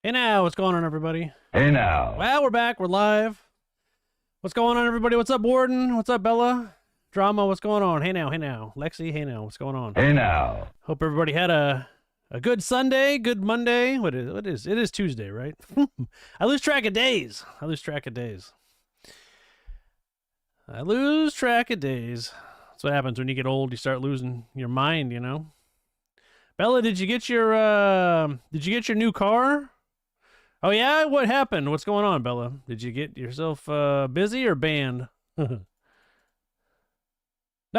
Hey now, what's going on, everybody? Hey now. Well, we're back. We're live. What's going on, everybody? What's up, Warden? What's up, Bella? Drama, what's going on? Hey now, hey now. Lexi, hey now, what's going on? Hey now. Hope everybody had a good Sunday, good Monday. What is? It is Tuesday, right? I lose track of days. I lose track of days. That's what happens when you get old. You start losing your mind, you know. Bella, did you get your new car? Oh yeah, what happened? What's going on, Bella? Did you get yourself busy or banned? Now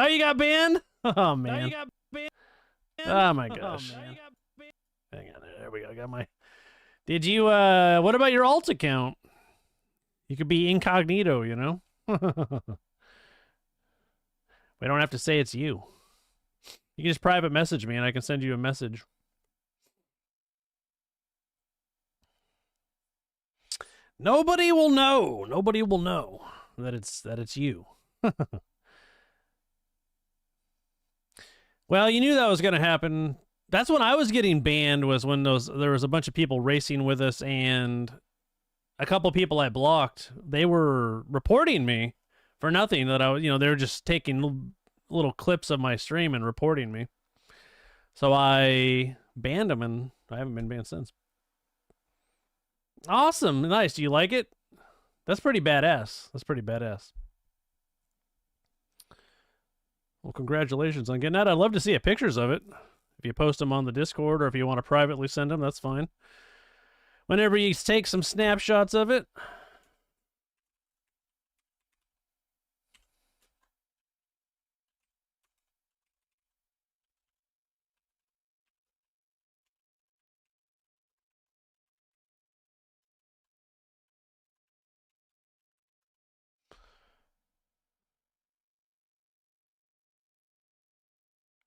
you got banned? Oh man. Now you got banned? Oh my gosh. Oh, hang on, there we go. I got my. Did you what about your alt account? You could be incognito, you know? We don't have to say it's you. You can just private message me and I can send you a message. Nobody will know. Nobody will know that it's you. Well, you knew that was going to happen. That's when I was getting banned, was when there was a bunch of people racing with us, and a couple people I blocked, they were reporting me for nothing. That I was, they were just taking little clips of my stream and reporting me. So I banned them, and I haven't been banned since. Awesome. Nice. Do you like it? That's pretty badass. Well, congratulations on getting that. I'd love to see pictures of it. If you post them on the Discord or if you want to privately send them, that's fine. Whenever you take some snapshots of it.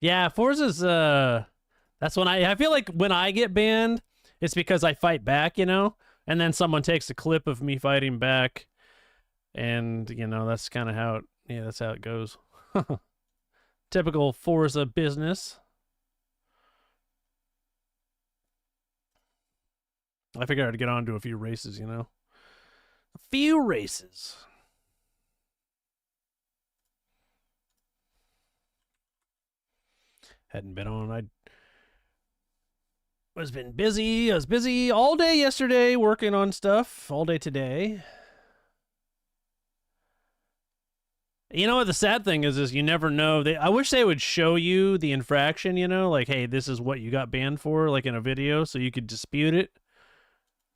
Yeah, Forza's that's when I feel like when I get banned, it's because I fight back, and then someone takes a clip of me fighting back, and that's kind of how that's how it goes. Typical Forza business. I figured I'd get on to a few races, A few races. Hadn't been on. I was busy all day yesterday working on stuff, all day today. You know what the sad thing is you never know. I wish they would show you the infraction, like, hey, this is what you got banned for, like in a video, so you could dispute it.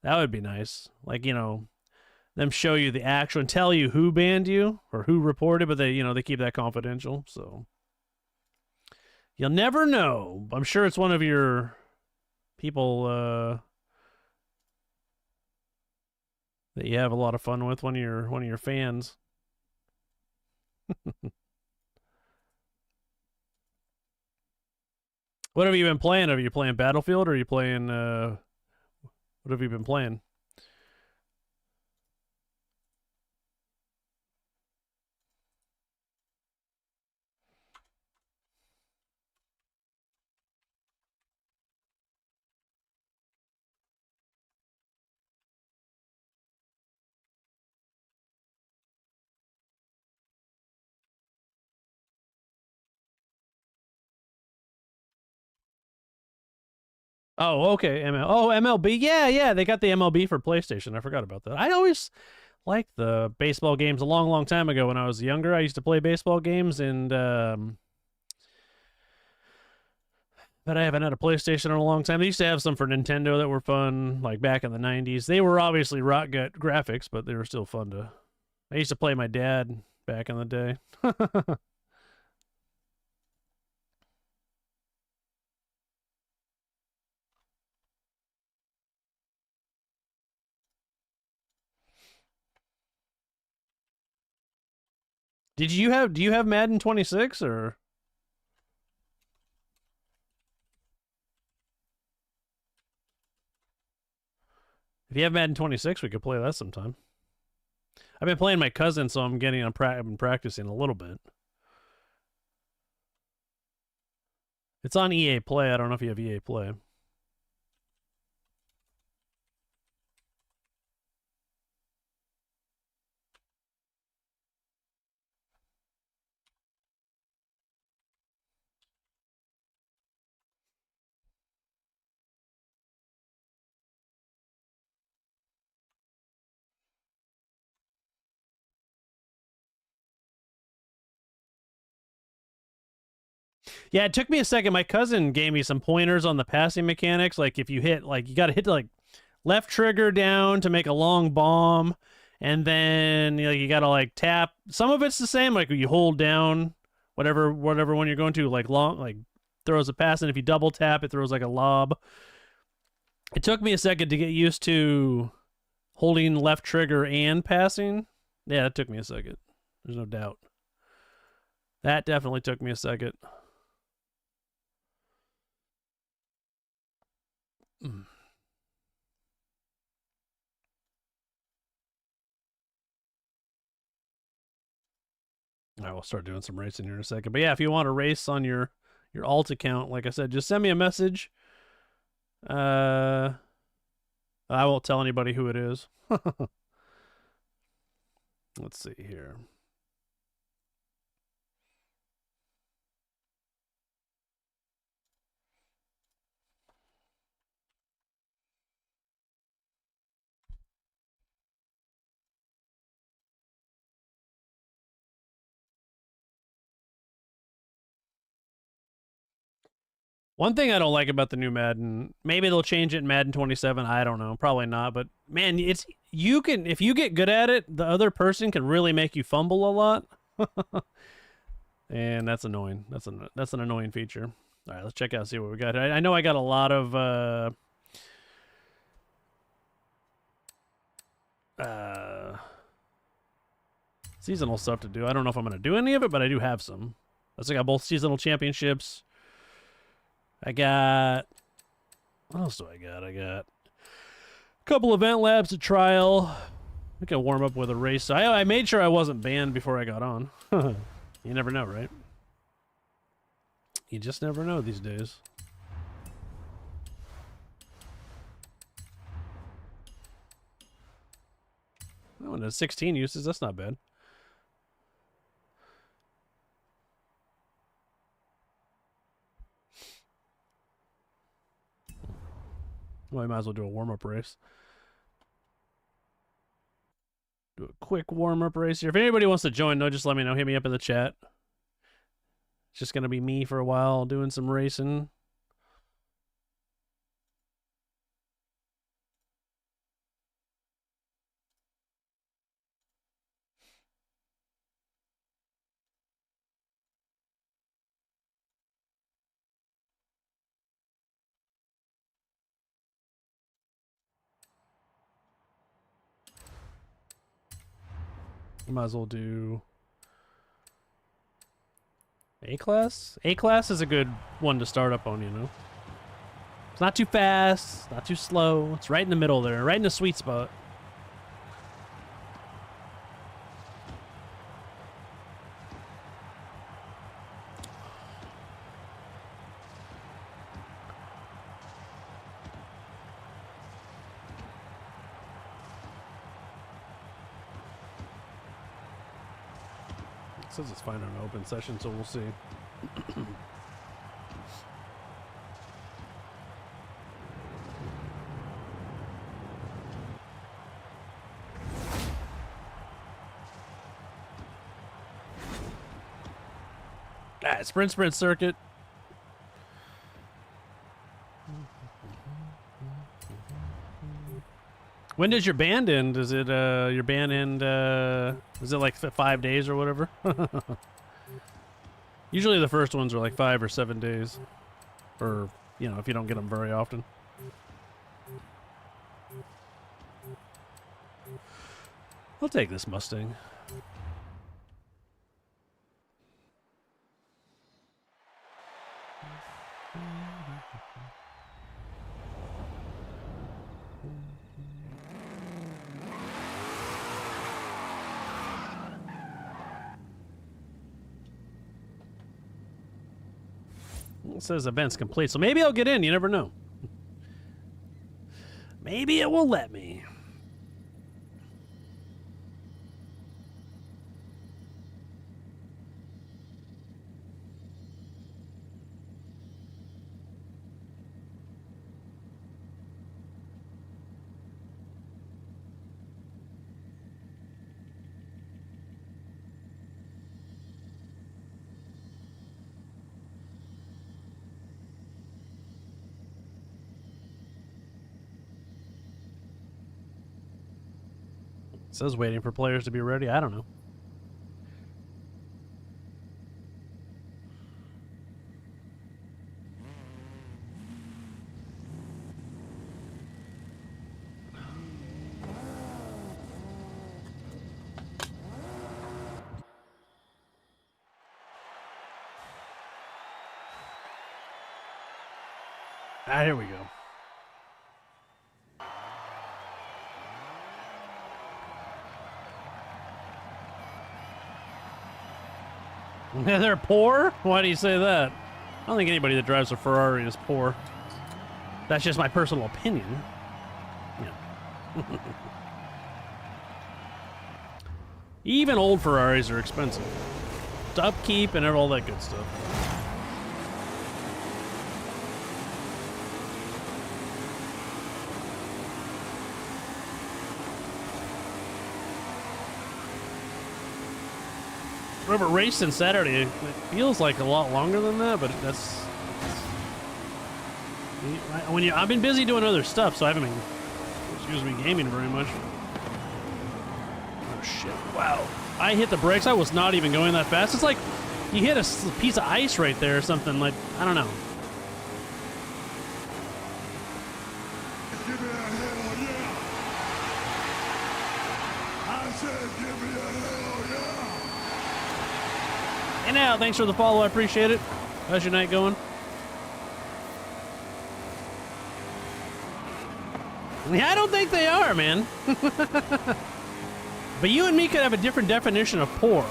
That would be nice. Like, them show you the actual and tell you who banned you or who reported, but they keep that confidential, so you'll never know. I'm sure it's one of your people that you have a lot of fun with, one of your fans. What have you been playing? Are you playing Battlefield or are you playing what have you been playing? Oh, okay. MLB. Yeah. They got the MLB for PlayStation. I forgot about that. I always liked the baseball games a long, long time ago when I was younger. I used to play baseball games, and but I haven't had a PlayStation in a long time. They used to have some for Nintendo that were fun, like back in the 90s. They were obviously rock gut graphics, but they were still fun to. I used to play my dad back in the day. Do you have Madden 26 or? If you have Madden 26, we could play that sometime. I've been playing my cousin, so I've been practicing a little bit. It's on EA Play. I don't know if you have EA Play. Yeah, it took me a second. My cousin gave me some pointers on the passing mechanics. Like if you hit, like you got to hit like left trigger down to make a long bomb, and then you got to like tap. Some of it's the same. Like you hold down whatever one you're going to, like long, like throws a pass, and if you double tap, it throws like a lob. It took me a second to get used to holding left trigger and passing. Yeah, it took me a second. There's no doubt. That definitely took me a second. Mm. I will start doing some racing here in a second. But yeah, if you want to race on your alt account, like I said, just send me a message. I won't tell anybody who it is. Let's see here. One thing I don't like about the new Madden, maybe they'll change it in Madden 27. I don't know, probably not. But man, it's you can if you get good at it, the other person can really make you fumble a lot, and that's annoying. That's an annoying feature. All right, let's check out see what we got. I know I got a lot of seasonal stuff to do. I don't know if I'm gonna do any of it, but I do have some. I got both seasonal championships. I got... What else do I got? I got a couple event labs to trial. I can warm up with a race. I made sure I wasn't banned before I got on. You never know, right? You just never know these days. Oh, and there's 16 uses. That's not bad. Well, I might as well do a warm-up race. Do a quick warm-up race here. If anybody wants to join, though, just let me know. Hit me up in the chat. It's just going to be me for a while doing some racing. Might as well do A-Class? A-Class is a good one to start up on, you know? It's not too fast, not too slow. It's right in the middle there, right in the sweet spot. It says it's fine on an open session, so we'll see. Sprint circuit. When does your band end? Is it your band end is it like 5 days or whatever? Usually the first ones are like 5 or 7 days. Or, you know, if you don't get them very often. I'll take this Mustang. It says events complete, so maybe I'll get in. You never know. Maybe it will let me. It says waiting for players to be ready. I don't know. Ah, here we go. They're poor? Why do you say that? I don't think anybody that drives a Ferrari is poor. That's just my personal opinion. Yeah. Even old Ferraris are expensive. To upkeep and all that good stuff. Remember racing Saturday, it feels like a lot longer than that, but that's when I've been busy doing other stuff, so I haven't been gaming very much. Oh shit. Wow. I hit the brakes. I was not even going that fast. It's like you hit a piece of ice right there or something, like, I don't know. Give me a hell yeah! I said give me a hell yeah! Hey now, thanks for the follow. I appreciate it. How's your night going? Yeah, I don't think they are, man. But you and me could have a different definition of poor.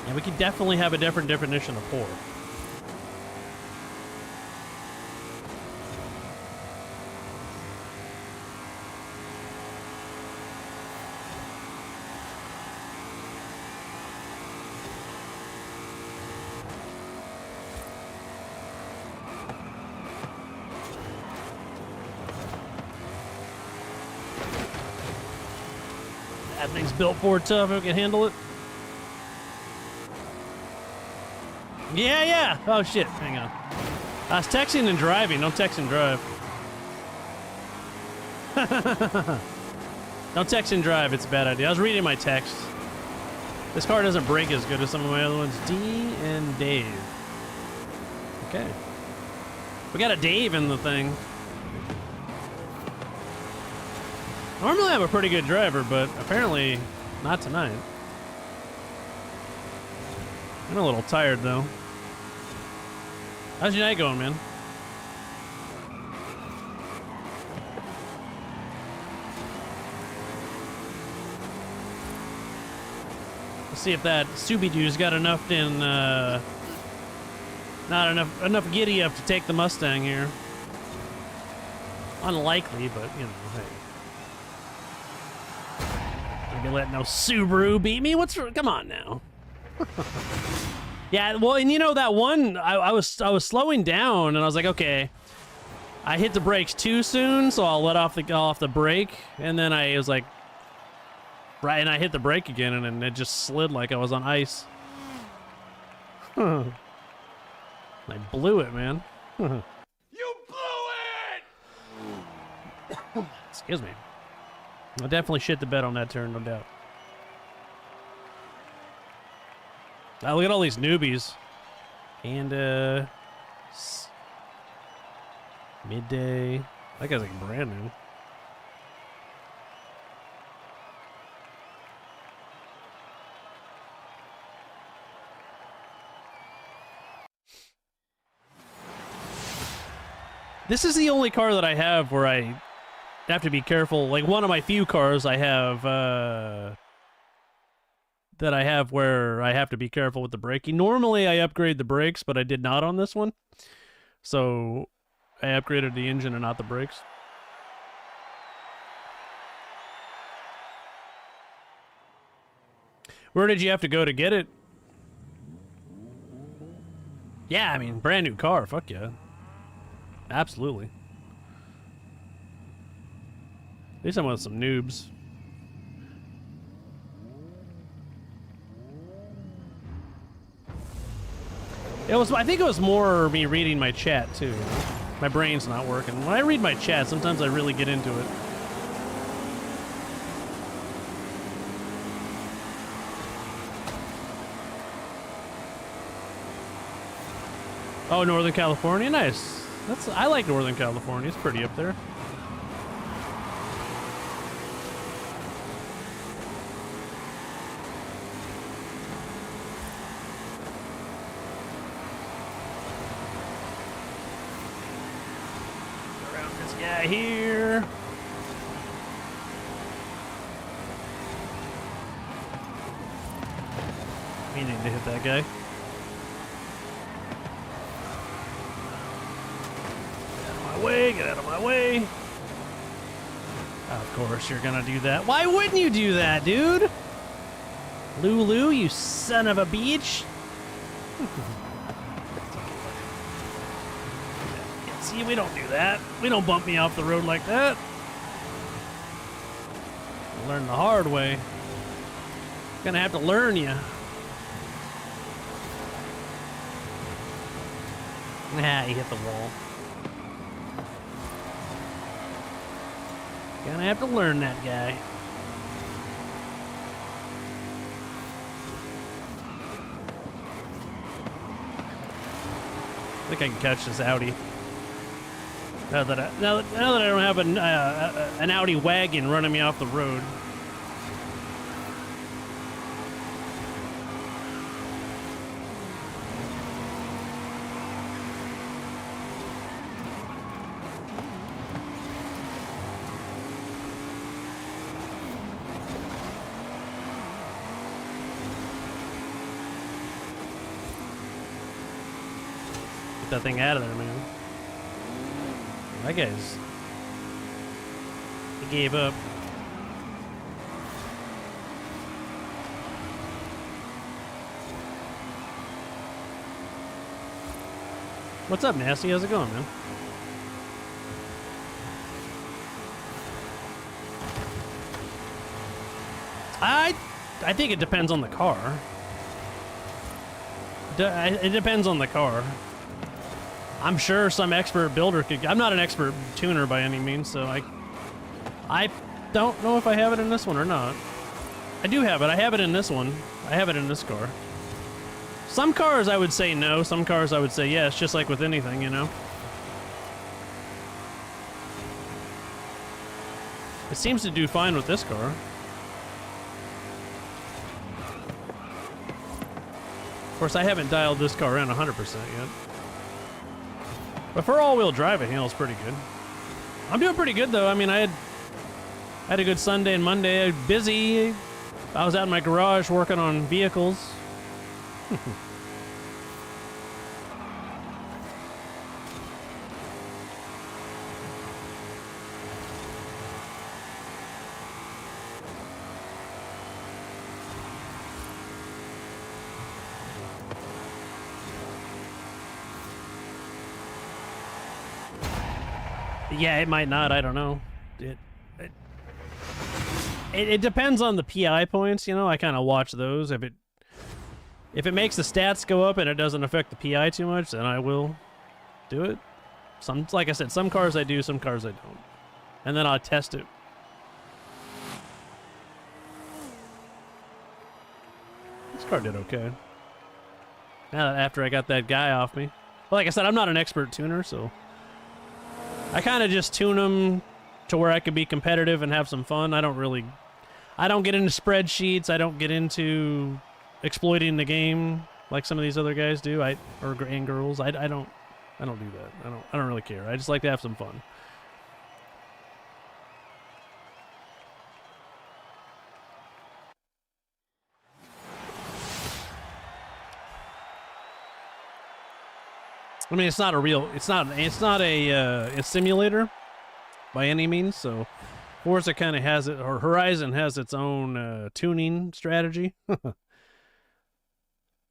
Yeah, we could definitely have a different definition of poor. That thing's built for tough. If we can handle it. Yeah, yeah. Oh shit. Hang on. I was texting and driving. Don't text and drive. Don't text and drive. It's a bad idea. I was reading my text. This car doesn't brake as good as some of my other ones. D and Dave. Okay. We got a Dave in the thing. Normally I'm a pretty good driver, but apparently not tonight. I'm a little tired, though. How's your night going, man? Let's see if that Scooby-Doo's got enough in, not enough giddy up to take the Mustang here. Unlikely, but, you know, hey. Be letting no Subaru beat me. Come on now. Yeah, well, and you know that one, I was slowing down, and I was like, okay, I hit the brakes too soon, so I'll let off the brake, and then I was like, right, and I hit the brake again, and then it just slid like I was on ice. I blew it, man. You blew it! Excuse me. I definitely shit the bed on that turn, no doubt. Look at all these newbies. And, midday. That guy's like brand new. This is the only car that I have where I have to be careful. Like, one of my few cars I have, that I have where I have to be careful with the braking. Normally, I upgrade the brakes, but I did not on this one. So, I upgraded the engine and not the brakes. Where did you have to go to get it? Yeah, I mean, brand new car. Fuck yeah. Absolutely. At least I'm with some noobs. I think it was more me reading my chat, too. My brain's not working. When I read my chat, sometimes I really get into it. Oh, Northern California, nice. I like Northern California. It's pretty up there. Around this guy here. Meaning to hit that guy. Get out of my way. Of course you're gonna do that. Why wouldn't you do that, dude? Lulu, you son of a beach. See, we don't do that. We don't bump me off the road like that. Learn the hard way. Gonna have to learn you. Nah, he hit the wall. Gonna have to learn that guy. I think I can catch this Audi. Now that I don't have an Audi wagon running me off the road. That thing out of there, man. That guy's... He gave up. What's up, Nasty? How's it going, man? I think it depends on the car. It depends on the car. I'm sure some expert builder could... I'm not an expert tuner by any means, so I don't know if I have it in this one or not. I do have it. I have it in this one. I have it in this car. Some cars I would say no. Some cars I would say yes, just like with anything, you know? It seems to do fine with this car. Of course, I haven't dialed this car in 100% yet. But for all-wheel drive, it handles pretty good. I'm doing pretty good, though. I mean, I had a good Sunday and Monday. Busy. I was out in my garage working on vehicles. Yeah, it might not. I don't know. It depends on the PI points, you know. I kind of watch those. If it makes the stats go up and it doesn't affect the PI too much, then I will do it. Like I said, some cars I do, some cars I don't. And then I'll test it. This car did okay. Now that after I got that guy off me. Well, like I said, I'm not an expert tuner, so I kind of just tune them to where I can be competitive and have some fun. I don't get into spreadsheets. I don't get into exploiting the game like some of these other guys do. And girls. I don't do that. I don't really care. I just like to have some fun. I mean, it's not a simulator by any means. So Forza kind of has it, or Horizon has its own tuning strategy.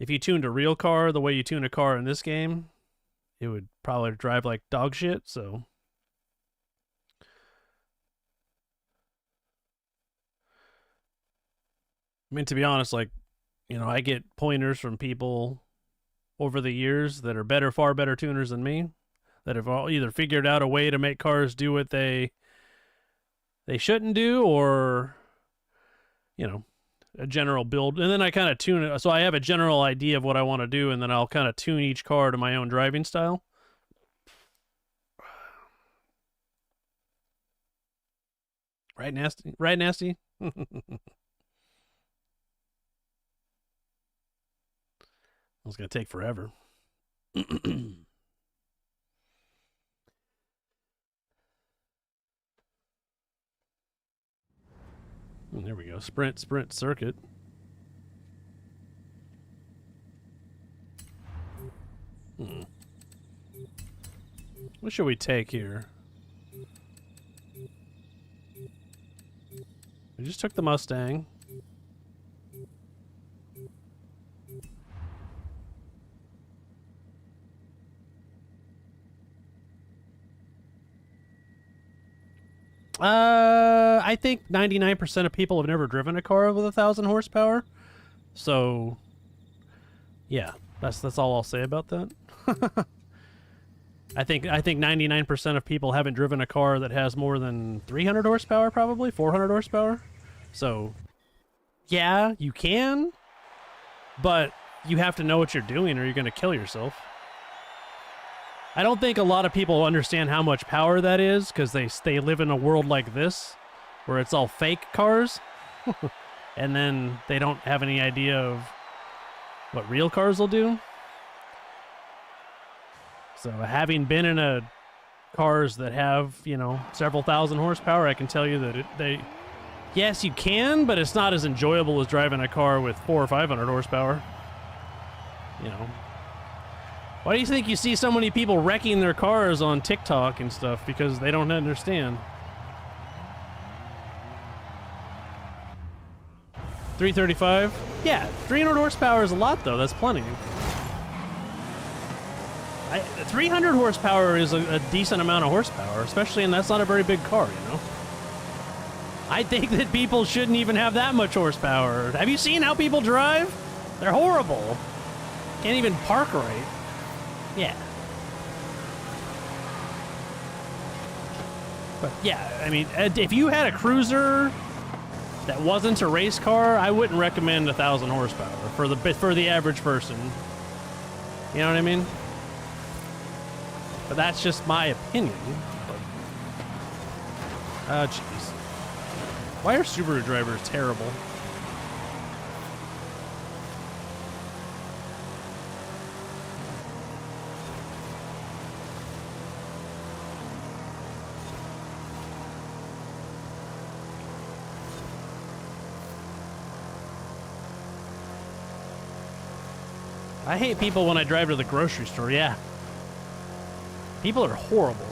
If you tuned a real car the way you tune a car in this game, it would probably drive like dog shit. So I mean, to be honest, like, you know, I get pointers from people over the years that are far better tuners than me, that have all either figured out a way to make cars do what they shouldn't do, or, you know, a general build, and then I kind of tune it. So I have a general idea of what I want to do, and then I'll kind of tune each car to my own driving style. Right, nasty? Right, nasty? It's going to take forever. There we go. Sprint circuit. What should we take here? We just took the Mustang. I think 99% of people have never driven a car with 1,000 horsepower. So, yeah, that's all I'll say about that. I think 99% of people haven't driven a car that has more than 300 horsepower, probably 400 horsepower. So, yeah, you can, but you have to know what you're doing or you're going to kill yourself. I don't think a lot of people understand how much power that is because they live in a world like this where it's all fake cars and then they don't have any idea of what real cars will do. So having been in cars that have, you know, several thousand horsepower, I can tell you that yes, you can, but it's not as enjoyable as driving a car with 400 or 500 horsepower. You know. Why do you think you see so many people wrecking their cars on TikTok and stuff? Because they don't understand. 335? Yeah, 300 horsepower is a lot, though. That's plenty. 300 horsepower is a decent amount of horsepower, especially, and that's not a very big car, you know? I think that people shouldn't even have that much horsepower. Have you seen how people drive? They're horrible. Can't even park right. Yeah. But yeah, I mean, if you had a cruiser that wasn't a race car, I wouldn't recommend 1,000 horsepower for the average person. You know what I mean? But that's just my opinion. Oh, jeez. Why are Subaru drivers terrible? I hate people when I drive to the grocery store, yeah. People are horrible.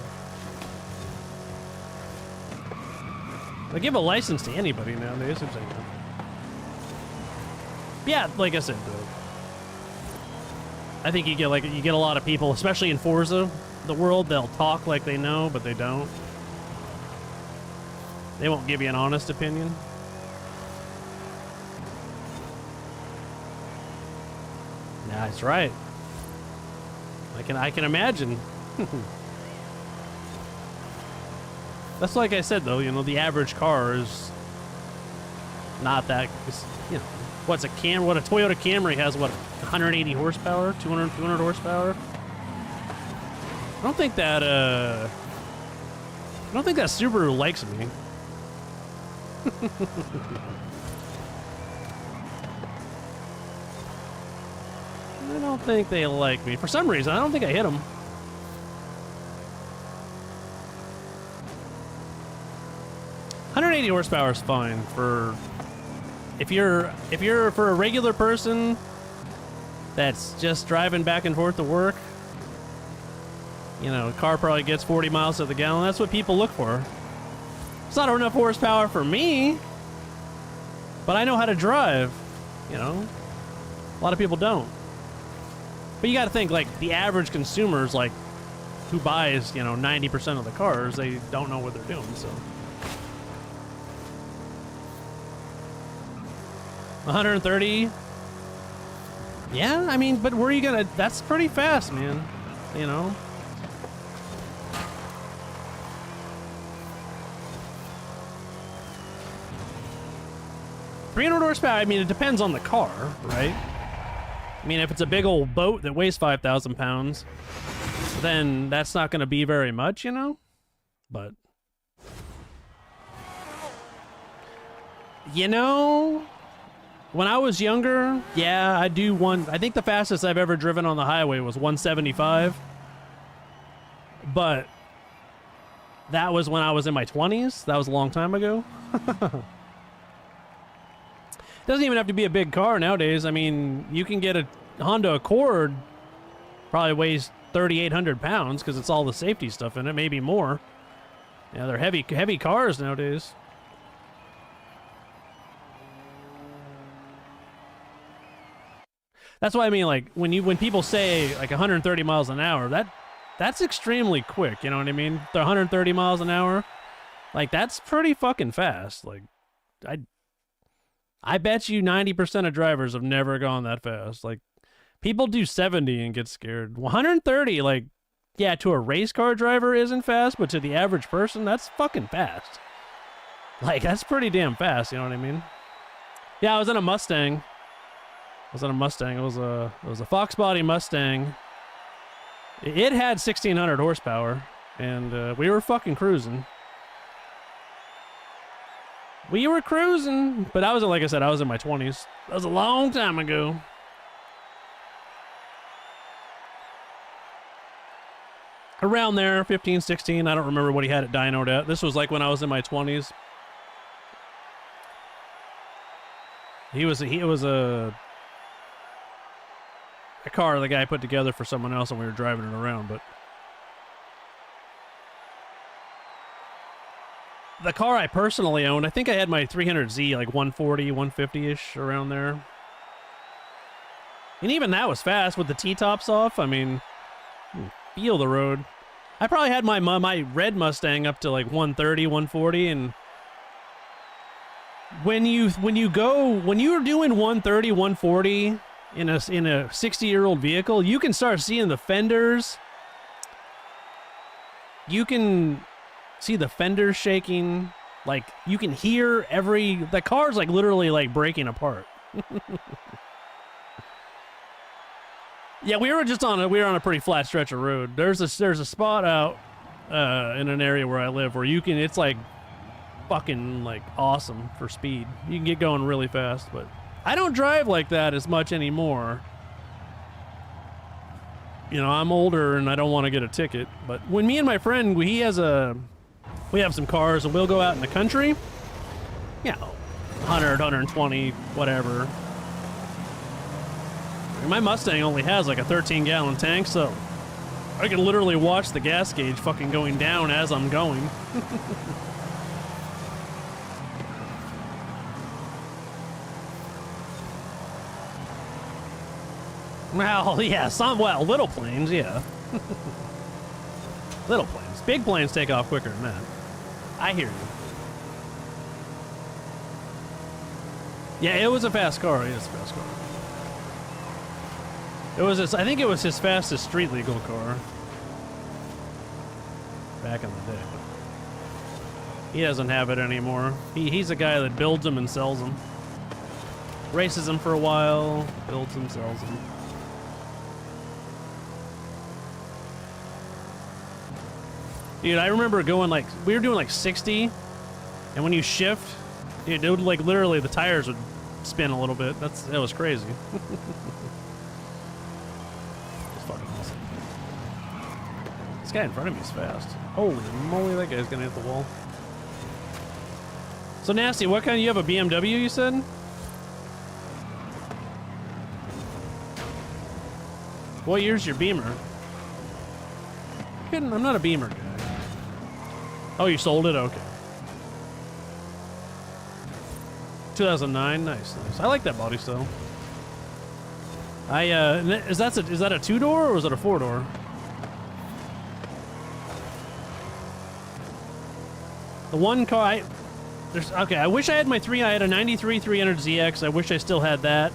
They give a license to anybody nowadays. It's like, yeah, like I said, though. I think you get a lot of people, especially in Forza, the world, they'll talk like they know, but they don't. They won't give you an honest opinion. That's right. I can imagine. That's like I said, though. You know, the average car is not that. You know, what a Toyota Camry has? What, 180 horsepower, 200 horsepower? I don't think that Subaru likes me. I don't think they like me. For some reason, I don't think I hit them. $180 horsepower is fine for if you're for a regular person that's just driving back and forth to work. You know, the car probably gets 40 miles to the gallon. That's what people look for. It's not enough horsepower for me, but I know how to drive. You know, a lot of people don't. But you got to think, like, the average consumers, like, who buys, you know, 90% of the cars, they don't know what they're doing, so. 130? Yeah, I mean, but where are you gonna, that's pretty fast, man, you know? 300 horsepower, I mean, it depends on the car, right? I mean, if it's a big old boat that weighs 5,000 pounds, then that's not going to be very much, you know? But, you know, when I was younger, yeah, I think the fastest I've ever driven on the highway was 175. But that was when I was in my 20s. That was a long time ago. Doesn't even have to be a big car nowadays. I mean, you can get a Honda Accord, probably weighs 3,800 pounds because it's all the safety stuff in it, maybe more. Yeah, they're heavy cars nowadays. That's why I mean, like, when people say like 130 miles an hour, that's extremely quick. You know what I mean? They're 130 miles an hour. Like, that's pretty fucking fast. Like, I bet you 90% of drivers have never gone that fast. Like, people do 70 and get scared. 130, like, yeah, to a race car driver isn't fast, but to the average person, that's fucking fast. Like, that's pretty damn fast, you know what I mean? Yeah, I was in a Mustang. It was a Fox body Mustang. It had 1,600 horsepower, and we were fucking cruising. We were cruising, but like I said, I was in my 20s. That was a long time ago. Around there, 15, 16. I don't remember what he had it dynoed at. This was like when I was in my 20s. It was a car the guy put together for someone else, and we were driving it around, but the car I personally owned, I think I had my 300Z, like 140, 150-ish, around there. And even that was fast with the T-tops off. I mean, feel the road. I probably had my red Mustang up to like 130, 140, and when you're doing 130, 140 in a 60-year-old vehicle, you can start seeing the fenders. You can see the fenders shaking. Like, you can hear the car's like literally like breaking apart. Yeah, we were on a pretty flat stretch of road. There's a spot out in an area where I live where it's like fucking like awesome for speed. You can get going really fast, but I don't drive like that as much anymore. You know, I'm older and I don't want to get a ticket. But when me and my friend, we have some cars and we'll go out in the country. Yeah, 100, 120, whatever. My Mustang only has like a 13-gallon tank, so I can literally watch the gas gauge fucking going down as I'm going. Well, yeah, little planes, yeah. Little planes. Big planes take off quicker than that. I hear you. Yeah, it was a fast car. It is a fast car. I think it was his fastest street legal car back in the day. But he doesn't have it anymore. He's a guy that builds them and sells them. Races them for a while, builds them, sells them. Dude, I remember we were doing like 60, and when you shift, dude, it would like literally the tires would spin a little bit. That was crazy. This guy in front of me is fast. Holy moly, that guy's gonna hit the wall. So Nasty, what kind? You have a BMW, you said? What year's your Beamer? I'm not a Beamer guy. Oh, you sold it? Okay. 2009, nice. I like that body still. Is that a two-door or is it a four-door? The one car I wish I had I had a 93 300ZX. I wish I still had that.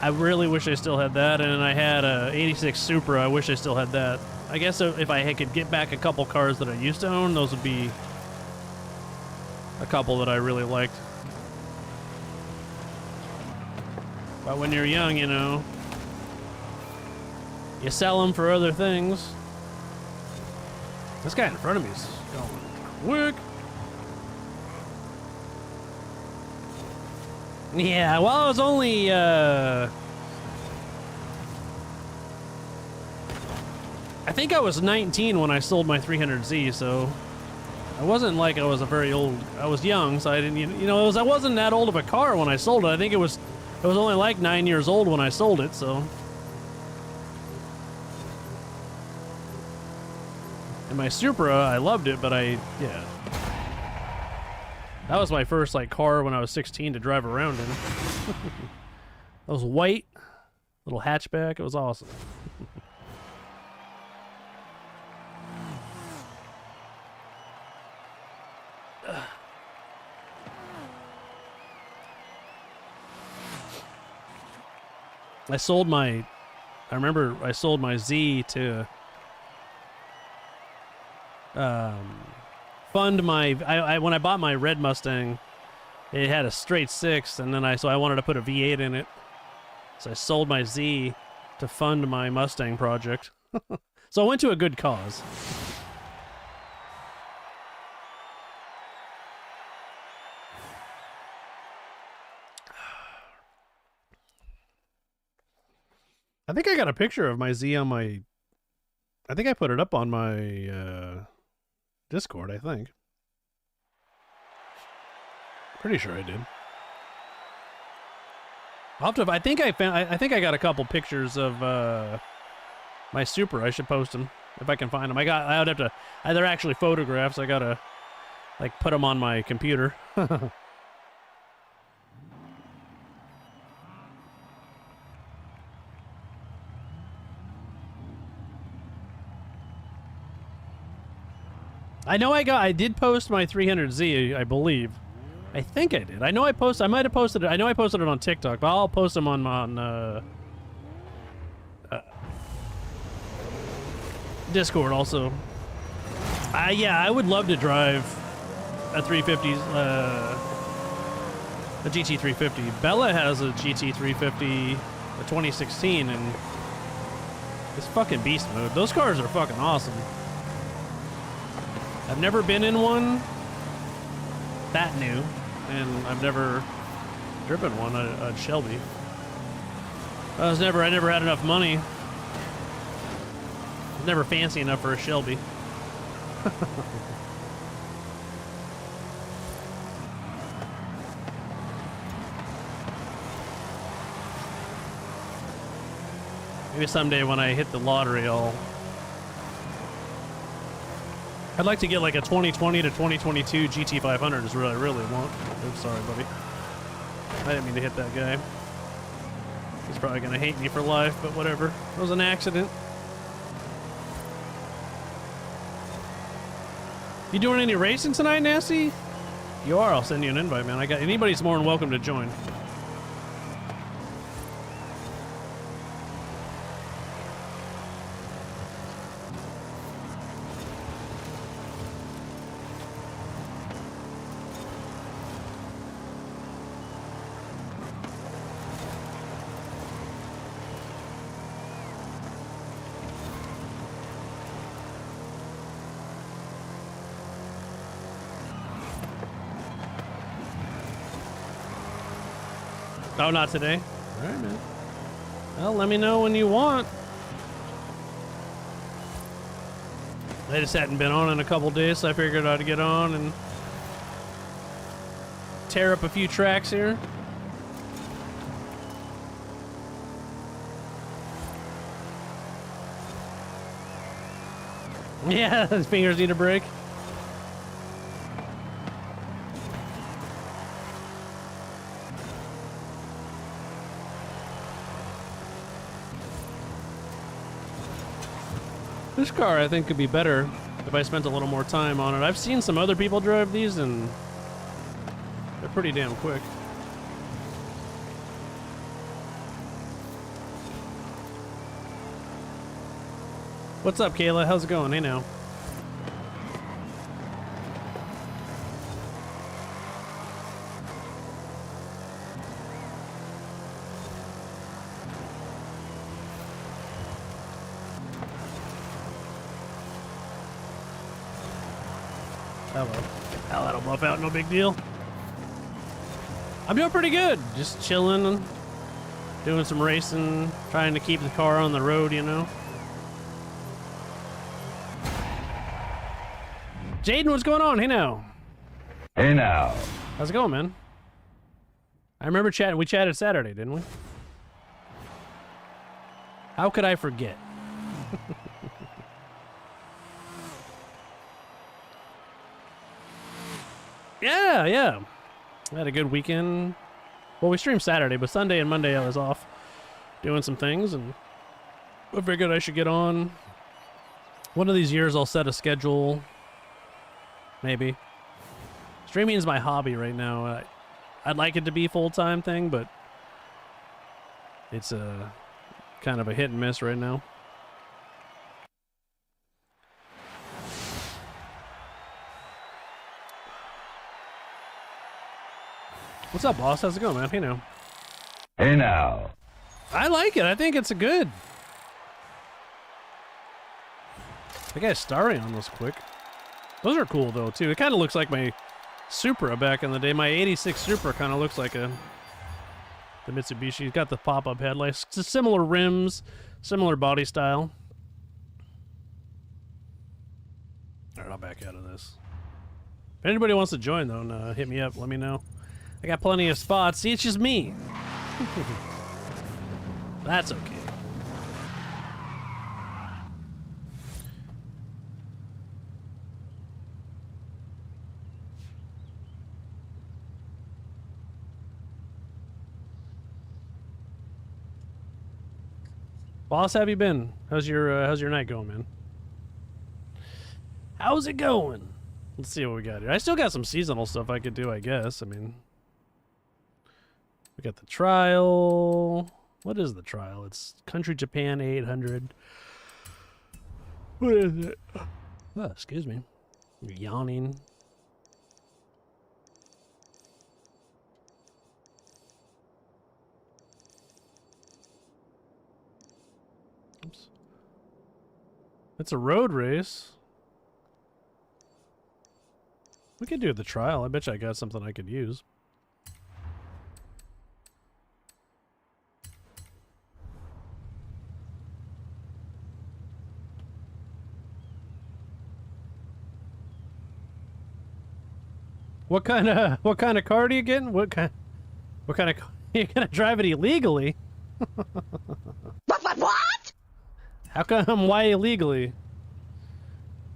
I really wish I still had that, and I had a 86 Supra. I wish I still had that. I guess if I could get back a couple cars that I used to own, those would be a couple that I really liked. But when you're young, you know, you sell them for other things. This guy in front of me is going quick. Yeah, well, I was only, I think I was 19 when I sold my 300Z, so I wasn't like I was a very old, I was young, so I didn't, you know, I wasn't that old of a car when I sold it. I think it was only like 9 years old when I sold it, so. And my Supra, I loved it, but yeah. That was my first, like, car when I was 16 to drive around in. That was white, little hatchback, it was awesome. I remember I sold my Z to fund my, when I bought my red Mustang, it had a straight 6, and then so I wanted to put a V8 in it. So I sold my Z to fund my Mustang project. So I went to a good cause. I think I got a picture of my Z on my... I think I put it up on my Discord, I think. Pretty sure I did. I'll have to... I think I got a couple pictures of my Supra. I should post them if I can find them. I would have to... They're actually photographs. I gotta, like, put them on my computer. I know I did post my 300Z, I believe. I think I did. I know I might have posted it. I know I posted it on TikTok, but I'll post them on Discord also. Yeah, I would love to drive a 350, a GT350. Bella has a GT350, a 2016, and it's fucking beast mode. Those cars are fucking awesome. I've never been in one that new, and I've never driven one, a Shelby. I never had enough money. I was never fancy enough for a Shelby. Maybe someday when I hit the lottery, I'd like to get like a 2020 to 2022 GT500 is what I really want. Oops, sorry, buddy. I didn't mean to hit that guy. He's probably going to hate me for life, but whatever. It was an accident. You doing any racing tonight, Nasty? You are. I'll send you an invite, man. Anybody's more than welcome to join. Oh, not today? All right, man. Well, let me know when you want. I just hadn't been on in a couple days, so I figured I'd get on and tear up a few tracks here. Yeah, his fingers need a break. This car, I think, could be better if I spent a little more time on it. I've seen some other people drive these, and they're pretty damn quick. What's up, Kayla? How's it going? Hey, now. Oh well. Hell, that'll buff out, no big deal. I'm doing pretty good. Just chilling, doing some racing, trying to keep the car on the road, you know. Jaden, what's going on? Hey now. Hey now. How's it going, man? I remember chatting. We chatted Saturday, didn't we? How could I forget? Yeah. I had a good weekend. Well, we streamed Saturday, but Sunday and Monday I was off doing some things, and I figured I should get on. One of these years I'll set a schedule. Maybe. Streaming is my hobby right now. I'd like it to be a full-time thing, but it's a kind of a hit and miss right now. What's up, boss? How's it going, man? Hey now. Hey now. I like it. I think it's a good. The guy's Starion was quick. Those are cool though too. It kind of looks like my Supra back in the day. My '86 Supra kind of looks like the Mitsubishi. It's got the pop-up headlights. It's similar rims, similar body style. All right, I'll back out of this. If anybody wants to join though, hit me up. Let me know. I got plenty of spots. See, it's just me. That's okay. Boss, how have you been? How's your night going, man? How's it going? Let's see what we got here. I still got some seasonal stuff I could do, I guess. I mean, we got the trial. What is the trial? It's Country Japan 800. What is it? Oh, excuse me. You're yawning. Oops. It's a road race. We could do the trial. I bet you I got something I could use. What kind of car do you get? What kind of car? You're gonna drive it illegally? What? How come? Why illegally?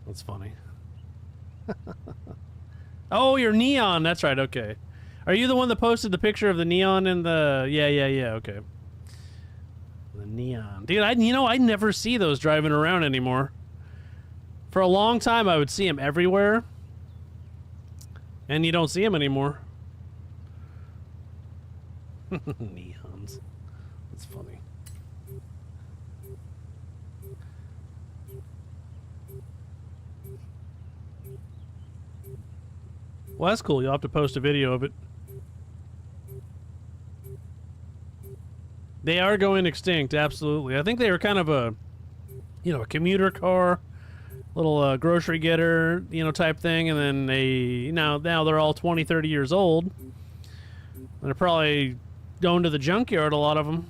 That's funny. Oh, you're Neon. That's right. Okay. Are you the one that posted the picture of the Neon in the? Yeah. Okay. The Neon, dude. I never see those driving around anymore. For a long time, I would see them everywhere. And you don't see them anymore. Neons. That's funny. Well, that's cool. You'll have to post a video of it. They are going extinct, absolutely. I think they were kind of a commuter car, little grocery getter, type thing, and then now they're all 20, 30 years old. And they're probably going to the junkyard, a lot of them.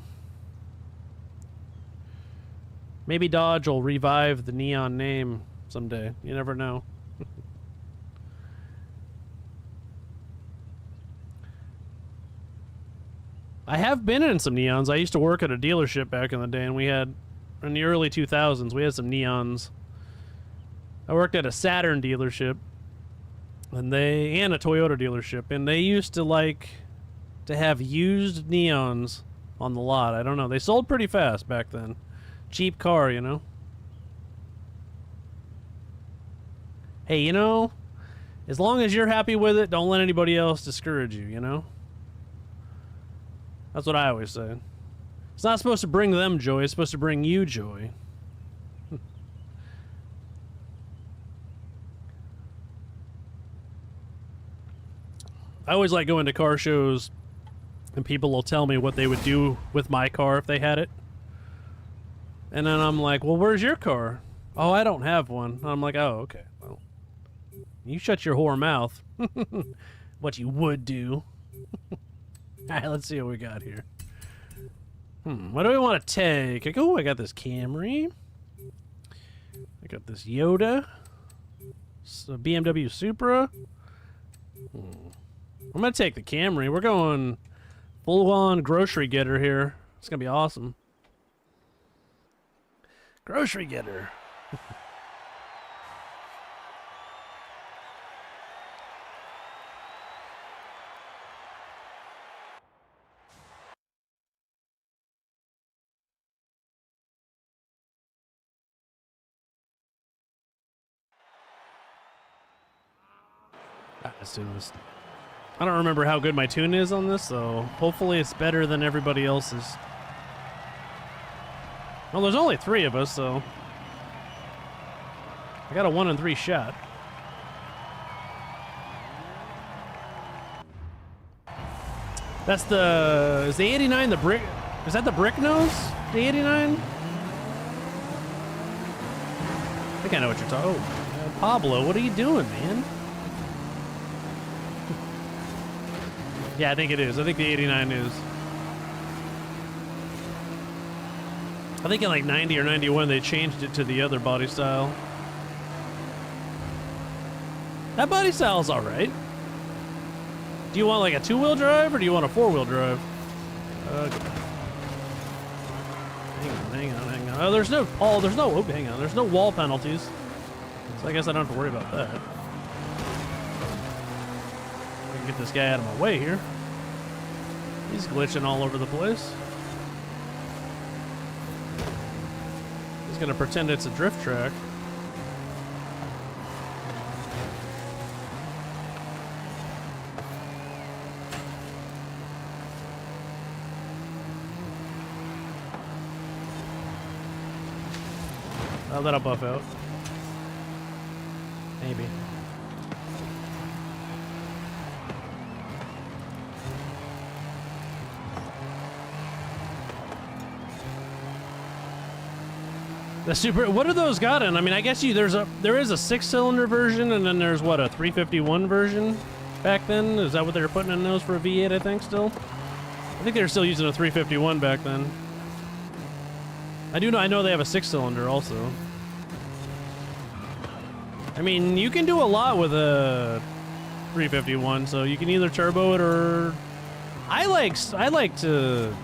Maybe Dodge will revive the Neon name someday. You never know. I have been in some Neons. I used to work at a dealership back in the day, and we had, in the early 2000s, we had some Neons. I worked at a Saturn dealership, and a Toyota dealership, and they used to like to have used Neons on the lot. I don't know. They sold pretty fast back then. Cheap car, Hey, as long as you're happy with it, don't let anybody else discourage you, That's what I always say. It's not supposed to bring them joy, it's supposed to bring you joy. I always like going to car shows, and people will tell me what they would do with my car if they had it. And then I'm like, well, where's your car? Oh, I don't have one. And I'm like, oh, okay. Well, You shut your whore mouth. What you would do. Alright, let's see what we got here. What do we want to take? Oh, I got this Camry. I got this Yoda. BMW Supra. I'm going to take the Camry. We're going full-on grocery getter here. It's going to be awesome. Grocery getter. Let's do this. I don't remember how good my tune is on this, so hopefully it's better than everybody else's. Well, there's only 3 of us, so I got a 1 in 3 shot. That's the... Is the 89 the brick... Is that the brick nose? The 89? I think I know what you're talking... Oh, Pablo, what are you doing, man? Yeah, I think it is. I think the 89 is. I think in like 90 or 91 they changed it to the other body style. That body style is alright. Do you want like a 2-wheel drive or do you want a 4-wheel drive? Okay. Hang on. Oh, there's no hang on. There's no wall penalties. So I guess I don't have to worry about that. Get this guy out of my way here. He's glitching all over the place. He's gonna pretend it's a drift track. Oh, that'll buff out. Maybe. The super, what are those got in? I mean, I guess there is a 6-cylinder version, and then there's what, a 351 version back then? Is that what they were putting in those for a V8? I think still. I think they were still using a 351 back then. I know they have a 6-cylinder also. I mean, you can do a lot with a 351, so you can either turbo it or I like to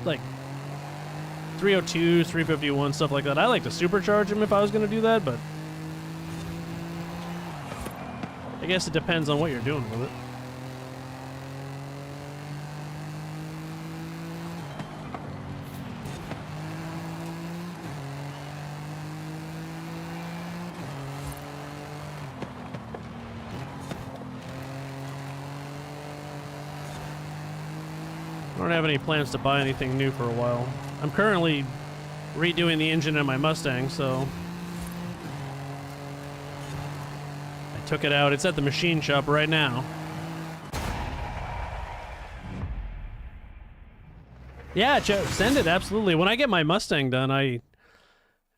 like 302s, 351, stuff like that. I like to supercharge them if I was going to do that, but I guess it depends on what you're doing with it. I don't have any plans to buy anything new for a while. I'm currently redoing the engine in my Mustang, so I took it out. It's at the machine shop right now. Yeah, send it, absolutely. When I get my Mustang done, it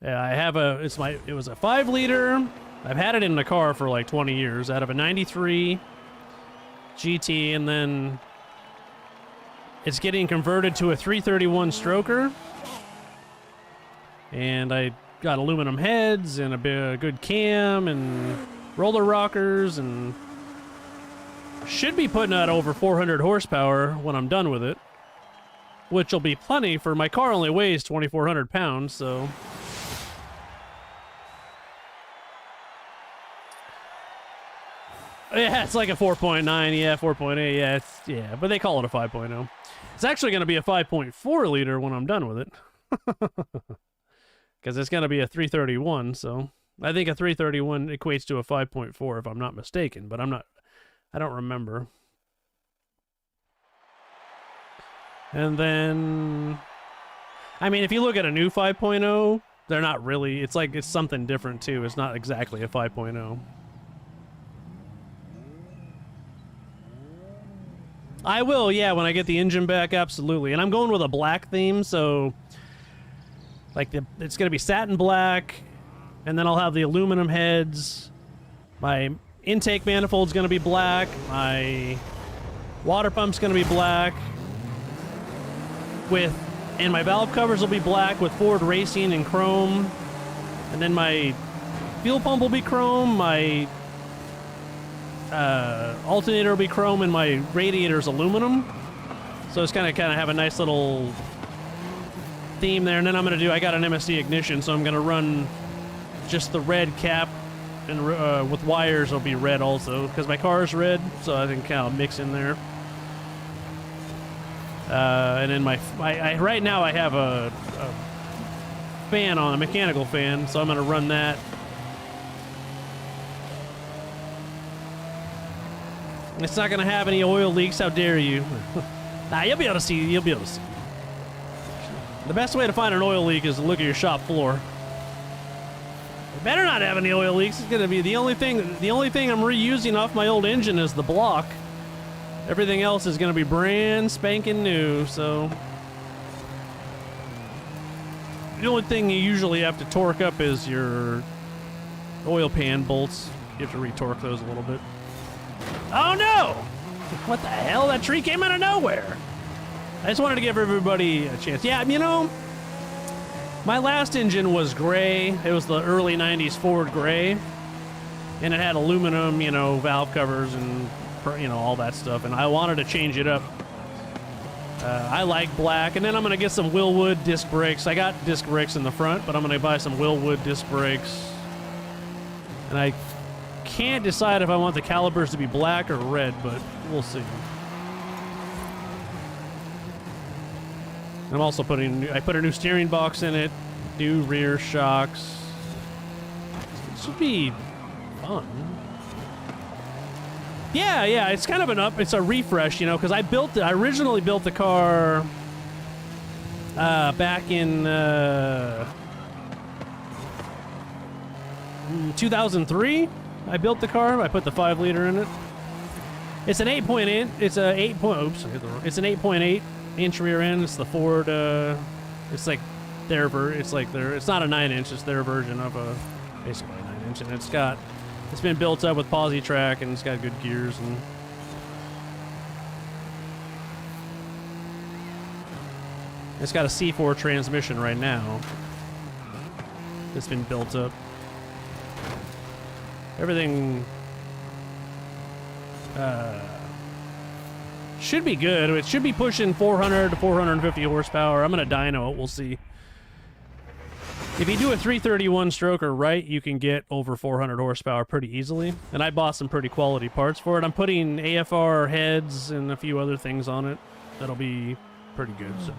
was a 5-liter. I've had it in the car for like 20 years out of a 93 GT, and then it's getting converted to a 331 stroker, and I got aluminum heads and a good cam and roller rockers, and should be putting out over 400 horsepower when I'm done with it, which will be plenty for my car. Only weighs 2,400 pounds, so yeah, it's like a 4.9, yeah, 4.8, yeah, but they call it a 5.0. It's actually going to be a 5.4 liter when I'm done with it. Because it's going to be a 331, so I think a 331 equates to a 5.4 if I'm not mistaken, but I don't remember. And then, I mean, if you look at a new 5.0, they're not really, it's something different too. It's not exactly a 5.0. I will, yeah, when I get the engine back, absolutely. And I'm going with a black theme, so like it's going to be satin black, and then I'll have the aluminum heads, My intake manifold's going to be black. My water pump's going to be black. And my valve covers will be black with Ford Racing and chrome. And then my fuel pump will be chrome. My alternator will be chrome, and my radiator's aluminum. So it's kind of have a nice little theme there. And then I got an MSC ignition, so I'm gonna run just the red cap, and with wires will be red also, because my car is red, so I can kind of mix in there. And then right now I have a fan on, a mechanical fan, so I'm gonna run that. It's not gonna have any oil leaks. How dare you? Nah, you'll be able to see. You'll be able to see. The best way to find an oil leak is to look at your shop floor. It better not have any oil leaks. It's gonna be the only thing. The only thing I'm reusing off my old engine is the block. Everything else is gonna be brand spanking new. So the only thing you usually have to torque up is your oil pan bolts. You have to retorque those a little bit. Oh no! What the hell? That tree came out of nowhere. I just wanted to give everybody a chance. Yeah, you know, my last engine was gray. It was the early 90s Ford gray. And it had aluminum, you know, valve covers and, you know, all that stuff. And I wanted to change it up. I like black. And then I'm going to get some Willwood disc brakes. I got disc brakes in the front, but I'm going to buy some Willwood disc brakes. And I can't decide if I want the calipers to be black or red, but we'll see. I'm also I put a new steering box in it, new rear shocks. It should be fun. Yeah, it's kind of it's a refresh, you know, because I originally built the car back in 2003. I built the car. I put the 5-liter in it. It's an 8.8. It's a 8. Oops, I hit the wrong. It's an 8.8 inch rear end. It's the Ford. It's like their It's like it's not a 9-inch. It's their version of basically a 9-inch, and it's been built up with posi track, and it's got good gears, and it's got a C4 transmission right now. It's been built up. Everything should be good. It should be pushing 400 to 450 horsepower. I'm going to dyno it. We'll see. If you do a 331 stroker right, you can get over 400 horsepower pretty easily. And I bought some pretty quality parts for it. I'm putting AFR heads and a few other things on it. That'll be pretty good. So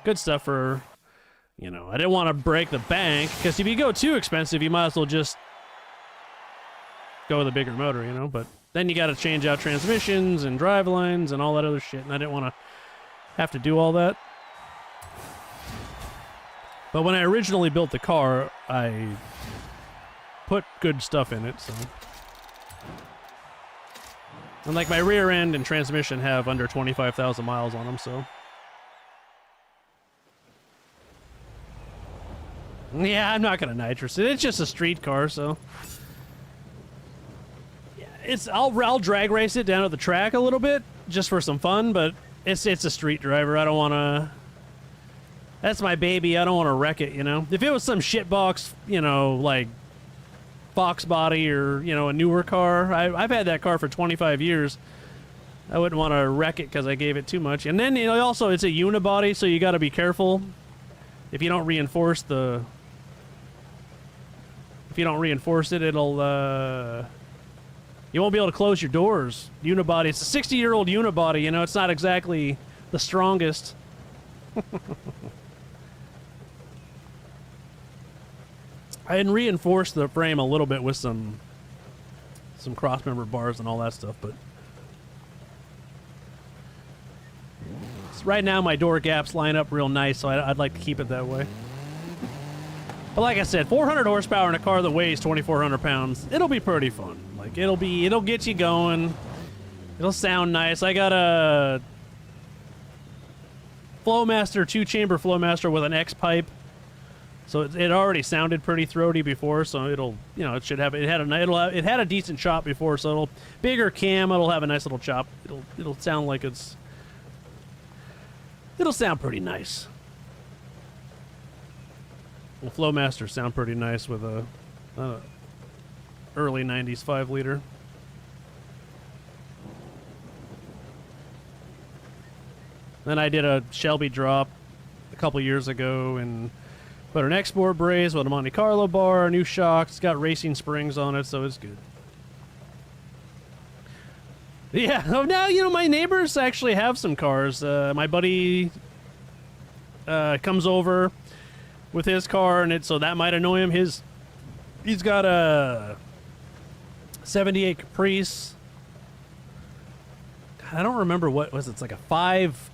good stuff for, you know, I didn't want to break the bank, because if you go too expensive, you might as well just go with a bigger motor, you know, but then you got to change out transmissions and drive lines and all that other shit, and I didn't want to have to do all that. But when I originally built the car, I put good stuff in it, so. And like my rear end and transmission have under 25,000 miles on them, so. Yeah, I'm not going to nitrous it. It's just a street car, so. I'll drag race it down at the track a little bit just for some fun, but it's a street driver. I don't want to. That's my baby. I don't want to wreck it, you know. If it was some shitbox, you know, like Fox body or, you know, a newer car. I've had that car for 25 years. I wouldn't want to wreck it because I gave it too much. And then, you know, also it's a unibody, so you got to be careful if you don't reinforce the. If you don't reinforce it, it'll. You won't be able to close your doors. Unibody. It's a 60-year-old unibody, you know. It's not exactly the strongest. I had reinforced the frame a little bit with some cross-member bars and all that stuff, but right now my door gaps line up real nice, so I'd like to keep it that way. But like I said, 400 horsepower in a car that weighs 2,400 pounds, it'll be pretty fun. Like, it'll get you going. It'll sound nice. I got a Flowmaster, 2-chamber Flowmaster with an X pipe. So it already sounded pretty throaty before, so it'll, you know, it should have, it had a decent chop before, so it'll, bigger cam, it'll have a nice little chop. It'll sound like it'll sound pretty nice. Well, Flowmasters sound pretty nice with a early 90s 5-liter. Then I did a Shelby drop a couple years ago and put an export brace with a Monte Carlo bar, new shocks, it's got racing springs on it, so it's good. Yeah, oh, now, you know, my neighbors actually have some cars. My buddy comes over with his car, and so that might annoy him. He's got a 78 Caprice. I don't remember what was it. It's like a 560.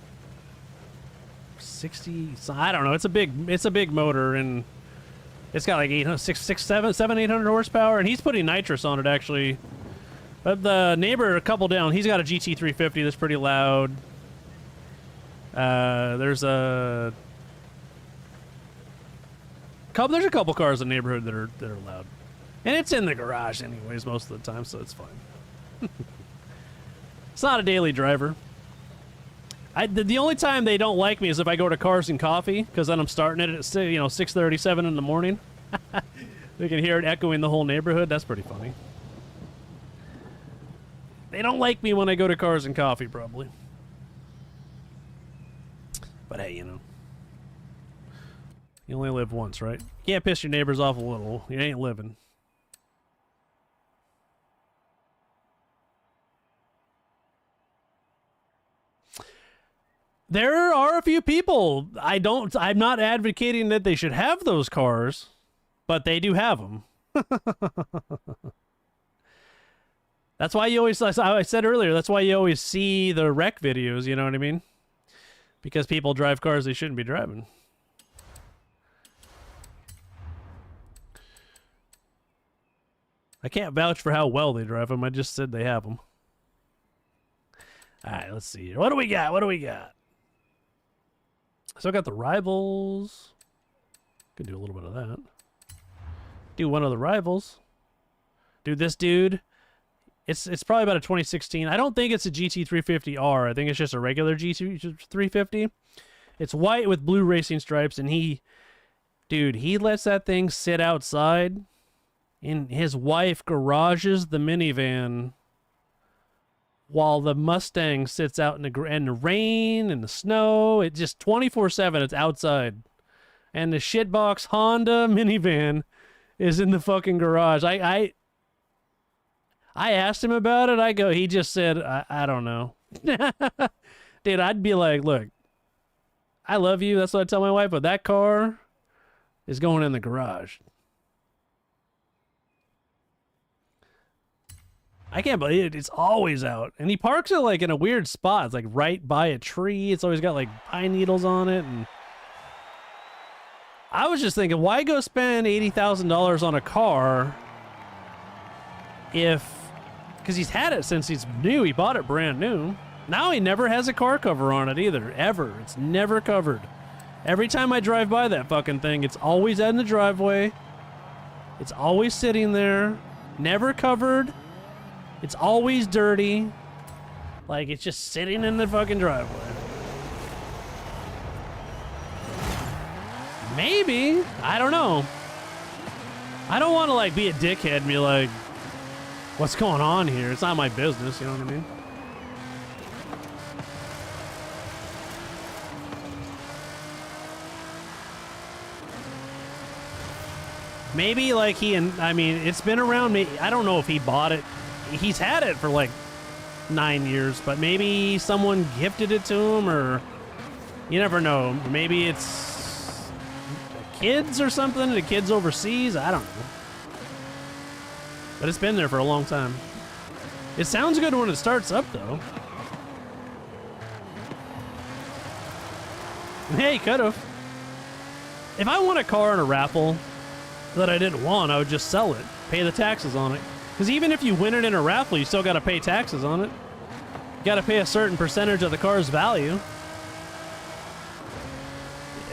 I don't know. It's a big motor, and it's got like 800 horsepower, and he's putting nitrous on it actually. But the neighbor a couple down, he's got a GT350 that's pretty loud. There's a couple cars in the neighborhood that are loud, and it's in the garage anyways most of the time, so it's fine. It's not a daily driver. The only time they don't like me is if I go to Cars and Coffee, because then I'm starting it at 6:37 in the morning. They can hear it echoing the whole neighborhood. That's pretty funny. They don't like me when I go to Cars and Coffee, probably. But hey, you know. You only live once, right? You can't piss your neighbors off a little. You ain't living. There are a few people. I'm not advocating that they should have those cars, but they do have them. That's why you always, I said earlier, that's why you always see the wreck videos, you know what I mean? Because people drive cars they shouldn't be driving. I can't vouch for how well they drive them. I just said they have them. All right, let's see here. What do we got? What do we got? So I got the Rivals. Could do a little bit of that. Do one of the Rivals. Dude, this dude, it's probably about a 2016. I don't think it's a GT350R. I think it's just a regular GT350. It's white with blue racing stripes, and he lets that thing sit outside, and his wife garages the minivan while the Mustang sits out in the rain and the snow. It just 24/7, it's outside. And the shitbox Honda minivan is in the fucking garage. I asked him about it. He just said, I don't know. Dude, I'd be like, look, I love you. That's what I tell my wife, but that car is going in the garage. I can't believe it. It's always out. And he parks it like in a weird spot. It's like right by a tree. It's always got like pine needles on it. And I was just thinking, why go spend $80,000 on a car because he's had it since he's new. He bought it brand new. Now he never has a car cover on it either. Ever. It's never covered. Every time I drive by that fucking thing, it's always in the driveway. It's always sitting there. Never covered. It's always dirty. Like, it's just sitting in the fucking driveway. Maybe. I don't know. I don't want to, like, be a dickhead and be like, what's going on here? It's not my business, you know what I mean? Maybe, like, it's been around me. I don't know if he bought it. He's had it for like 9 years, but maybe someone gifted it to him, or you never know. Maybe it's the kids or something. The kids overseas. I don't know. But it's been there for a long time. It sounds good when it starts up, though. Hey, could've. If I won a car in a raffle that I didn't want, I would just sell it, pay the taxes on it. Because even if you win it in a raffle, you still got to pay taxes on it. You got to pay a certain percentage of the car's value.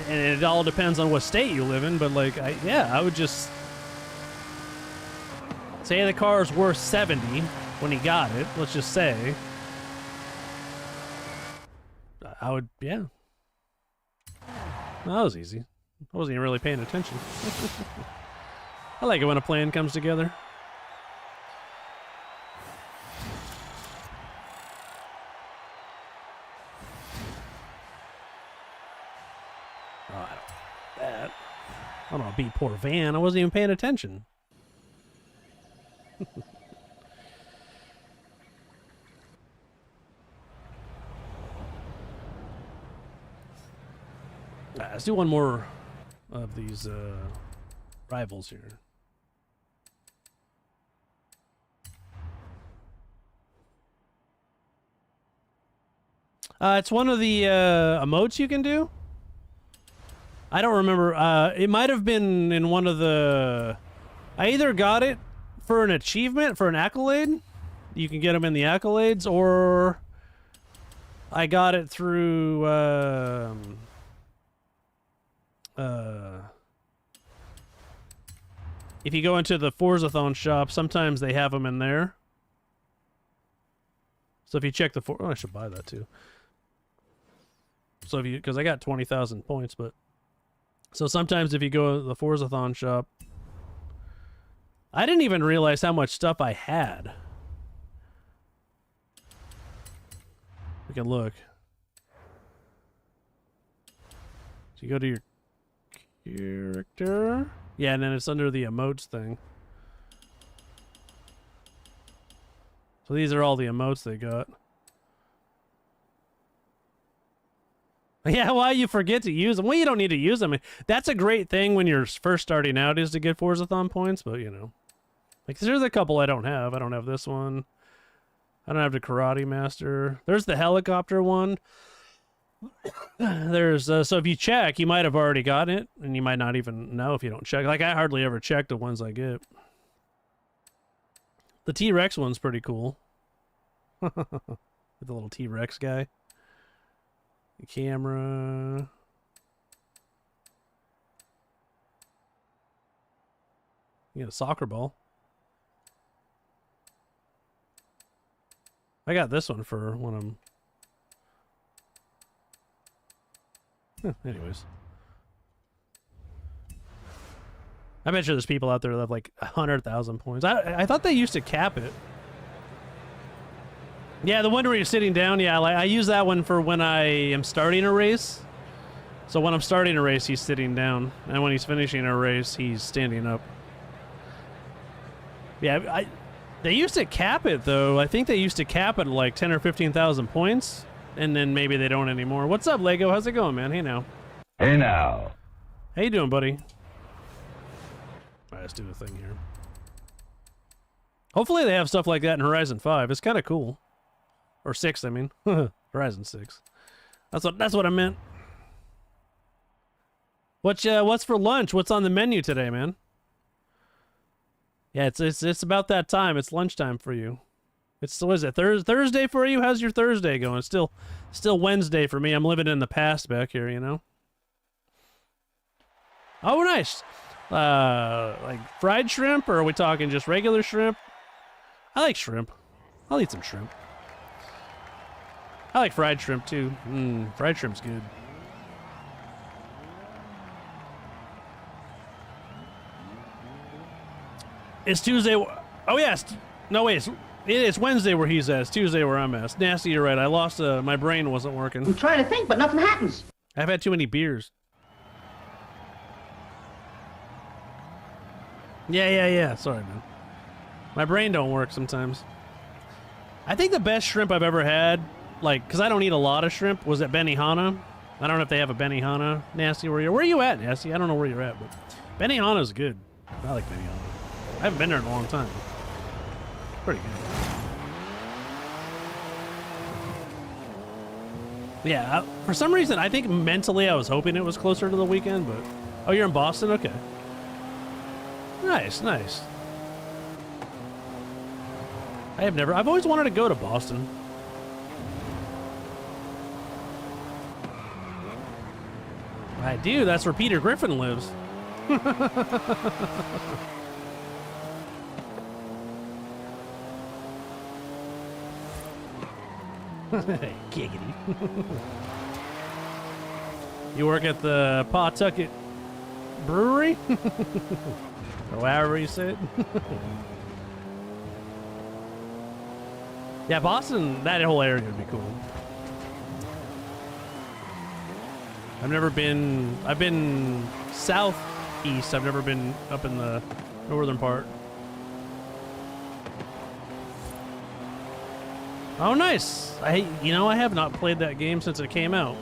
and it all depends on what state you live in, but like, I would just say the car is worth 70 when he got it. Let's just say. I would, yeah. That was easy. I wasn't even really paying attention. I like it when a plan comes together. Oh, I don't know, beat poor Van. I wasn't even paying attention. Let's do one more of these rivals here. It's one of the emotes you can do. I don't remember. It might have been in one of the... I either got it for an achievement, for an accolade. You can get them in the accolades, or I got it through... if you go into the Forzathon shop, sometimes they have them in there. So if you check the oh, I should buy that too. So if you, because I got 20,000 points, but so sometimes if you go to the Forzathon shop, I didn't even realize how much stuff I had. We can look. So you go to your character. Yeah, and then it's under the emotes thing. So these are all the emotes they got. Yeah, why you forget to use them? Well, you don't need to use them. That's a great thing when you're first starting out, is to get Forzathon points, but you know. Like, there's a couple I don't have. I don't have this one. I don't have the Karate Master. There's the helicopter one. There's so if you check, you might have already gotten it, and you might not even know if you don't check. Like, I hardly ever check the ones I get. The T-Rex one's pretty cool. With the little T-Rex guy. The camera. You get a soccer ball. I got this one for when I'm... anyways. I bet you there's people out there that have like 100,000 points. I thought they used to cap it. Yeah, the one where you're sitting down, yeah, like, I use that one for when I am starting a race. So when I'm starting a race, he's sitting down. And when he's finishing a race, he's standing up. Yeah, they used to cap it, though. I think they used to cap it at like 10 or 15,000 points. And then maybe they don't anymore. What's up, Lego? How's it going, man? Hey, now. Hey, now. How you doing, buddy? All right, let's do the thing here. Hopefully they have stuff like that in Horizon 5. It's kind of cool. Or 6, I mean. Horizon 6. That's what I meant. What's for lunch? What's on the menu today, man? Yeah, it's about that time. It's lunchtime for you. It's, what is it, Thursday for you? How's your Thursday going? It's still Wednesday for me. I'm living in the past back here, you know? Oh, nice. Like fried shrimp, or are we talking just regular shrimp? I like shrimp. I'll eat some shrimp. I like fried shrimp, too. Fried shrimp's good. It's Tuesday. Oh, yes. No, wait. It's Wednesday where he's at. It's Tuesday where I'm at. It's nasty, you're right. I lost, my brain wasn't working. I'm trying to think, but nothing happens. I've had too many beers. Yeah. Sorry, man. My brain don't work sometimes. I think the best shrimp I've ever had, like, because I don't eat a lot of shrimp, was at Benihana. I don't know if they have a Benihana. Nasty, where are you at, Nasty? I don't know where you're at, but Benihana's good. I like Benihana. I haven't been there in a long time. Pretty good. Yeah, for some reason, I think mentally I was hoping it was closer to the weekend, but... Oh, you're in Boston? Okay. Nice. I've always wanted to go to Boston. I do. That's where Peter Griffin lives. Giggity. You work at the Pawtucket Brewery? Or however you say it. Yeah, Boston, that whole area would be cool. I've been southeast. I've never been up in the northern part. Oh, nice. I have not played that game since it came out.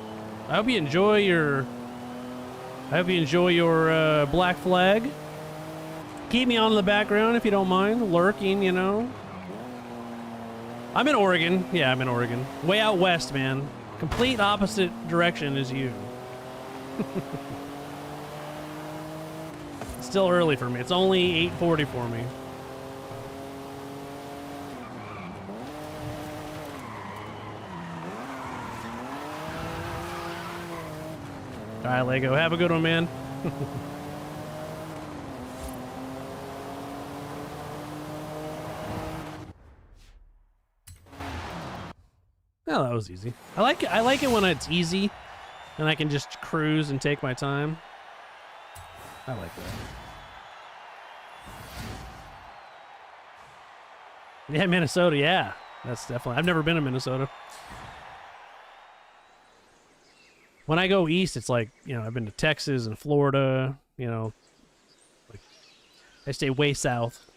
I hope you enjoy your Black Flag. Keep me on in the background if you don't mind, lurking, you know. I'm in Oregon. Yeah, I'm in Oregon. Way out west, man. Complete opposite direction as you. It's still early for me. It's only 8:40 for me. All right, Lego. Have a good one, man. Oh, that was easy. I like it when it's easy and I can just cruise and take my time. I like that. Yeah, Minnesota, yeah. That's definitely... I've never been to Minnesota. When I go east, it's like, I've been to Texas and Florida, like I stay way south.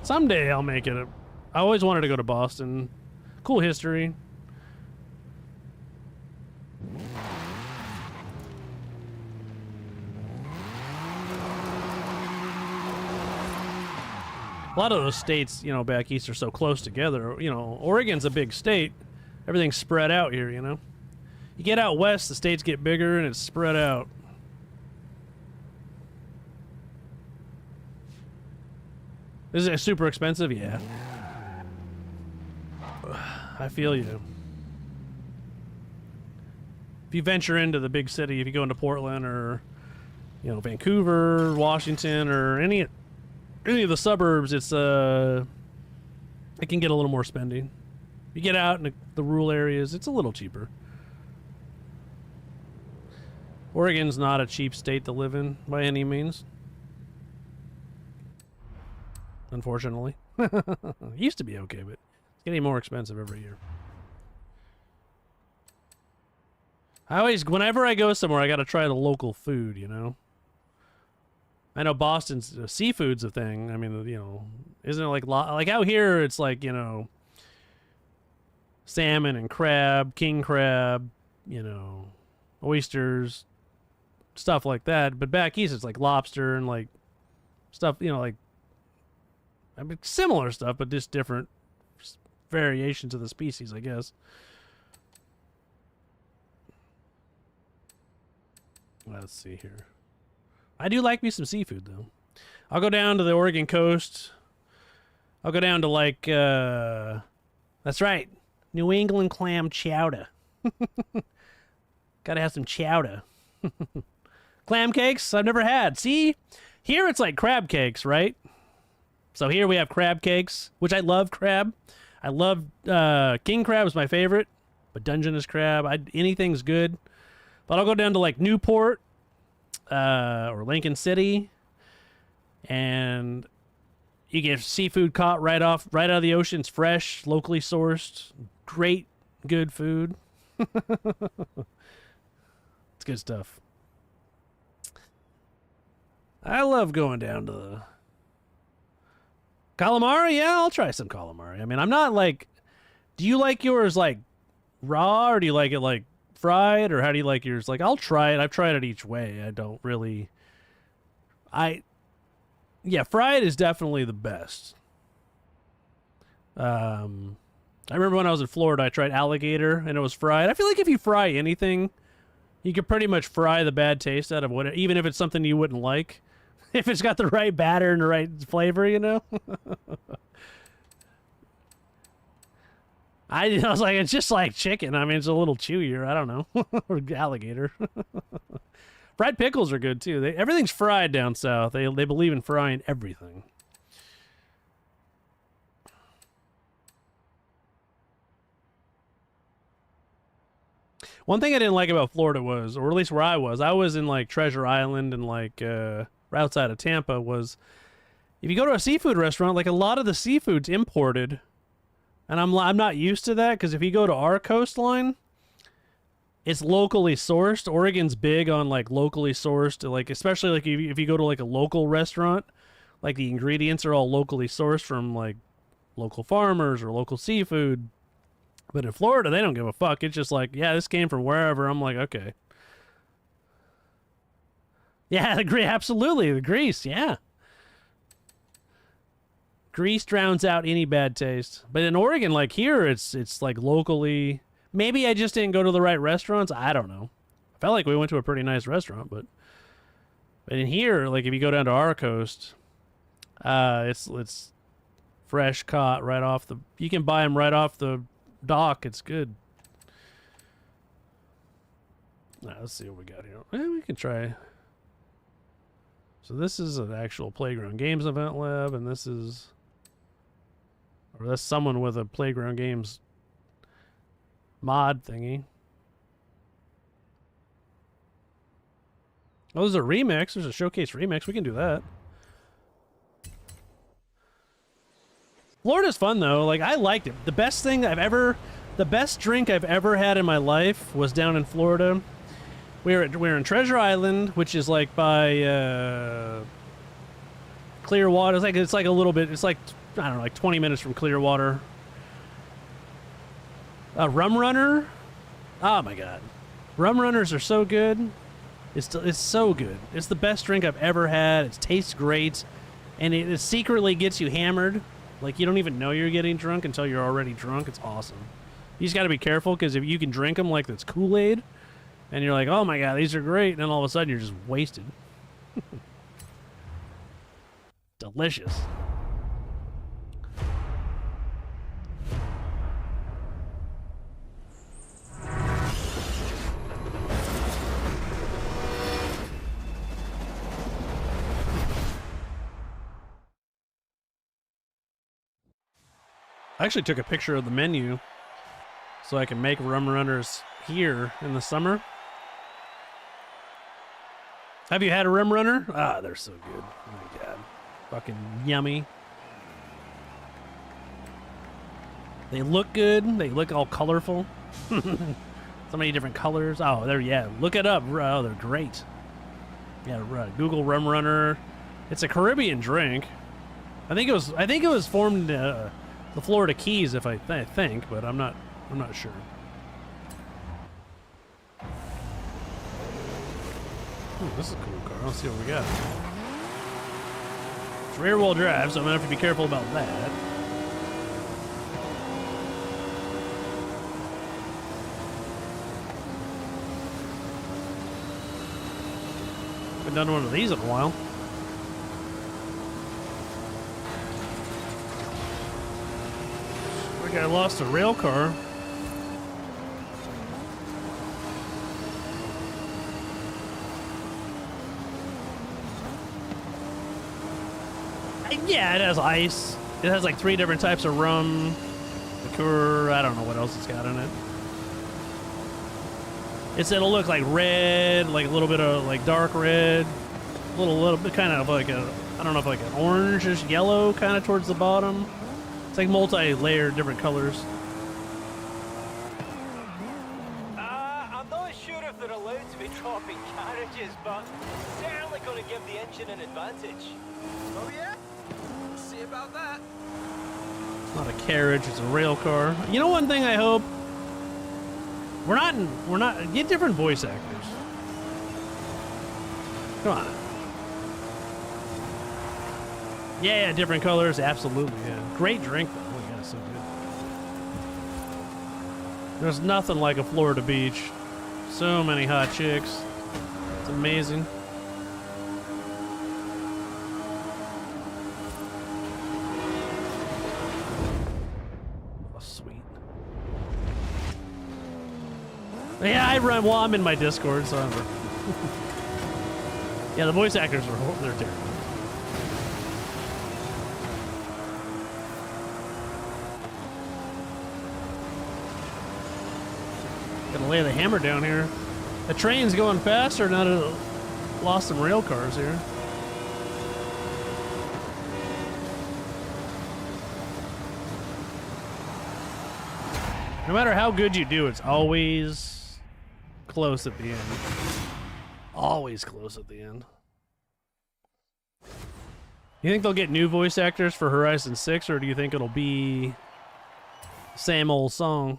Someday I'll make it. I always wanted to go to Boston. Cool history. A lot of those states, back east are so close together. Oregon's a big state. Everything's spread out here, You get out west, the states get bigger and it's spread out. Is it super expensive? Yeah. I feel you. If you venture into the big city, if you go into Portland or, Vancouver, Washington, or any of the suburbs, it can get a little more spending. You get out in the rural areas, it's a little cheaper. Oregon's not a cheap state to live in by any means. Unfortunately. It used to be okay, but it's getting more expensive every year. Whenever I go somewhere, I gotta try the local food, I know Boston's seafood's a thing. I mean, isn't it like out here, it's like, salmon and crab, king crab, oysters, stuff like that. But back east, it's like lobster and like stuff, similar stuff, but just different variations of the species, I guess. Let's see here. I do like me some seafood, though. I'll go down to the Oregon coast. I'll go down to that's right, New England clam chowder. Gotta have some chowder. Clam cakes, I've never had. See? Here it's like crab cakes, right? So here we have crab cakes, which I love crab. I love, king crab is my favorite, but Dungeness crab, anything's good. But I'll go down to Newport, or Lincoln City, and you get seafood caught right out of the ocean. It's fresh, locally sourced, great, good food. It's good stuff. I love going down to the calamari. Yeah, I'll try some calamari. I mean, I'm not do you like yours raw, or do you like it fried, or how do you like yours? I'll try it. I've tried it each way. I don't really... Yeah, fried is definitely the best. I remember when I was in Florida, I tried alligator, and it was fried. I feel like if you fry anything, you could pretty much fry the bad taste out of it, even if it's something you wouldn't like. If it's got the right batter and the right flavor, I was like, it's just like chicken. I mean, it's a little chewier. I don't know. Or alligator. Fried pickles are good too. Everything's fried down south. They believe in frying everything. One thing I didn't like about Florida was, or at least where I was in like Treasure Island and like right outside of Tampa, was if you go to a seafood restaurant, like a lot of the seafood's imported. And I'm not used to that, because if you go to our coastline, it's locally sourced. Oregon's big on like locally sourced, like especially like if you go to like a local restaurant, like the ingredients are all locally sourced from like local farmers or local seafood. But in Florida, they don't give a fuck. It's just like, yeah, this came from wherever. I'm like, okay. Yeah, absolutely. The grease, yeah. Grease drowns out any bad taste. But in Oregon, like here, it's like locally. Maybe I just didn't go to the right restaurants. I don't know. I felt like we went to a pretty nice restaurant, but in here, like if you go down to our coast, it's fresh caught right off the. You can buy them right off the dock. It's good. Now, let's see what we got here. We can try. So this is an actual Playground Games event lab, and this is, or that's someone with a Playground Games mod thingy. Oh, there's a remix. There's a showcase remix. We can do that. Florida's fun though. Like I liked it. The best drink I've ever had in my life was down in Florida. We're in Treasure Island, which is like by Clearwater. It's like a little bit. It's like, I don't know, like 20 minutes from Clearwater. Rum Runner. Oh my god, Rum Runners are so good. It's so good. It's the best drink I've ever had. It tastes great, and it secretly gets you hammered. Like you don't even know you're getting drunk until you're already drunk. It's awesome. You just got to be careful, because if you can drink them like it's Kool-Aid, and you're like, oh my god, these are great, and then all of a sudden you're just wasted. Delicious. I actually took a picture of the menu so I can make Rum Runners here in the summer. Have you had a Rum Runner? Ah, they're so good. Oh my god. Fucking yummy. They look good. They look all colorful. So many different colors. Oh, yeah. Look it up. Oh, they're great. Yeah, Google Rum Runner. It's a Caribbean drink. I think it was formed in the Florida Keys, if I think, but I'm not sure. Ooh, this is a cool car. Let's see what we got. It's rear-wheel drive, so I'm gonna have to be careful about that. Haven't done one of these in a while. I lost a rail car. Yeah, it has ice. It has like 3 different types of rum, liqueur. I don't know what else it's got in it. It'll look like red, like a little bit of like dark red, a little bit kind of like I don't know if like an orangish yellow kind of towards the bottom. It's like multi-layered, different colors. I'm not sure if they're allowed to be dropping carriages, but certainly going to give the engine an advantage. Oh yeah? We'll see about that. It's not a carriage, it's a rail car. You know, one thing I hope, we're not get different voice actors. Come on. Yeah, different colors, absolutely. Yeah, great drink though. Oh yeah, so good. There's nothing like a Florida beach. So many hot chicks. It's amazing. Oh, sweet. Yeah, I run. Well, I'm in my Discord, so I'm. Yeah, the voice actors they're terrible. Gonna lay the hammer down here. The train's going faster now that it lost some rail cars here. No matter how good you do, it's always close at the end. Always close at the end. You think they'll get new voice actors for Horizon 6, or do you think it'll be the same old song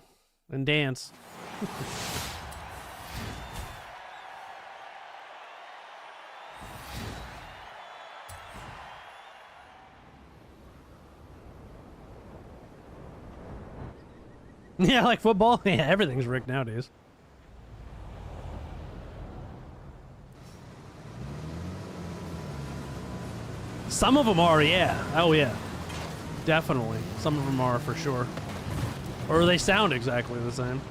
and dance? Yeah, like football. Yeah, everything's rigged nowadays. Some of them are, yeah. Oh, yeah. Definitely. Some of them are for sure. Or they sound exactly the same.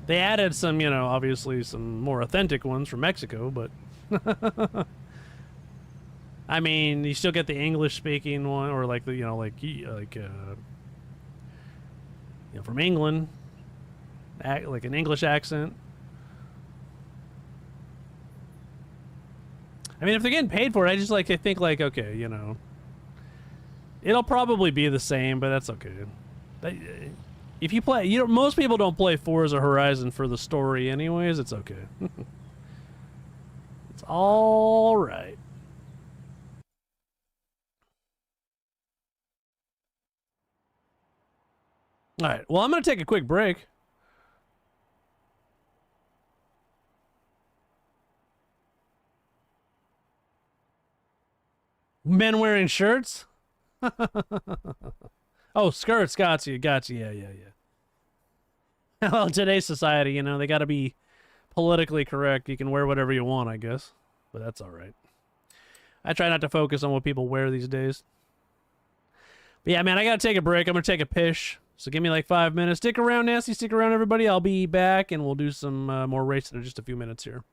They added some, you know, obviously some more authentic ones from Mexico, but... I mean, you still get the English-speaking one, or like the, you know, from England, like an English accent. I mean, if they're getting paid for it, I think like, okay, you know, it'll probably be the same, but that's okay. If you play, most people don't play Forza Horizon for the story anyways. It's okay. It's all right. All right. Well, I'm going to take a quick break. Men wearing shirts? Oh, skirts. Gotcha. Yeah. Well, in today's society, you know, they got to be politically correct. You can wear whatever you want, I guess. But that's all right. I try not to focus on what people wear these days. But yeah, man, I got to take a break. I'm going to take a pish. So give me like 5 minutes. Stick around, Nasty. Stick around, everybody. I'll be back, and we'll do some more racing in just a few minutes here.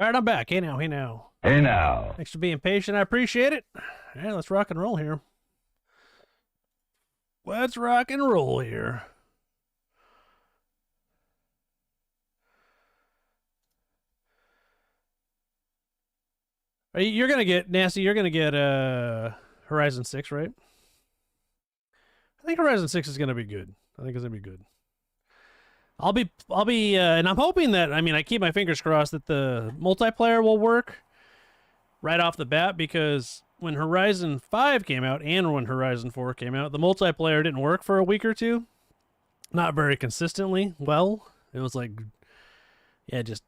All right, I'm back. Hey now, hey now. Hey now. Thanks for being patient. I appreciate it. All right, let's rock and roll here. Let's rock and roll here. You're gonna get Nasty. You're gonna get Horizon 6, right? I think Horizon 6 is gonna be good. I think it's gonna be good. I'll be, and I'm hoping that, I mean, I keep my fingers crossed that the multiplayer will work right off the bat, because when Horizon 5 came out and when Horizon 4 came out, the multiplayer didn't work for a week or two. Not very consistently well. It was like, yeah, just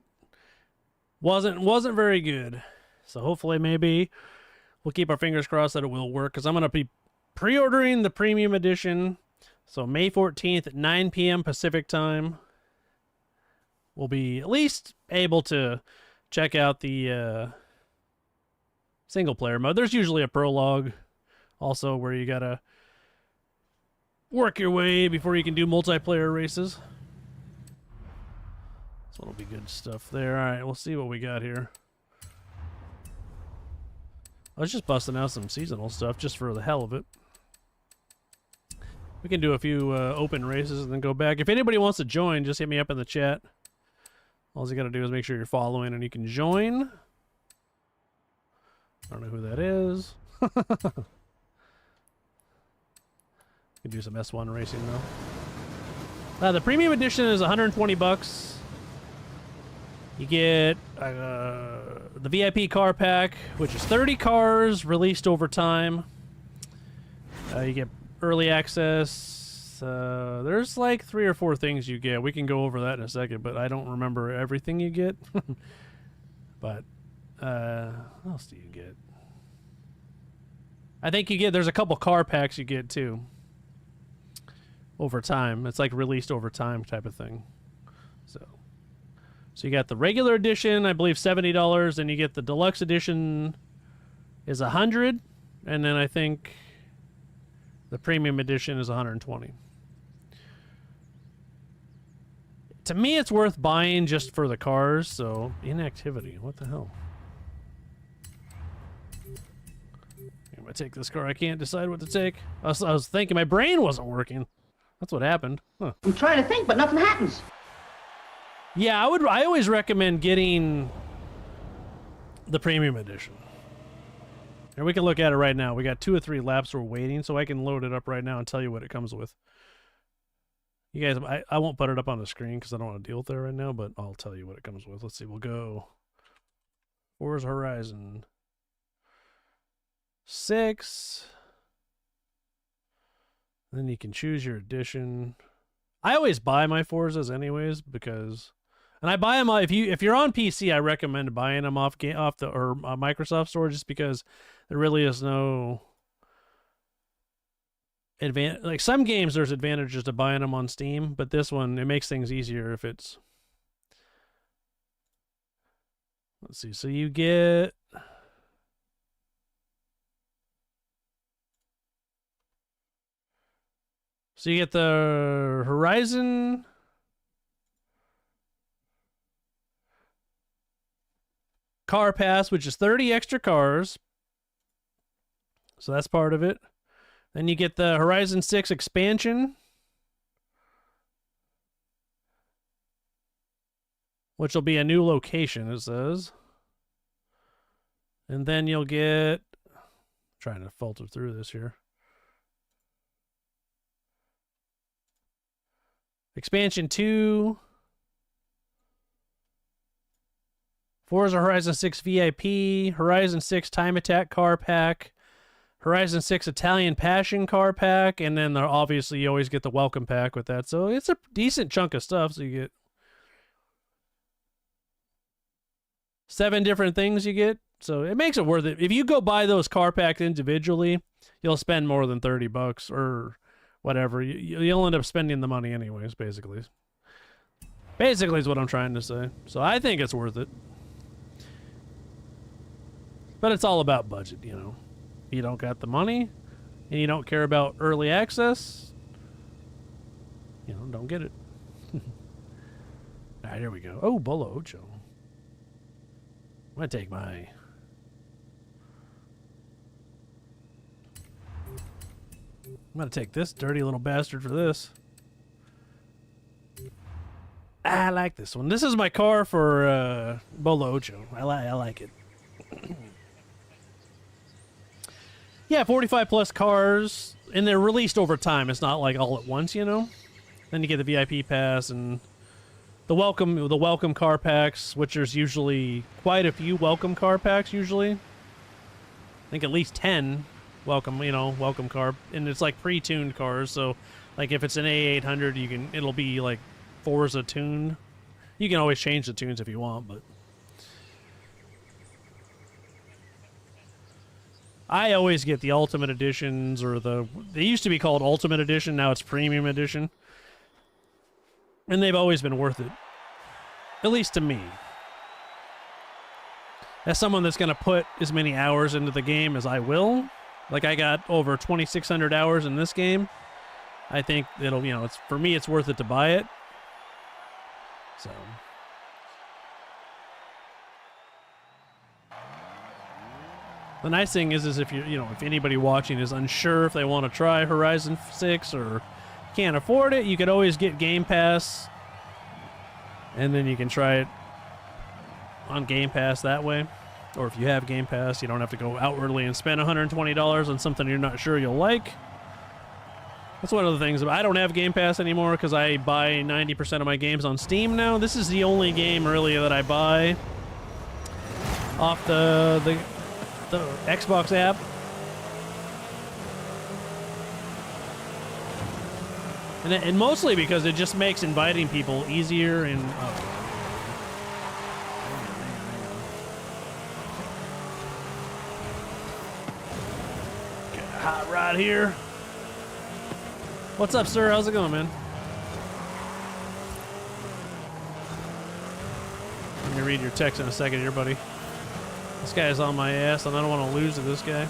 wasn't very good. So hopefully maybe we'll keep our fingers crossed that it will work, because I'm going to be pre-ordering the premium edition. So May 14th at 9 p.m. Pacific time, we'll be at least able to check out the single-player mode. There's usually a prologue also where you got to work your way before you can do multiplayer races. So it'll be good stuff there. All right, we'll see what we got here. I was just busting out some seasonal stuff just for the hell of it. We can do a few open races and then go back. If anybody wants to join, just hit me up in the chat. All you got to do is make sure you're following and you can join. I don't know who that is. We can do some S1 racing though. The premium edition is $120. You get the VIP car pack, which is 30 cars released over time. You get early access. There's like 3 or 4 things you get. We can go over that in a second, but I don't remember everything you get. But what else do you get? I think you get, there's a couple car packs you get too. Over time. It's like released over time type of thing. So you got the regular edition, I believe $70, and you get the deluxe edition is $100, and then I think the premium edition is $120. To me, it's worth buying just for the cars. So inactivity, what the hell? I'm gonna take this car. I can't decide what to take. I was thinking my brain wasn't working. That's what happened. Huh. I'm trying to think, but nothing happens. Yeah, I always recommend getting the premium edition. And we can look at it right now. We got 2 or 3 laps we're waiting, so I can load it up right now and tell you what it comes with. You guys, I won't put it up on the screen because I don't want to deal with it right now, but I'll tell you what it comes with. Let's see, we'll go Forza Horizon 6. Then you can choose your edition. I always buy my Forzas anyways because... And I buy them if you're on PC. I recommend buying them off the Microsoft Store, just because there really is no advantage. Like some games, there's advantages to buying them on Steam, but this one, it makes things easier if it's. Let's see. So you get. So you get the Horizon. Car Pass, which is 30 extra cars. So that's part of it. Then you get the Horizon 6 expansion, which will be a new location, it says. And then you'll get... I'm trying to filter through this here. Expansion 2... Forza Horizon 6 VIP, Horizon 6 Time Attack Car Pack, Horizon 6 Italian Passion Car Pack, and then obviously you always get the Welcome Pack with that. So it's a decent chunk of stuff. So you get 7 different things you get. So it makes it worth it. If you go buy those car packs individually, you'll spend more than $30 or whatever. You'll end up spending the money anyways, basically. Basically is what I'm trying to say. So I think it's worth it. But it's all about budget, you know. If you don't got the money and you don't care about early access, you know, don't get it. All right, here we go. Oh, Bolo Ocho. I'm gonna take my... I'm gonna take this dirty little bastard for this. I like this one. This is my car for Bolo Ocho. I like it. Yeah, 45 plus cars, and they're released over time. It's not like all at once, you know. Then you get the VIP pass and the welcome car packs, which there's usually quite a few welcome car packs. Usually, I think at least 10 welcome car, and it's like pre-tuned cars. So, like if it's an A800, it'll be like Forza tuned. You can always change the tunes if you want, but I always get the Ultimate Editions, or they used to be called Ultimate Edition, now it's Premium Edition. And they've always been worth it. At least to me. As someone that's going to put as many hours into the game as I will, like I got over 2,600 hours in this game, I think it'll, for me, it's worth it to buy it. So... The nice thing is if if anybody watching is unsure if they want to try Horizon 6 or can't afford it, you could always get Game Pass, and then you can try it on Game Pass that way. Or if you have Game Pass, you don't have to go outwardly and spend $120 on something you're not sure you'll like. That's one of the things. I don't have Game Pass anymore because I buy 90% of my games on Steam now. This is the only game really that I buy off the Xbox app. And mostly because it just makes inviting people easier and... Get a hot rod here. What's up, sir? How's it going, man? Let me read your text in a second here, buddy. This guy's on my ass, and I don't want to lose to this guy.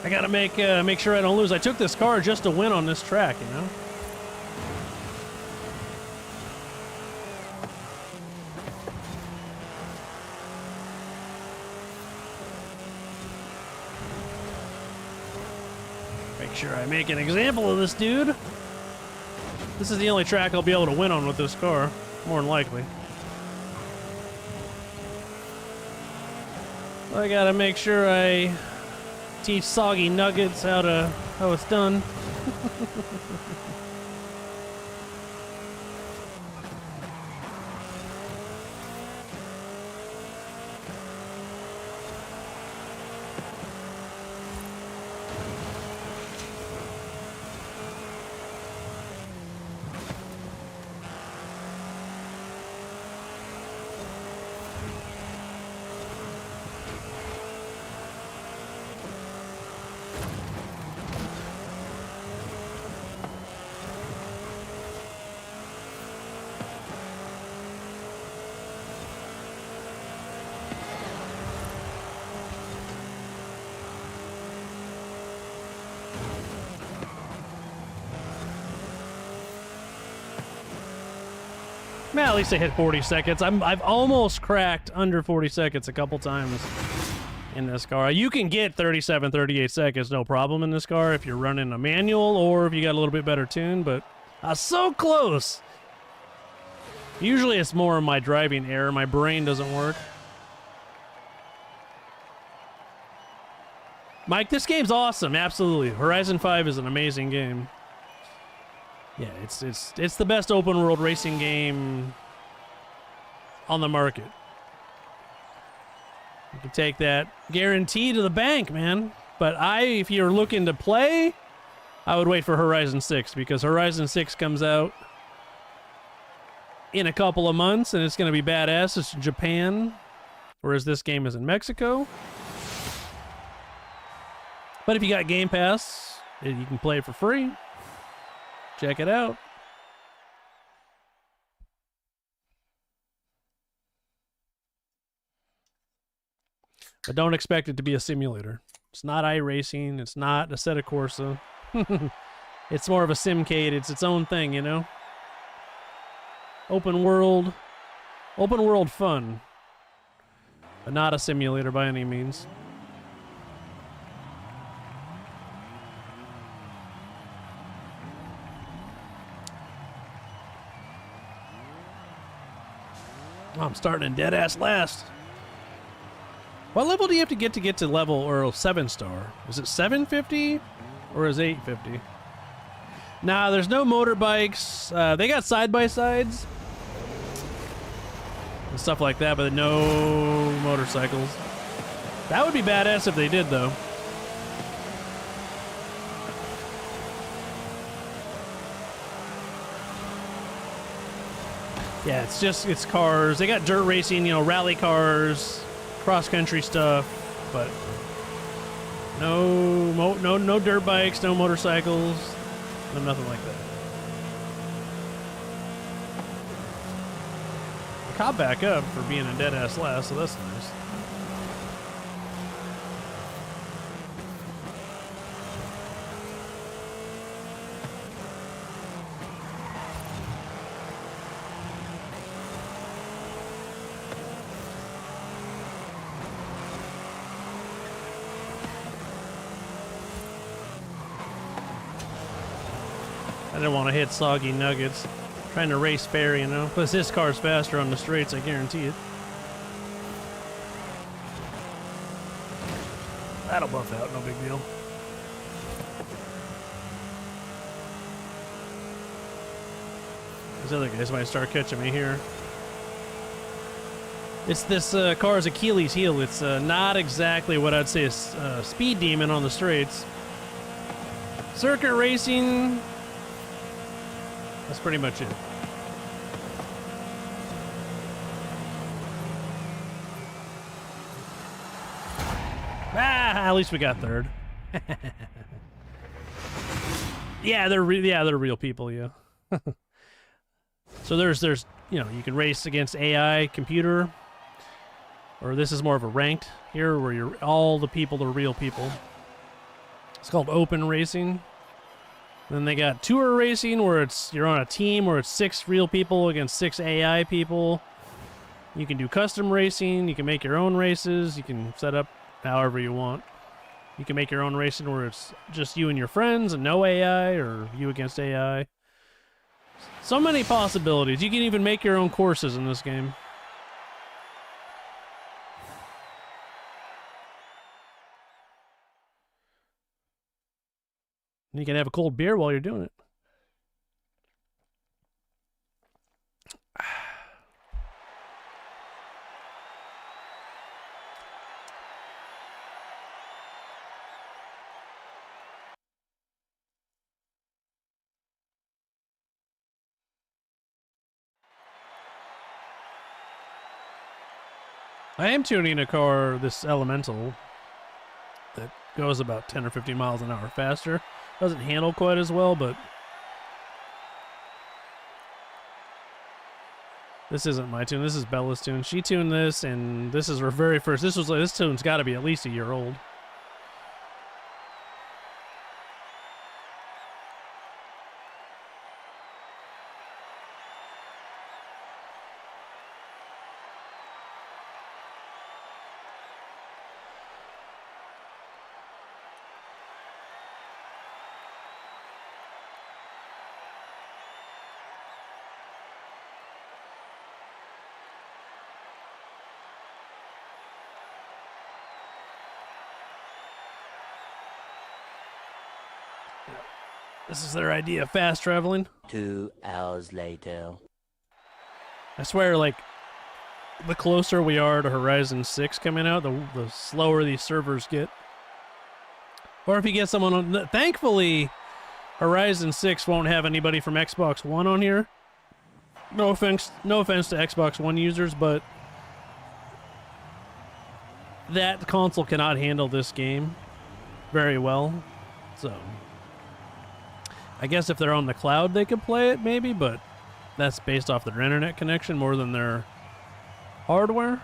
I gotta make sure I don't lose. I took this car just to win on this track, you know? Sure, I make an example of this dude. This is the only track I'll be able to win on with this car, more than likely. I gotta make sure I teach Soggy Nuggets how it's done. Man, at least I hit 40 seconds. I've almost cracked under 40 seconds a couple times in this car. You can get 37, 38 seconds, no problem in this car if you're running a manual or if you got a little bit better tune, but so close. Usually it's more of my driving error. My brain doesn't work. Mike, this game's awesome. Absolutely. Horizon 5 is an amazing game. Yeah, it's the best open world racing game on the market. You can take that guarantee to the bank, man. But if you're looking to play, I would wait for Horizon 6 because Horizon 6 comes out in a couple of months and it's going to be badass. It's in Japan, whereas this game is in Mexico. But if you got Game Pass, you can play it for free. Check it out. But don't expect it to be a simulator. It's not iRacing. It's not Assetto Corsa. It's more of a simcade. It's its own thing, you know? Open world fun. But not a simulator by any means. Oh, I'm starting in dead ass last. What level do you have to get to level or 7-star? Is it 750 or is it 850? Nah, there's no motorbikes. They got side-by-sides and stuff like that, but no motorcycles. That would be badass if they did, though. Yeah, it's cars. They got dirt racing, you know, rally cars, cross-country stuff, but no dirt bikes, no motorcycles, no nothing like that. I caught back up for being a dead-ass last, so that's nice. I didn't want to hit soggy nuggets. Trying to race fair, you know. Plus this car's faster on the straights, I guarantee it. That'll buff out, no big deal. These other guys might start catching me here. It's this car's Achilles heel. It's not exactly what I'd say is speed demon on the straights. Circuit racing, that's pretty much it. At least we got third. Yeah, they're real people, yeah. So there's you know, you can race against AI computer, or this is more of a ranked here where all the people are real people. It's called open racing. Then they got tour racing where you're on a team where it's 6 real people against 6 AI people. You can do custom racing, you can make your own races, you can set up however you want. You can make your own racing where it's just you and your friends and no AI, or you against AI. So many possibilities. You can even make your own courses in this game. And you can have a cold beer while you're doing it. I am tuning a car, this Elemental, that goes about 10 or 15 miles an hour faster. Doesn't handle quite as well, but this isn't my tune. This is Bella's tune. She tuned this, and this is her very first. This tune's got to be at least a year old. This is their idea of fast traveling. 2 hours later. I swear, like, the closer we are to Horizon 6 coming out, the slower these servers get. Or if you get someone on... Thankfully, Horizon 6 won't have anybody from Xbox One on here. No offense to Xbox One users, but that console cannot handle this game very well. So I guess if they're on the cloud, they could play it, maybe, but that's based off their internet connection more than their hardware.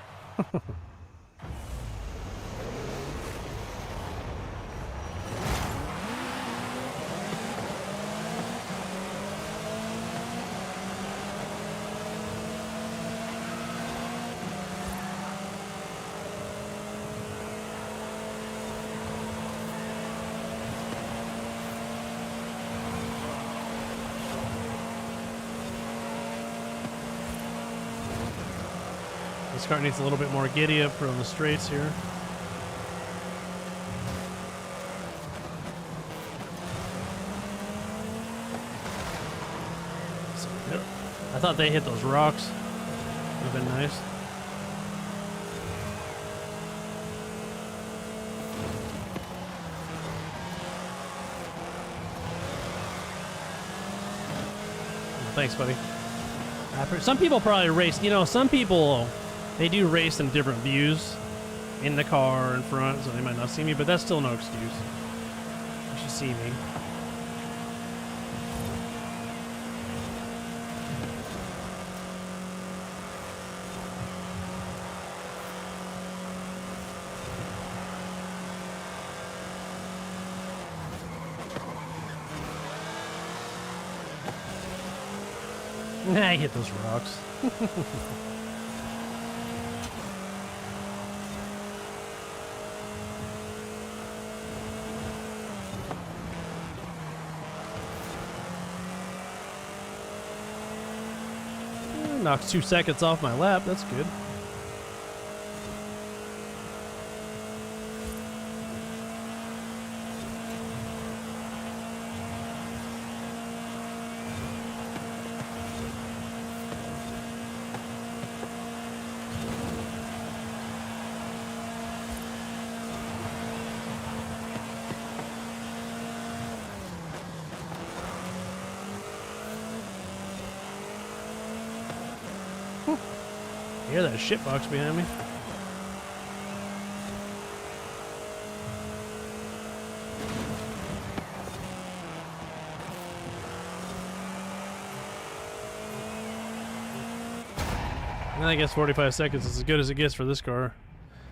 This car needs a little bit more giddy up from the straights here. I thought they hit those rocks. Would have been nice. Thanks, buddy. Some people probably race, you know, some people, they do race in different views in the car in front, so they might not see me, but that's still no excuse. You should see me. I hit those rocks. Knocks 2 seconds off my lap. That's good. You hear that shitbox behind me? And I guess 45 seconds is as good as it gets for this car.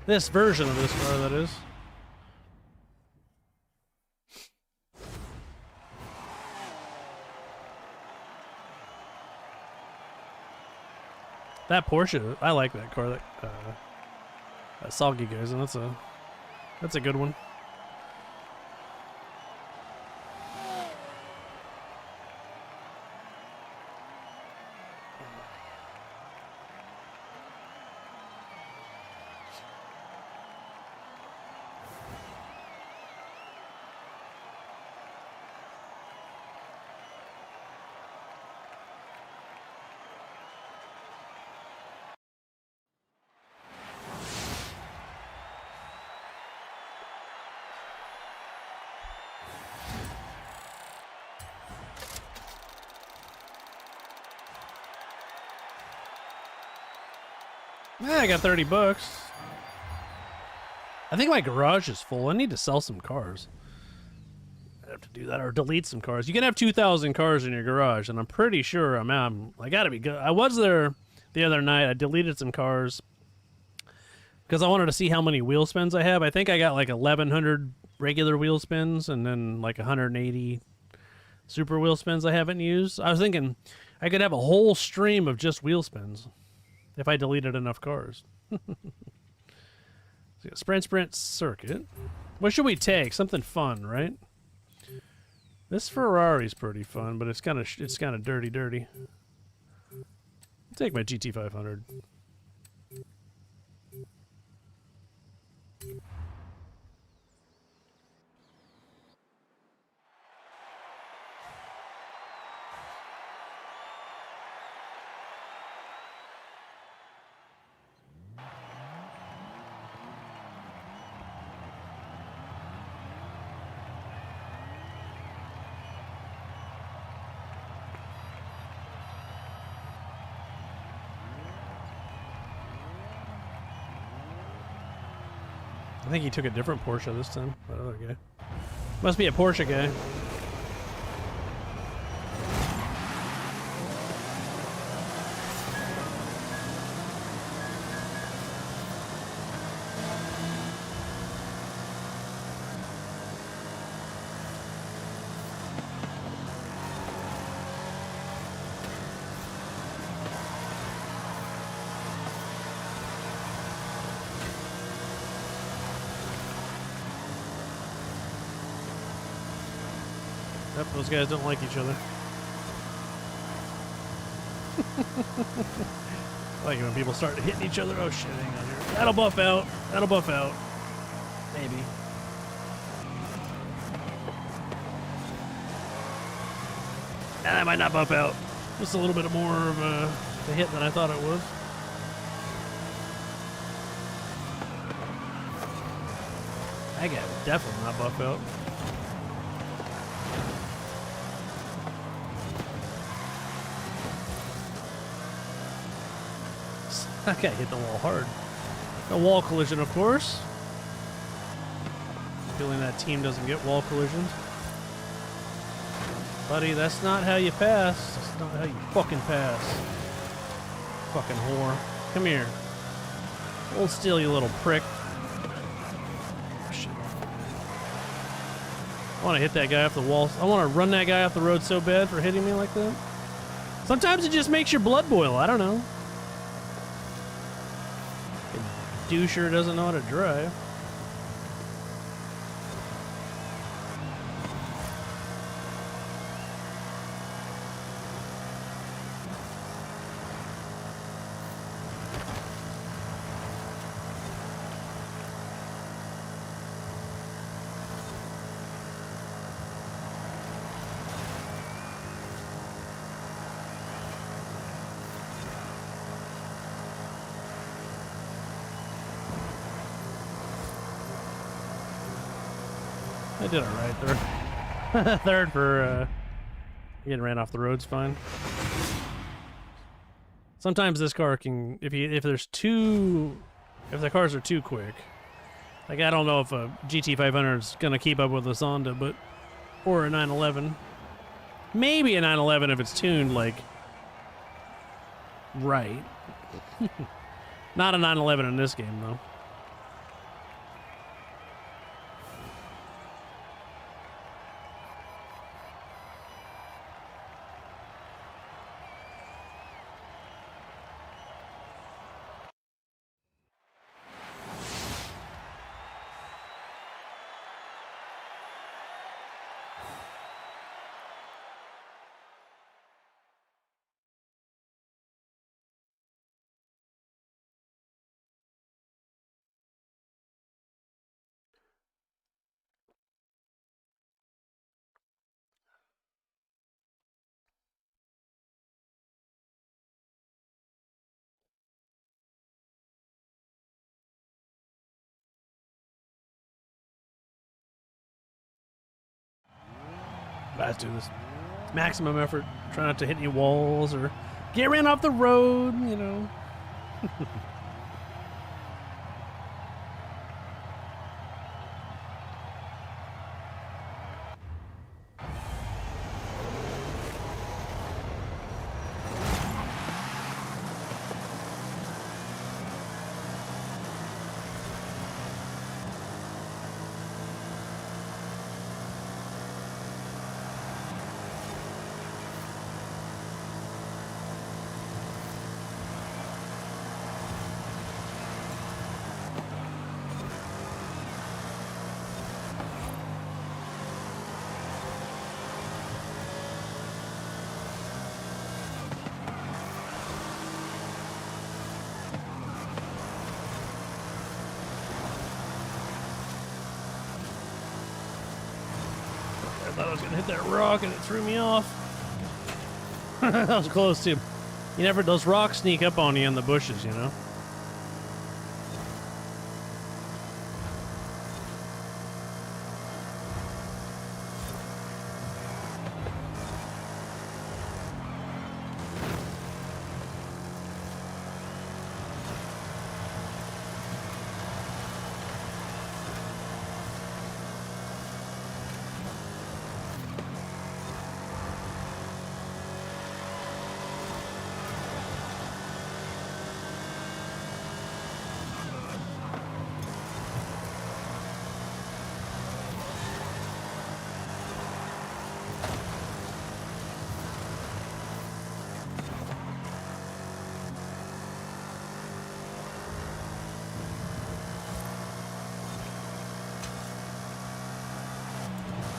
This version of this car, that is. That Porsche, I like that car. That Soggy guys, and that's a good one. Yeah, I got 30 bucks. I think my garage is full. I need to sell some cars. I have to do that or delete some cars. You can have 2,000 cars in your garage, and I'm pretty sure I'm out. I gotta be good. I was there the other night. I deleted some cars because I wanted to see how many wheel spins I have. I think I got like 1,100 regular wheel spins and then like 180 super wheel spins I haven't used. I was thinking I could have a whole stream of just wheel spins if I deleted enough cars. Sprint circuit. What should we take? Something fun, right? This Ferrari's pretty fun, but it's kind of dirty. I'll take my GT500. I think he took a different Porsche this time. That other guy. Must be a Porsche guy. Yep, those guys don't like each other. Like when people start hitting each other. Oh shit, hang on here. That'll buff out. That'll buff out. Maybe. Nah, that might not buff out. Just a little bit more of a hit than I thought it was. That guy would definitely not buff out. That guy hit the wall hard. A wall collision, of course. Feeling that team doesn't get wall collisions. Buddy, that's not how you pass. That's not how you fucking pass. Fucking whore. Come here. Hold still, you little prick. Shit. I want to hit that guy off the wall. I want to run that guy off the road so bad for hitting me like that. Sometimes it just makes your blood boil. I don't know. Doucher doesn't know how to drive. I did all right there. Third for getting ran off the road's fine. Sometimes this car can, if the cars are too quick, like I don't know if a GT500 is gonna keep up with this Honda, but or a 911, maybe a 911 if it's tuned like right. Not a 911 in this game though. Let's do this. Maximum effort. Try not to hit any walls or get ran off the road, you know. I thought I was gonna hit that rock and it threw me off. That was close too. You never, those rocks sneak up on you in the bushes, you know?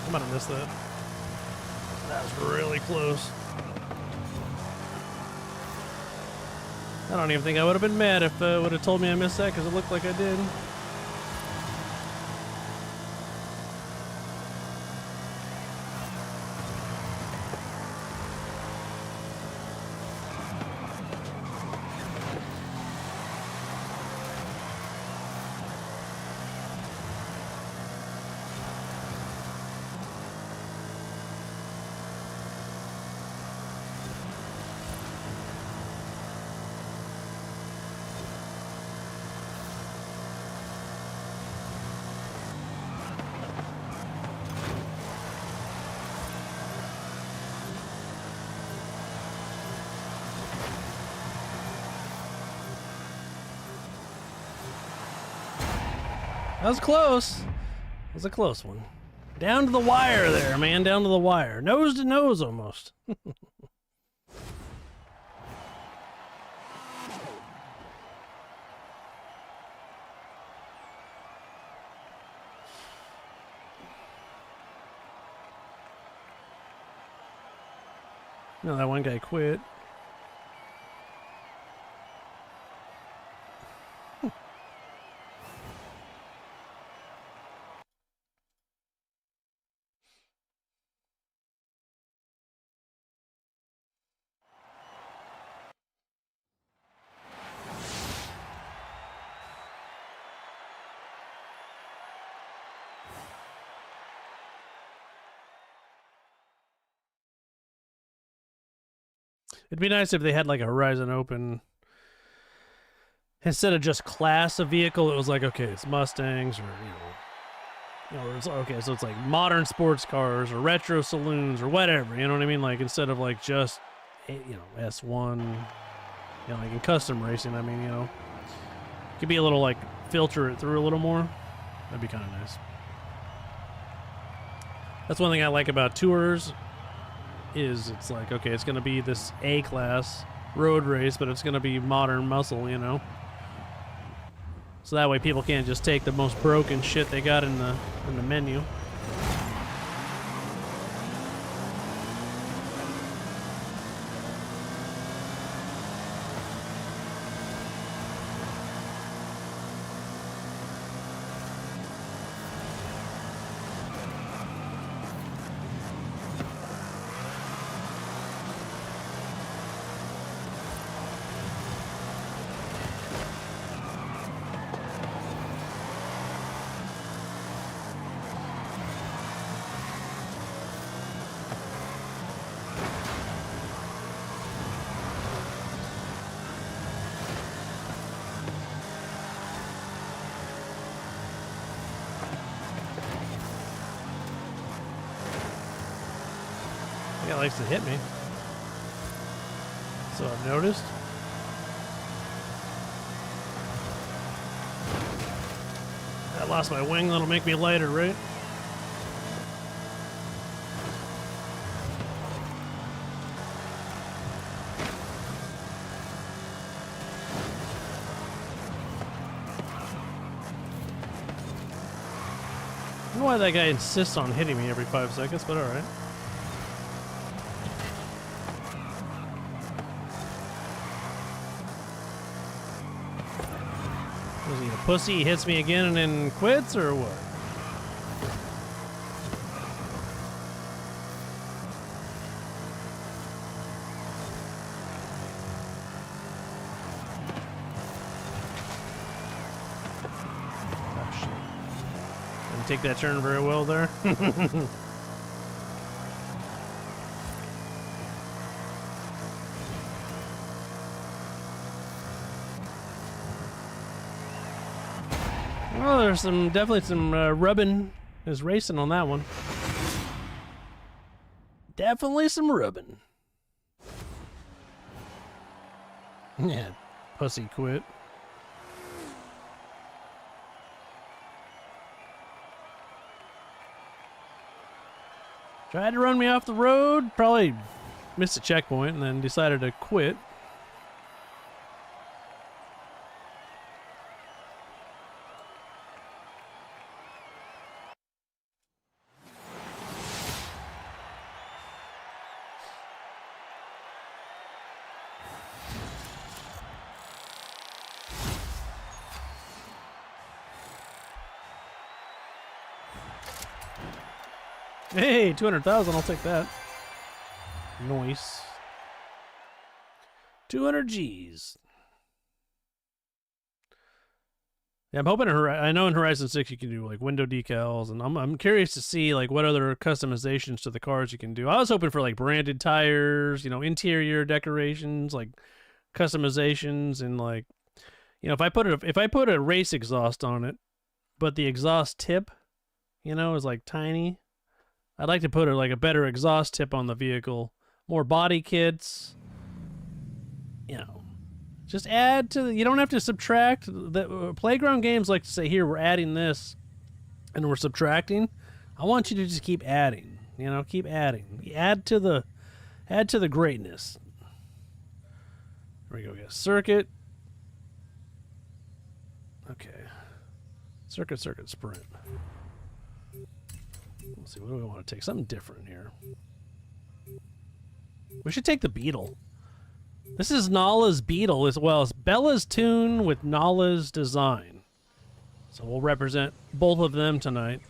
I might have missed that. That was really close. I don't even think I would have been mad if would have told me I missed that because it looked like I did. That was close. That was a close one. Down to the wire there, man. Down to the wire. Nose to nose almost. No, that one guy quit. It'd be nice if they had like a Horizon Open. Instead of just class of vehicle, it was like, okay, it's Mustangs or, or it's okay, so it's like modern sports cars or retro saloons or whatever, you know what I mean? Like instead of like just, S1, like in custom racing, I mean, could be a little like filter it through a little more. That'd be kind of nice. That's one thing I like about tours is it's like, okay, it's going to be this A-class road race, but it's going to be modern muscle, So that way people can't just take the most broken shit they got in the menu. That guy likes to hit me. So I've noticed. I lost my wing, that'll make me lighter, right? I don't know why that guy insists on hitting me every 5 seconds, but alright. Was he a pussy? He hits me again and then quits, or what? Oh, shit. Didn't take that turn very well there. Well, there's definitely some rubbing is racing on that one. Definitely some rubbing. Yeah, pussy quit. Tried to run me off the road, probably missed a checkpoint and then decided to quit. Hey, 200,000. I'll take that. Nice. 200 G's. Yeah, I'm hoping. I know in Horizon 6 you can do like window decals, and I'm curious to see like what other customizations to the cars you can do. I was hoping for like branded tires, interior decorations, like customizations, and like if I put a race exhaust on it, but the exhaust tip, is like tiny. I'd like to put a better exhaust tip on the vehicle, more body kits. Just add to you don't have to subtract. The playground games like to say, here, we're adding this and we're subtracting. I want you to just keep adding, keep adding. Add to the greatness. There we go, guys. Circuit. Okay. Circuit, sprint. Let's see, what do we want to take? Something different here. We should take the Beetle. This is Nala's Beetle as well as Bella's tune with Nala's design. So we'll represent both of them tonight.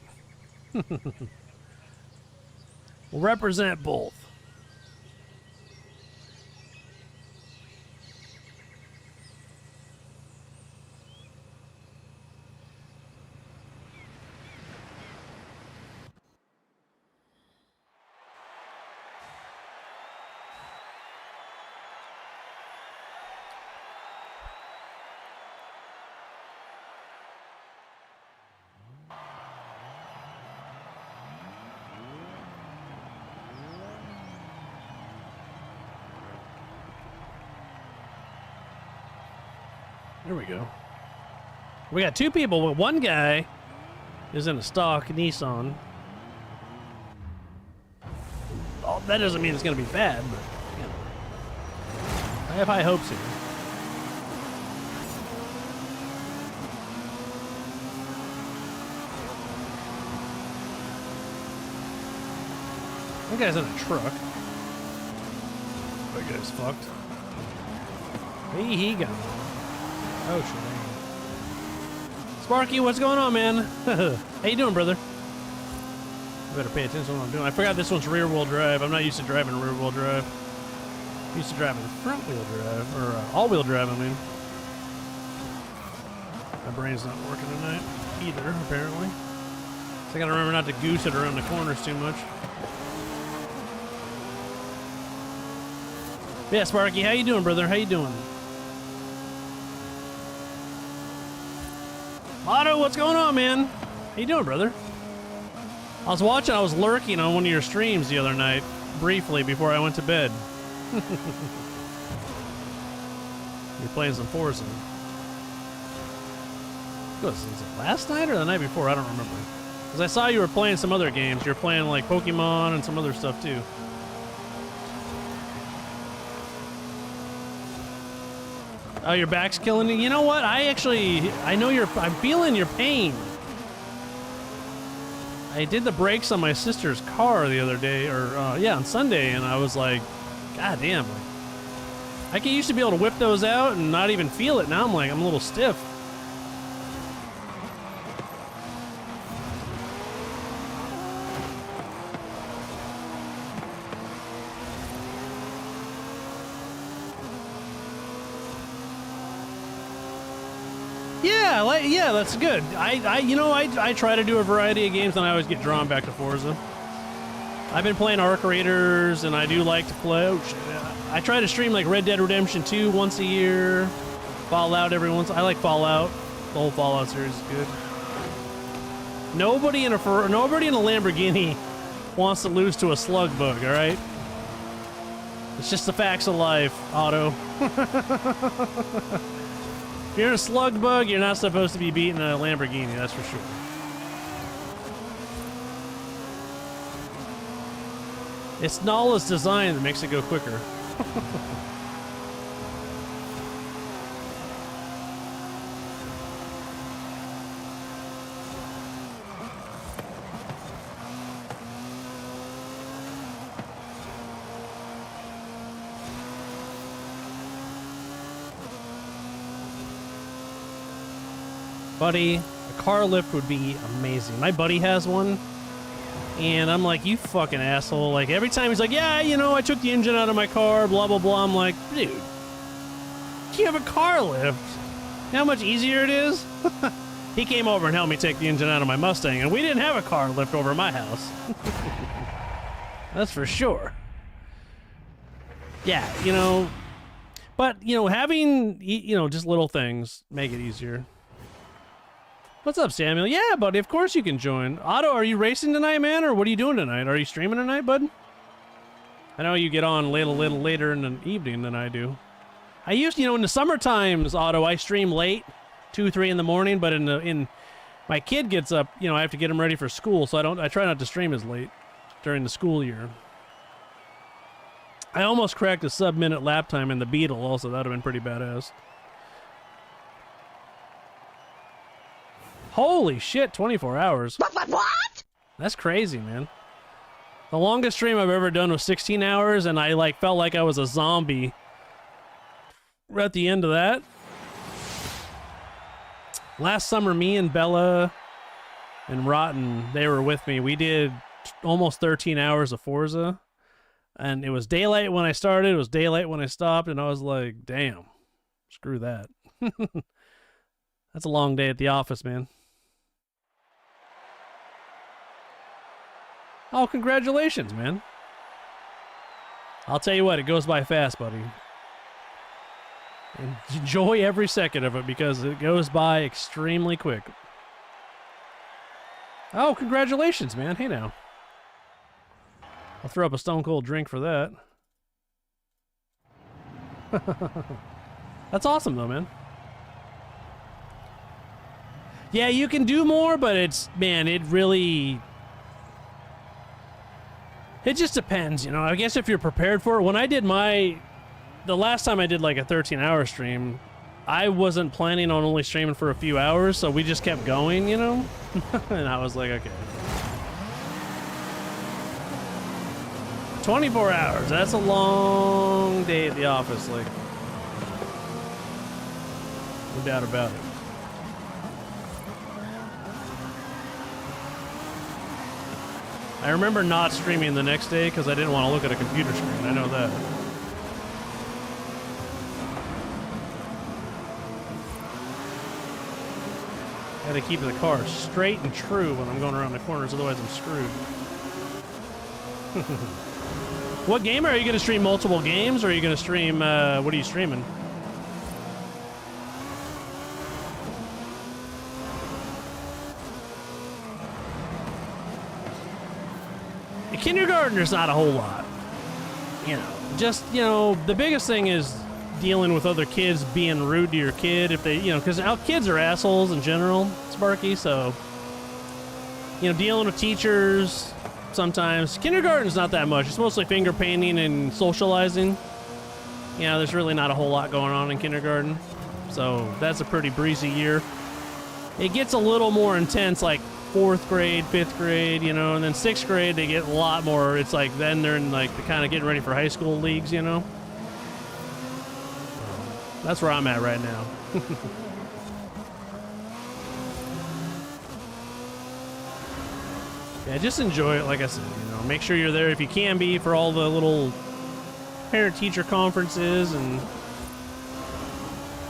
We'll represent both. There we go. We got two people, but one guy is in a stock Nissan. Oh, that doesn't mean it's going to be bad, but I have high hopes here. That guy's in a truck. That guy's fucked. He got it. Oh, shit. Sparky, what's going on, man? How you doing, brother? I better pay attention to what I'm doing. I forgot this one's rear-wheel drive. I'm not used to driving rear-wheel drive. I'm used to driving front-wheel drive, or all-wheel drive, I mean. My brain's not working tonight either, apparently. So I gotta remember not to goose it around the corners too much. Yeah, Sparky, how you doing, brother? How you doing? Otto, what's going on, man? How you doing, brother? I was lurking on one of your streams the other night, briefly, before I went to bed. You're playing some Forza. Was it last night or the night before? I don't remember. Because I saw you were playing some other games. You were playing, like, Pokemon and some other stuff, too. Oh, your back's killing you? You know what? I'm feeling your pain. I did the brakes on my sister's car the other day, on Sunday, and I was like, God damn. I used to be able to whip those out and not even feel it. Now I'm a little stiff. Yeah, that's good. I try to do a variety of games, and I always get drawn back to Forza. I've been playing Arc Raiders, and I do like to play. Oh, shit. I try to stream like Red Dead Redemption 2 once a year. Fallout every once. I like Fallout. The whole Fallout series is good. Nobody in a Lamborghini wants to lose to a slug bug. All right. It's just the facts of life, Otto. If you're in a slug bug, you're not supposed to be beating a Lamborghini, that's for sure. It's Nala's design that makes it go quicker. Buddy, a car lift would be amazing. My buddy has one, And I'm like, you fucking asshole. Like, every time he's like, yeah, you know, I took the engine out of my car, blah, blah, blah. I'm like, dude, you have a car lift. You know how much easier it is? He came over and helped me take the engine out of my Mustang, and we didn't have a car lift over my house. That's for sure. Yeah, you know, but, you know, having, you know, just little things make it easier. What's up, Samuel? Yeah, buddy, of course you can join. Otto, are you racing tonight, man, or what are you doing tonight? Are you streaming tonight, bud? I know you get on a little later in the evening than I do. I used, you know, in the summer times, Otto, I stream late, 2, 3 in the morning, but in my kid gets up, you know, I have to get him ready for school, so I try not to stream as late during the school year. I almost cracked a sub-minute lap time in the Beetle also. That would have been pretty badass. Holy shit, 24 hours. What? That's crazy, man. The longest stream I've ever done was 16 hours, and I, like, felt like I was a zombie right at the end of that. Last summer, me and Bella and Rotten, they were with me. We did almost 13 hours of Forza. And it was daylight when I started, it was daylight when I stopped, and I was like, damn, screw that. That's a long day at the office, man. Oh, congratulations, man. I'll tell you what, it goes by fast, buddy. And enjoy every second of it because it goes by extremely quick. Oh, congratulations, man. Hey, now. I'll throw up a Stone Cold drink for that. That's awesome, though, man. Yeah, you can do more, but it's, man, it really... It just depends, you know. I guess if you're prepared for it. When I did the last time I did like a 13-hour stream, I wasn't planning on only streaming for a few hours, so we just kept going, you know? And I was like, okay. 24 hours, that's a long day at the office, like. No doubt about it. I remember not streaming the next day because I didn't want to look at a computer screen. I know that. Got to keep the car straight and true when I'm going around the corners, otherwise I'm screwed. What game are you going to stream? Multiple games, or are you going to stream? What are you streaming? Kindergartner's not a whole lot, you know. Just, you know, the biggest thing is dealing with other kids being rude to your kid if they, you know, because our kids are assholes in general, Sparky. So, you know, dealing with teachers sometimes. Kindergarten's not that much. It's mostly finger painting and socializing. You know, there's really not a whole lot going on in kindergarten, so that's a pretty breezy year. It gets a little more intense, like 4th grade, 5th grade, you know, and then 6th grade they get a lot more. It's like then they're in like the kind of getting ready for high school leagues, you know. That's where I'm at right now. Yeah, just enjoy it, like I said, you know. Make sure you're there if you can be for all the little parent-teacher conferences and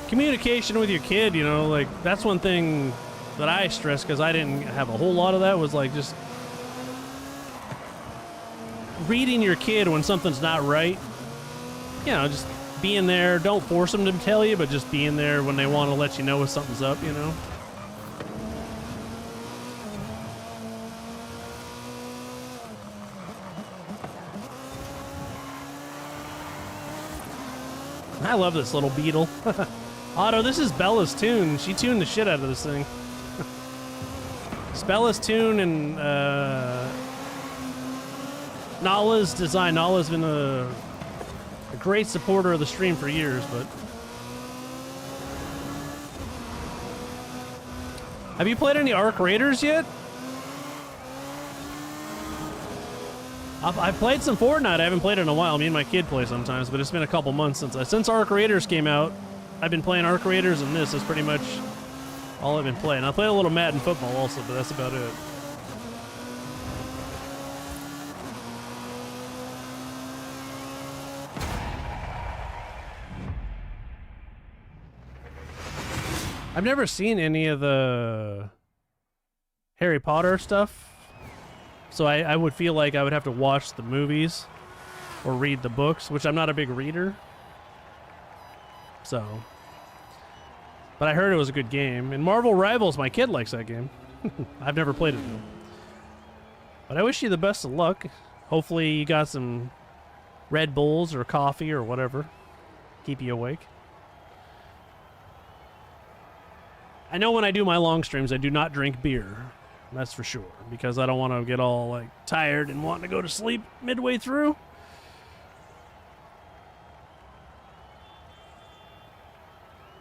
communication with your kid, you know, like that's one thing that I stress because I didn't have a whole lot of that, was like just reading your kid when something's not right. You know, just being there. Don't force them to tell you, but just being there when they want to let you know if something's up, you know. I love this little Beetle. Otto, this is Bella's tune. She tuned the shit out of this thing. It's Bella's tune and Nala's design. Nala's been a great supporter of the stream for years, but... Have you played any Arc Raiders yet? I've played some Fortnite. I haven't played it in a while. Me and my kid play sometimes, but it's been a couple months since Arc Raiders came out. I've been playing Arc Raiders, and this is pretty much all I've been playing. I play a little Madden football also, but that's about it. I've never seen any of the Harry Potter stuff, so I would feel like I would have to watch the movies or read the books, which I'm not a big reader. So, but I heard it was a good game. And Marvel Rivals, my kid likes that game. I've never played it though. But I wish you the best of luck. Hopefully you got some Red Bulls or coffee or whatever. Keep you awake. I know when I do my long streams, I do not drink beer. That's for sure. Because I don't want to get all like tired and wanting to go to sleep midway through.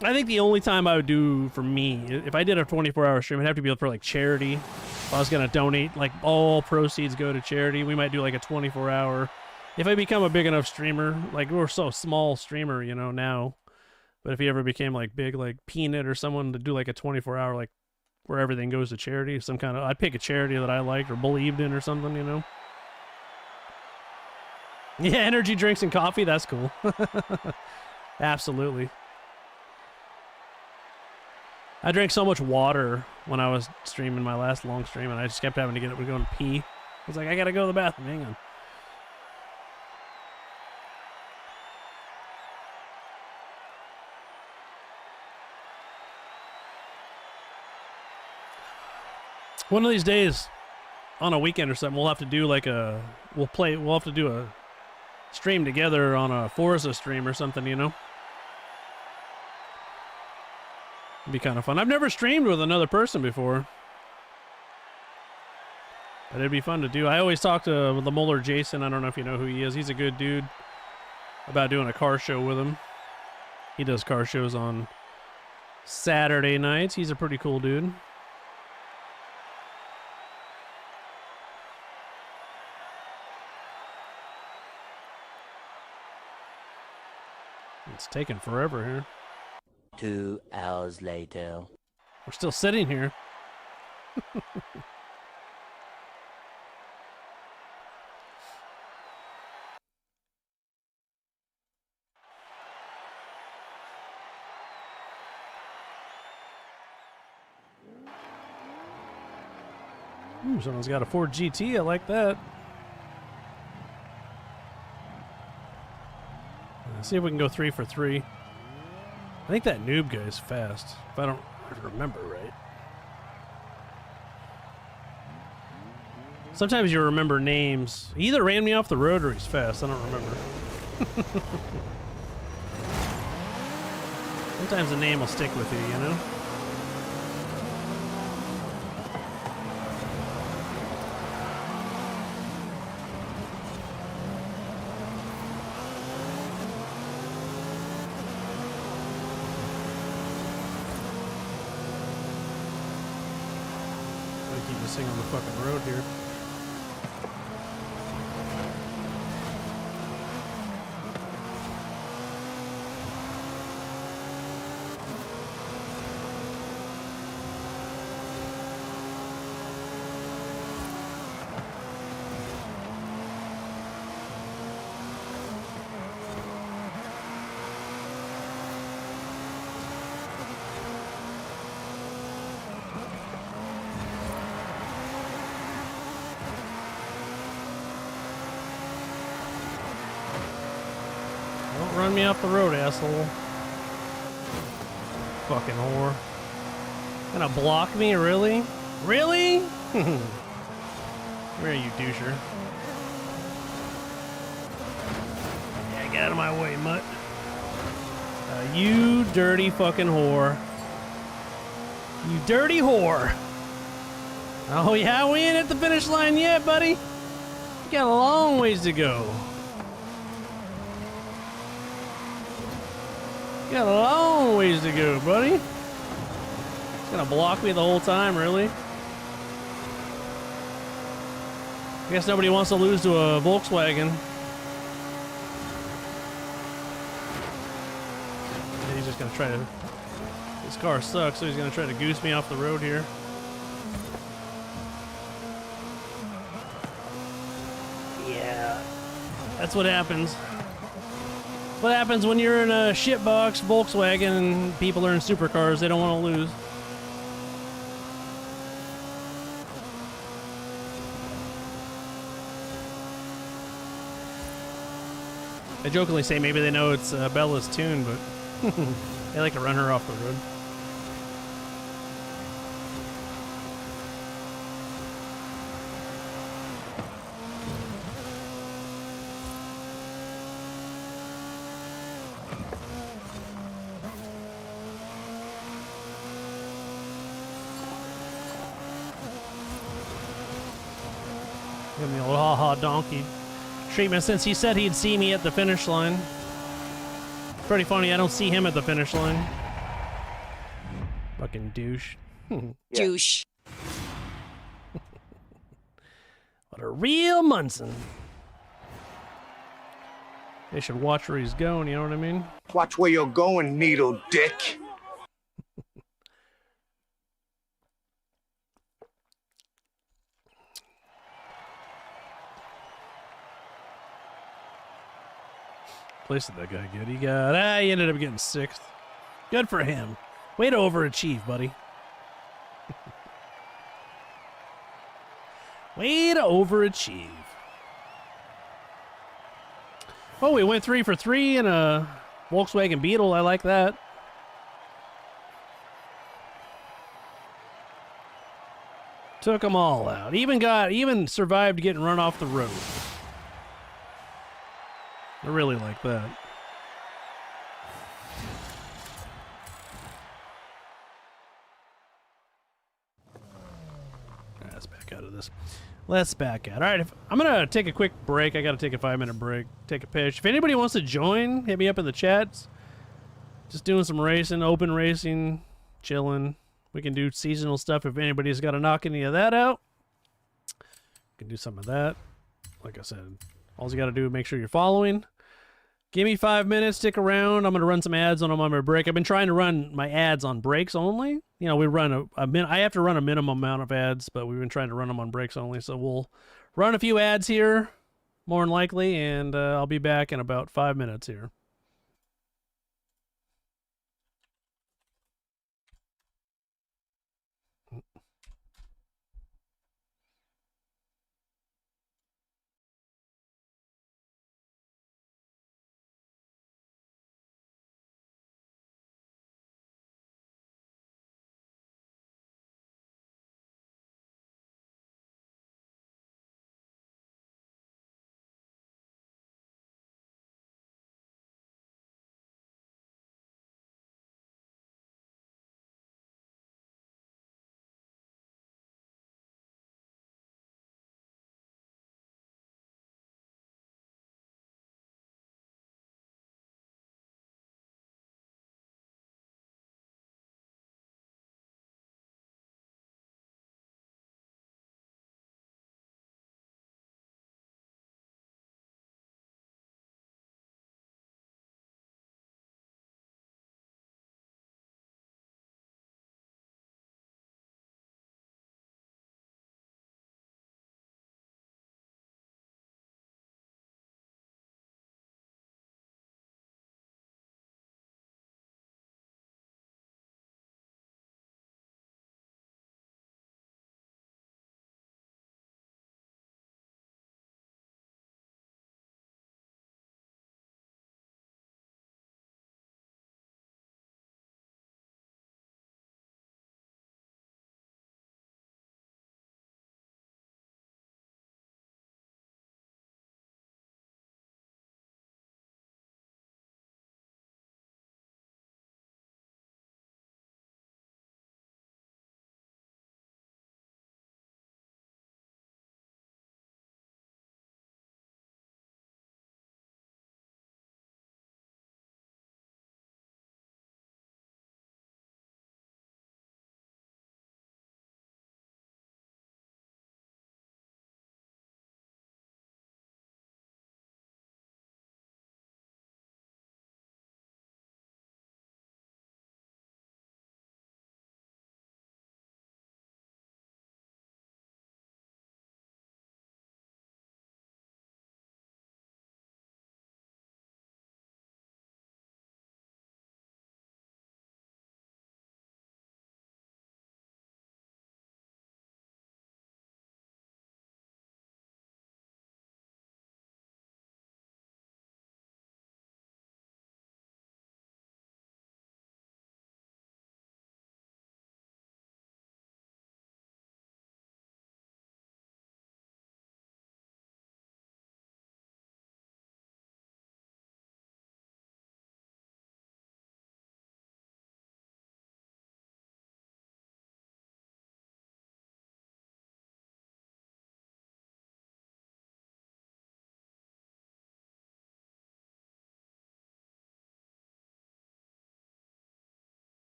I think the only time I would do for me, if I did a 24-hour stream, it'd have to be for like charity. If I was going to donate, like all proceeds go to charity, we might do like a 24-hour. If I become a big enough streamer, like we're so small streamer, you know, now. But if he ever became like big, like Peanut or someone to do like a 24-hour, like where everything goes to charity, some kind of, I'd pick a charity that I liked or believed in or something, you know. Yeah, energy drinks and coffee, that's cool. Absolutely. I drank so much water when I was streaming my last long stream, and I just kept having to get up and go and pee. I was like, I gotta go to the bathroom, hang on. One of these days, on a weekend or something, we'll have to do like we'll have to do a stream together on a Forza stream or something, you know? It'd be kind of fun. I've never streamed with another person before. But it'd be fun to do. I always talk to the Molar Jason. I don't know if you know who he is. He's a good dude. About doing a car show with him. He does car shows on Saturday nights. He's a pretty cool dude. It's taking forever here. 2 hours later. We're still sitting here. Ooh, someone's got a Ford GT. I like that. Let's see if we can go 3 for 3. I think that noob guy is fast, if I don't remember right. Sometimes you remember names. He either ran me off the road or he's fast. I don't remember. Sometimes the name will stick with you, you know? Keep this thing on the fucking road here. Don't run me off the road, asshole. Fucking whore. Gonna block me, really? Really? Where are you, doucher? Yeah, get out of my way, mutt. You dirty fucking whore. You dirty whore. Oh yeah, we ain't at the finish line yet, buddy. You got a long ways to go. You got a long ways to go, buddy. It's gonna block me the whole time, really? I guess nobody wants to lose to a Volkswagen. And he's just gonna try to... His car sucks, so he's gonna try to goose me off the road here. Yeah. That's what happens. What happens when you're in a shitbox Volkswagen and people are in supercars? They don't want to lose. I jokingly say maybe they know it's Bella's tune, but they like to run her off the road. Give me a old ha-ha donkey treatment since he said he'd see me at the finish line. Pretty funny, I don't see him at the finish line. Fucking douche. Douche. What a real Munson. They should watch where he's going, you know what I mean? Watch where you're going, needle dick. Place did that guy get? He ended up getting 6th. Good for him. Way to overachieve, buddy. Way to overachieve. Oh, we went 3 for 3 in a Volkswagen Beetle. I like that. Took them all out. Even survived getting run off the road. I really like that. Let's back out of this. Let's back out. All right, I'm going to take a quick break. I got to take a 5-minute break, take a pitch. If anybody wants to join, hit me up in the chats. Just doing some racing, open racing, chilling. We can do seasonal stuff if anybody's got to knock any of that out. We can do some of that. Like I said, all you got to do is make sure you're following. Give me 5 minutes, stick around. I'm going to run some ads on my break. I've been trying to run my ads on breaks only. You know, we run I have to run a minimum amount of ads, but we've been trying to run them on breaks only. So we'll run a few ads here, more than likely, and I'll be back in about 5 minutes here.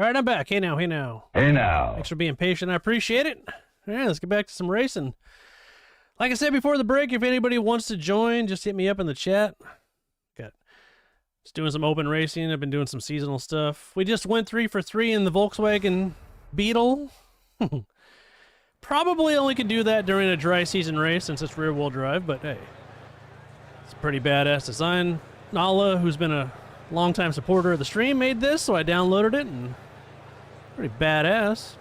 All right, I'm back. Hey now, hey now. Hey now. Thanks for being patient. I appreciate it. All right, let's get back to some racing. Like I said before the break, if anybody wants to join, just hit me up in the chat. Just doing some open racing. I've been doing some seasonal stuff. We just went 3 for 3 in the Volkswagen Beetle. Probably only could do that during a dry season race since it's rear-wheel drive, but hey, it's a pretty badass design. Nala, who's been a longtime supporter of the stream, made this, so I downloaded it, and pretty badass.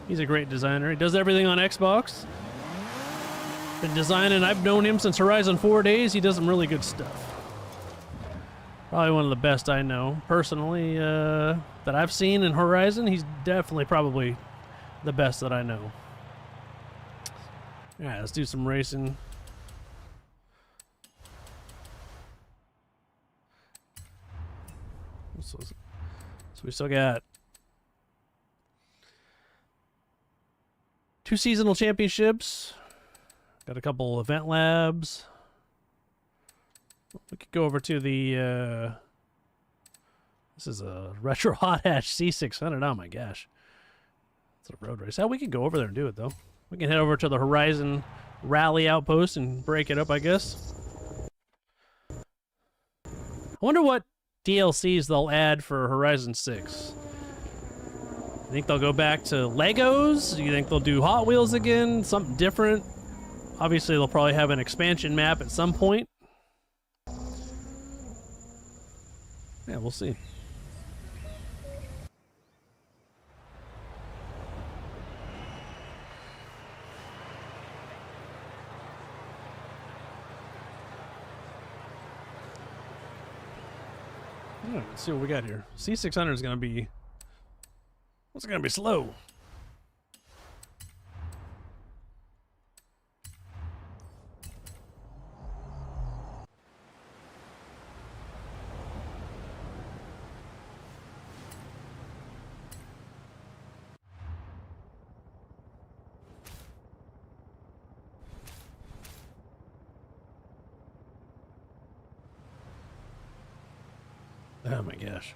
He's a great designer. He does everything on Xbox. Been designing. I've known him since Horizon 4 days. He does some really good stuff. Probably one of the best I know personally that I've seen in Horizon. He's definitely probably the best that I know. All right, let's do some racing. So we still got 2 seasonal championships. Got a couple event labs. We could go over to the, this is a Retro Hot Hatch C600. Oh my gosh. It's a road race. We could go over there and do it though. We can head over to the Horizon Rally Outpost and break it up, I guess. I wonder what DLCs they'll add for Horizon 6. You think they'll go back to Legos? You think they'll do Hot Wheels again? Something different? Obviously, they'll probably have an expansion map at some point. Yeah, we'll see. All right, let's see what we got here. C600 is going to be... What's it going to be slow? Oh my gosh.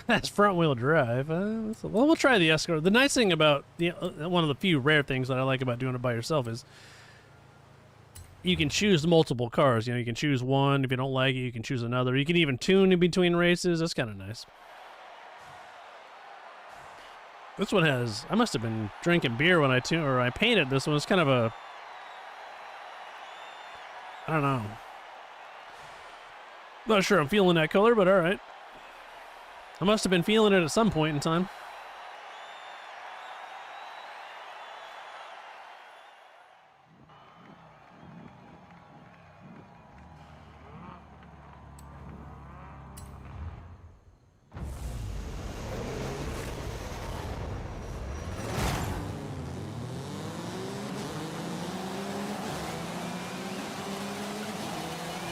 That's front wheel drive. Well, we'll try the Escort. The nice thing about one of the few rare things that I like about doing it by yourself is you can choose multiple cars. You know, you can choose one. If you don't like it, you can choose another. You can even tune in between races. That's kind of nice. This one has, I must have been drinking beer when I painted this one. It's kind of a, I don't know. Not sure I'm feeling that color, but all right. I must have been feeling it at some point in time.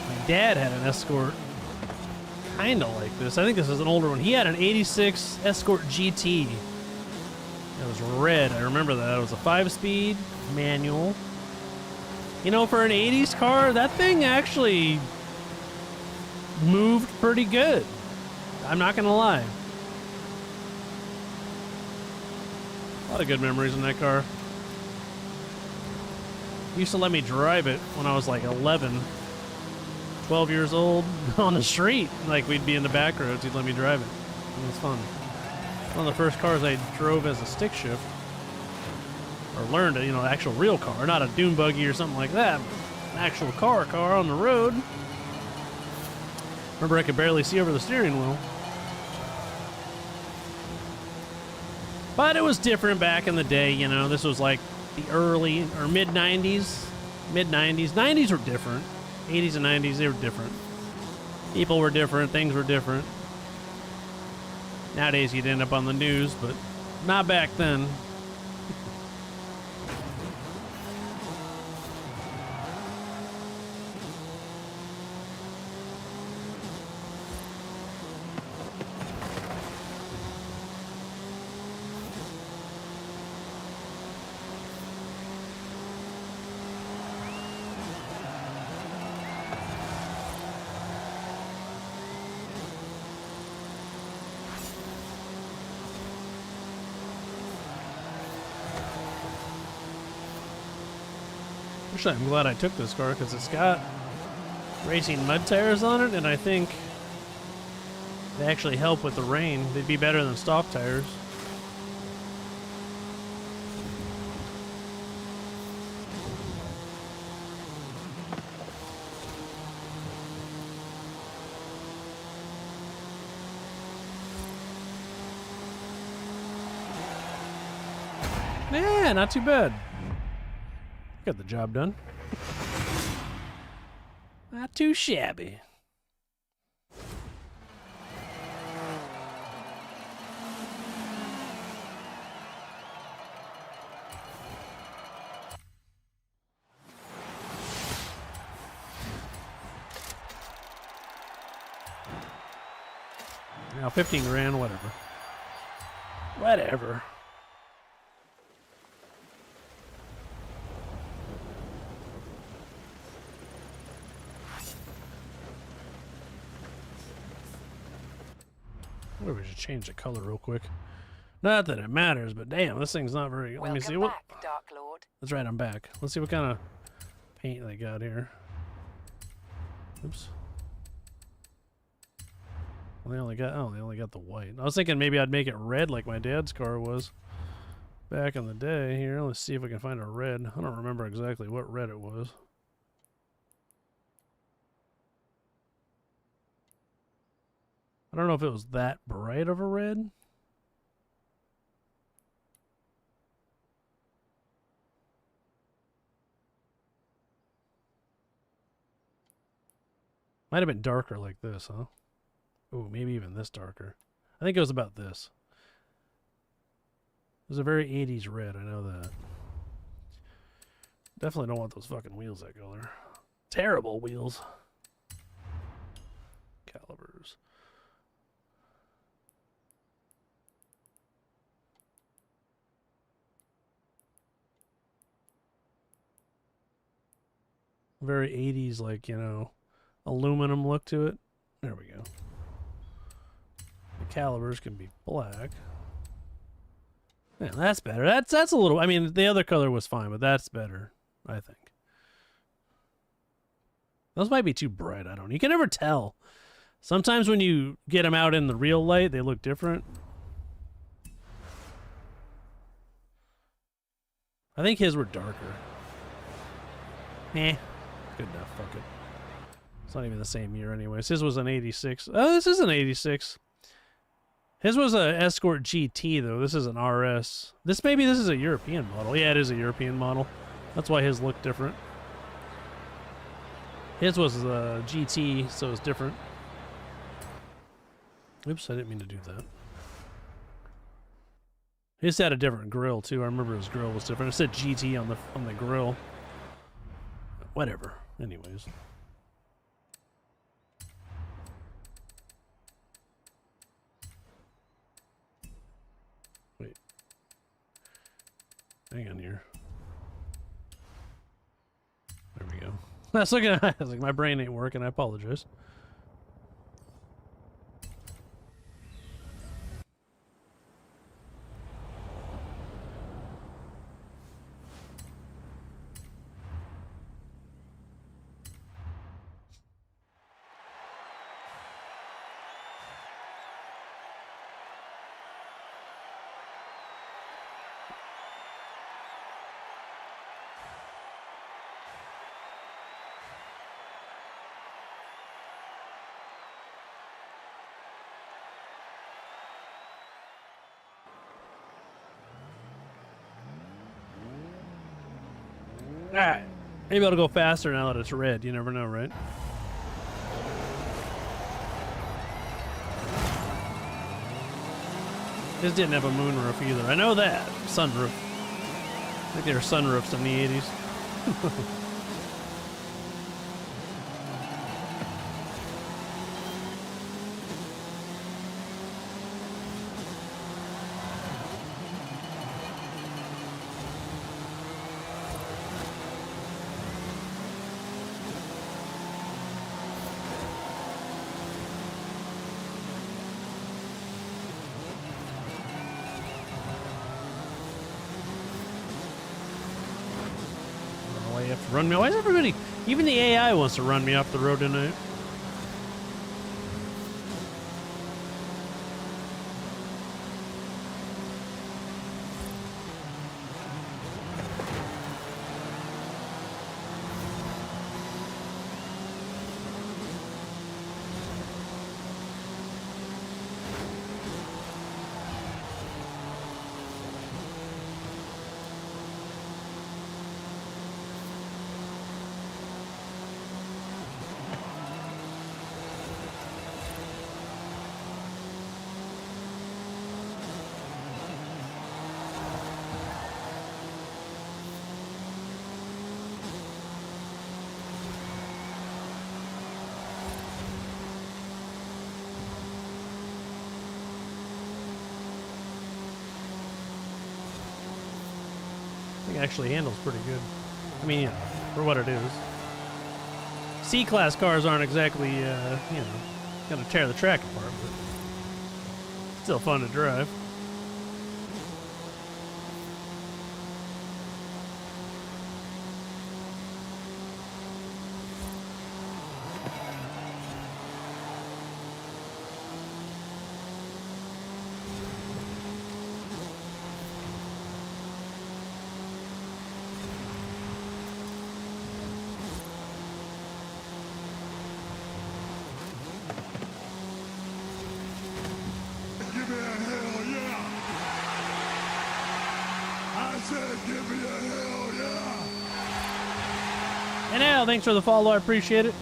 My dad had an Escort kind of like this. I think this is an older one. He had an 86 Escort GT. It was red. I remember that. It was a 5-speed manual. You know, for an 80s car, that thing actually moved pretty good. I'm not going to lie. A lot of good memories in that car. He used to let me drive it when I was like 11. 12 years old on the street. Like, we'd be in the back roads, he'd let me drive it. It was fun. One of the first cars I drove as a stick shift. Or learned it, you know, actual real car. Not a dune buggy or something like that. But an actual car on the road. Remember, I could barely see over the steering wheel. But it was different back in the day, you know. This was like the early or mid-90s. Mid-90s. 90s were different. 80s and 90s, they were different. People were different, things were different. Nowadays you'd end up on the news, but not back then. Actually, I'm glad I took this car because it's got racing mud tires on it, and I think they actually help with the rain. They'd be better than stock tires. Yeah, not too bad. Got the job done. Not too shabby. Now 15 grand, whatever. Whatever. Maybe we should change the color real quick. Not that it matters, but damn, this thing's not very. Let me see what. Back, Dark Lord. That's right, I'm back. Let's see what kind of paint they got here. Oops. Well, they only got the white. I was thinking maybe I'd make it red like my dad's car was back in the day. Here, let's see if we can find a red. I don't remember exactly what red it was. I don't know if it was that bright of a red. Might have been darker like this, huh? Ooh, maybe even this darker. I think it was about this. It was a very 80s red, I know that. Definitely don't want those fucking wheels that color. Terrible wheels. Calipers. Very 80s, like, you know, aluminum look to it. There we go. The calipers can be black. Yeah, that's better. That's a little. I mean, the other color was fine, but that's better, I think. Those might be too bright. I don't know. You can never tell. Sometimes when you get them out in the real light, they look different. I think his were darker. Eh. Good enough. Fuck it. It's not even the same year anyways. His was an 86. Oh, this is an 86. His was a Escort GT, though. This is an RS. This is a European model. Yeah, it is a European model. That's why his looked different. His was a GT, so it's different. Oops, I didn't mean to do that. His had a different grill, too. I remember his grill was different. It said GT on the grill. Whatever. Anyways. Wait. Hang on here. There we go. I was looking at I was like, my brain ain't working. I apologize. Alright. Maybe it'll go faster now that it's red. You never know, right? This didn't have a moonroof either. I know that. Sunroof. I think there were sunroofs in the 80s. have to run me. Why is everybody, even the AI wants to run me off the road tonight? I think it actually handles pretty good. I mean, yeah, for what it is. C-class cars aren't exactly, you know, gonna tear the track apart, but still fun to drive. Give me a hell yeah! I said give me a hell yeah! And Al, thanks for the follow. I appreciate it.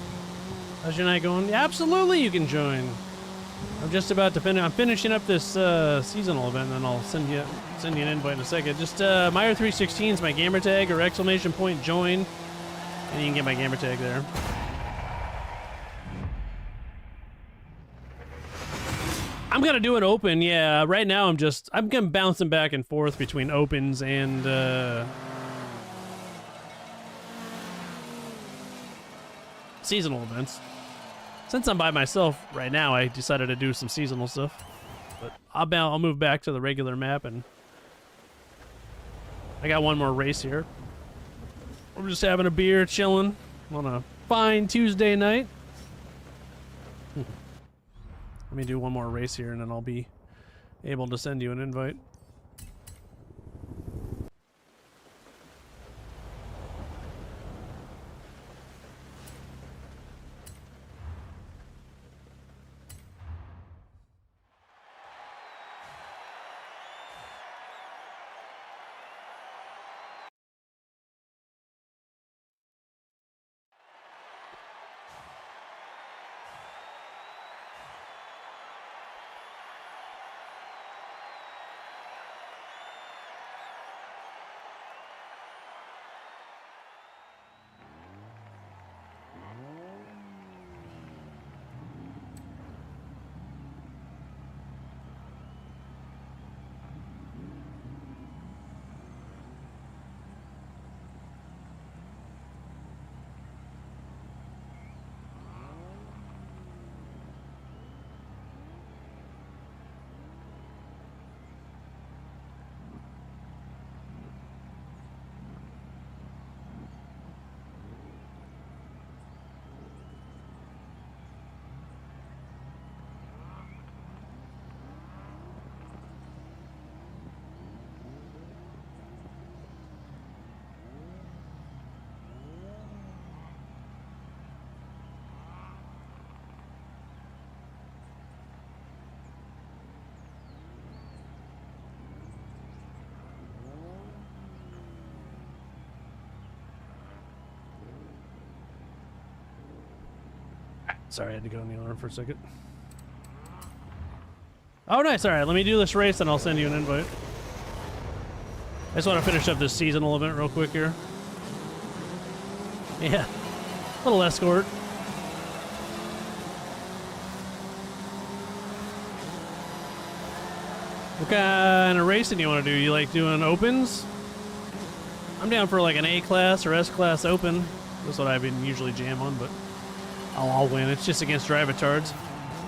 How's your night going? Yeah, absolutely, you can join. I'm just about to finish. I'm finishing up this seasonal event, and then I'll send you an invite in a second. Just Meyer316 is my gamer tag, or exclamation point join, and you can get my gamer tag there. I'm gonna do an open, yeah. Right now, I'm gonna bouncing back and forth between opens and seasonal events. Since I'm by myself right now, I decided to do some seasonal stuff. But I'll move back to the regular map, and I got one more race here. We're just having a beer, chilling on a fine Tuesday night. Let me do one more race here, and then I'll be able to send you an invite. Sorry, I had to go in the alarm for a second. Oh, nice. All right, let me do this race, and I'll send you an invite. I just want to finish up this seasonal event real quick here. Yeah, little escort. What kind of racing do you want to do? You like doing opens? I'm down for like an A-class or S-class open. That's what I've been usually jam on, but I'll win. It's just against drive-a-tards.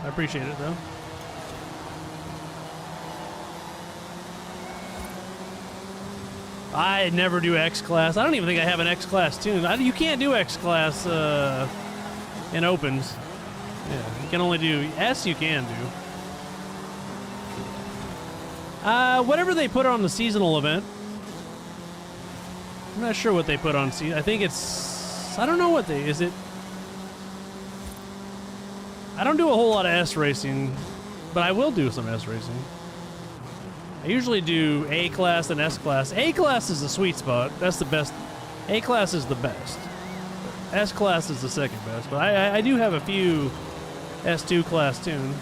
I appreciate it, though. I never do X-Class. I don't even think I have an X-Class tune. You can't do X-Class in opens. Yeah, you can only do S. You can do. Whatever they put on the seasonal event. I'm not sure what they put on season. I think it's. I don't know what they. Is it? I don't do a whole lot of S racing, but I will do some S racing. I usually do A class and S class. A class is the sweet spot. That's the best. A class is the best. S class is the second best. But I do have a few S2 class tune.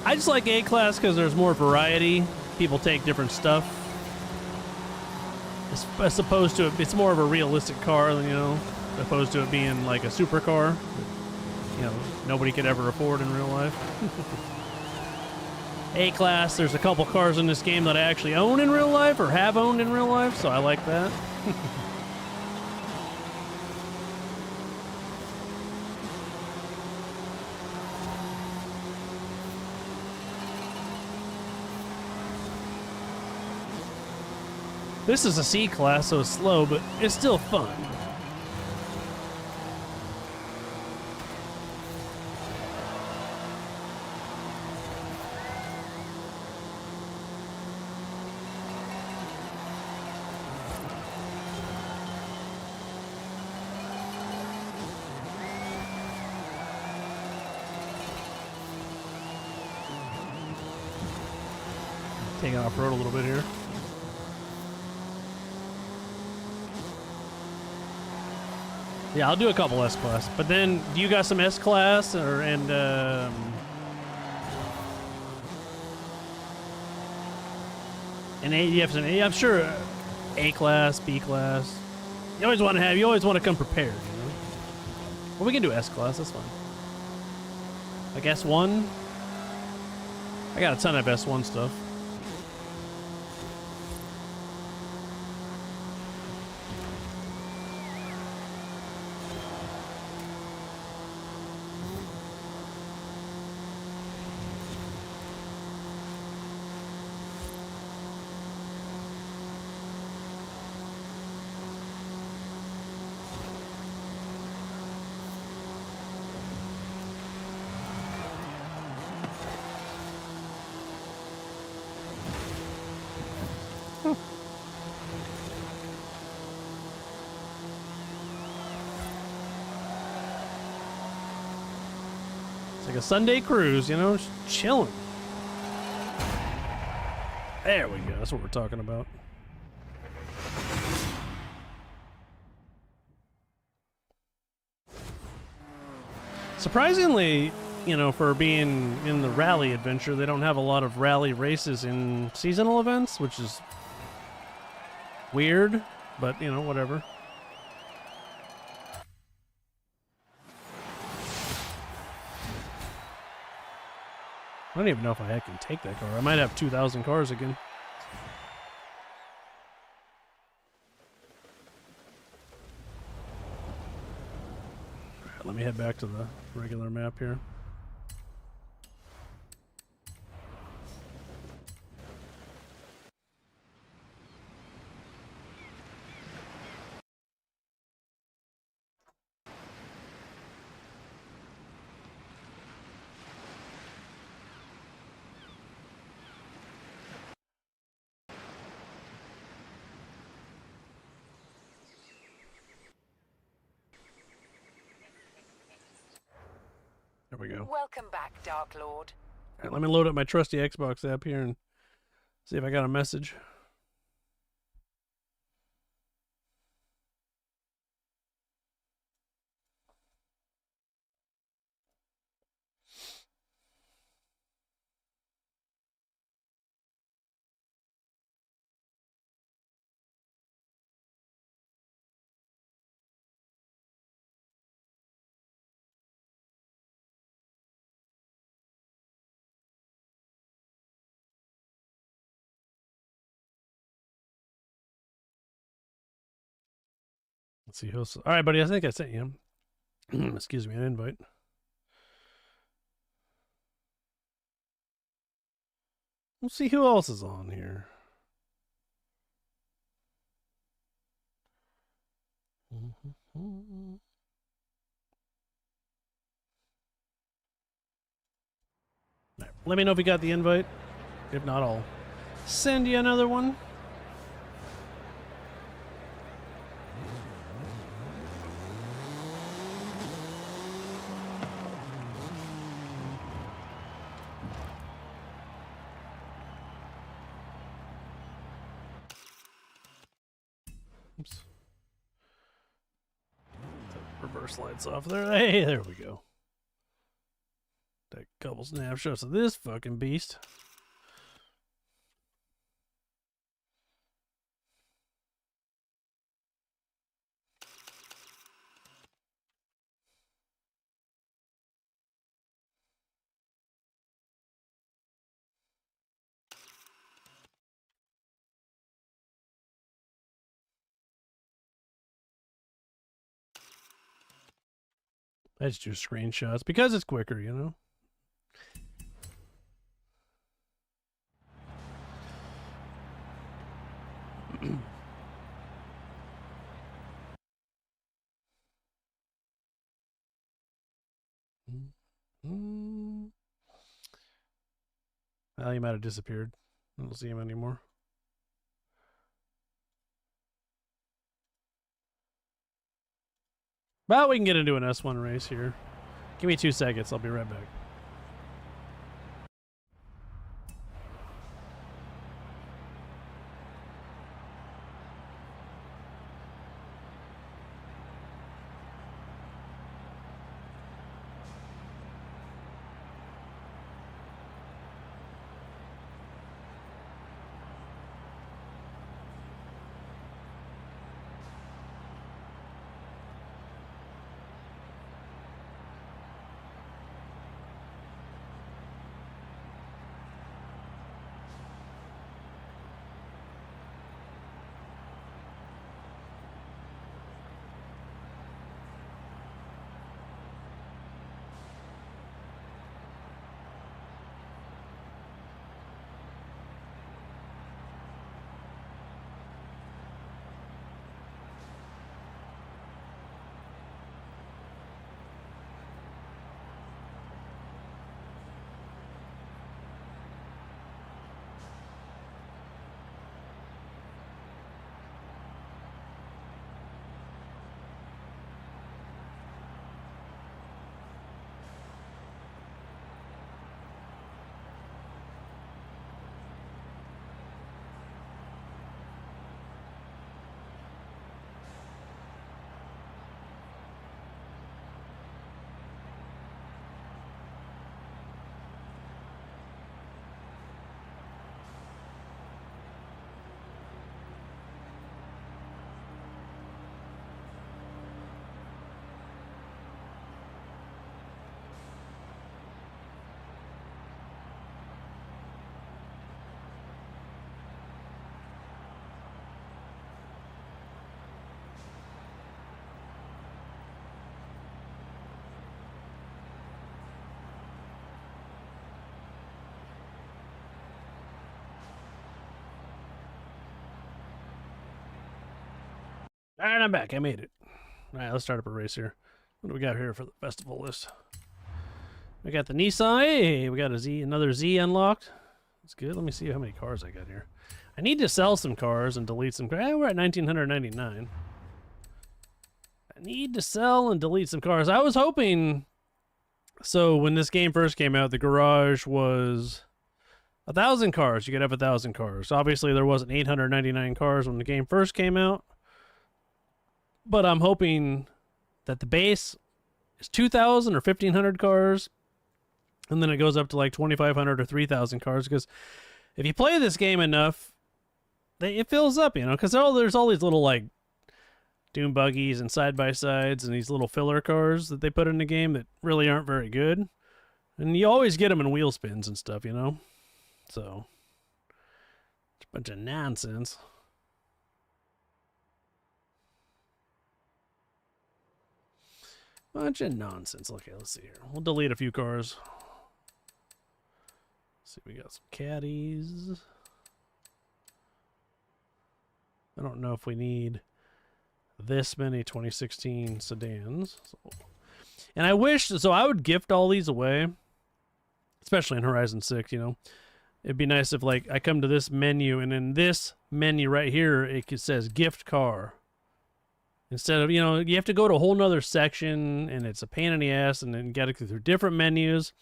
I just like A class because there's more variety. People take different stuff. As opposed to it's more of a realistic car than, you know, opposed to it being like a supercar that, you know, nobody could ever afford in real life. A class, there's a couple cars in this game that I actually own in real life or have owned in real life, so I like that. This is a C class, so it's slow, but it's still fun. Taking off-road a little bit here. Yeah, I'll do a couple S-Class. But then, do you got some S-Class? And A, you have some A, I'm sure A-Class, B-Class. You always want to come prepared, you know? Well, we can do S-Class, that's fine. Like S1? I got a ton of S1 stuff. It's like a Sunday cruise, you know, just chilling. There we go. That's what we're talking about. Surprisingly, you know, for being in the rally adventure, they don't have a lot of rally races in seasonal events, which is weird, but, you know, whatever. I don't even know if I can take that car. I might have 2,000 cars again. Let me head back to the regular map here. There we go. Welcome back, Dark Lord. All right, let me load up my trusty Xbox app here and see if I got a message. Let's see who's. All right, buddy. I think I sent you. Excuse me, an invite. We'll see who else is on here. Right, let me know if you got the invite. If not, I'll send you another one. Oops. Reverse lights off there. Hey, there we go. Take a couple snapshots of this fucking beast. I just do screenshots because it's quicker, you know? Well, he might have disappeared. I don't see him anymore. But we can get into an S1 race here. Give me 2 seconds. I'll be right back. All right, I'm back. I made it. All right, let's start up a race here. What do we got here for the festival list? We got the Nissan. Hey, we got another Z unlocked. That's good. Let me see how many cars I got here. I need to sell some cars and delete some cars. We're at 1,999. I need to sell and delete some cars. I was hoping... So when this game first came out, the garage was 1,000 cars. You could have 1,000 cars. Obviously, there wasn't 899 cars when the game first came out. But I'm hoping that the base is 2,000 or 1,500 cars, and then it goes up to like 2,500 or 3,000 cars. Because if you play this game enough, it fills up, you know. Because there's all these little like dune buggies and side by sides and these little filler cars that they put in the game that really aren't very good, and you always get them in wheel spins and stuff, you know. So it's a bunch of nonsense. Bunch of nonsense. Okay, let's see here. We'll delete a few cars. Let's see, we got some caddies. I don't know if we need this many 2016 sedans. So, and I wish, so I would gift all these away, especially in Horizon 6, you know. It'd be nice if, like, I come to this menu, and in this menu right here, it says gift car. Instead of, you know, you have to go to a whole nother section, and it's a pain in the ass, and then got to go through different menus.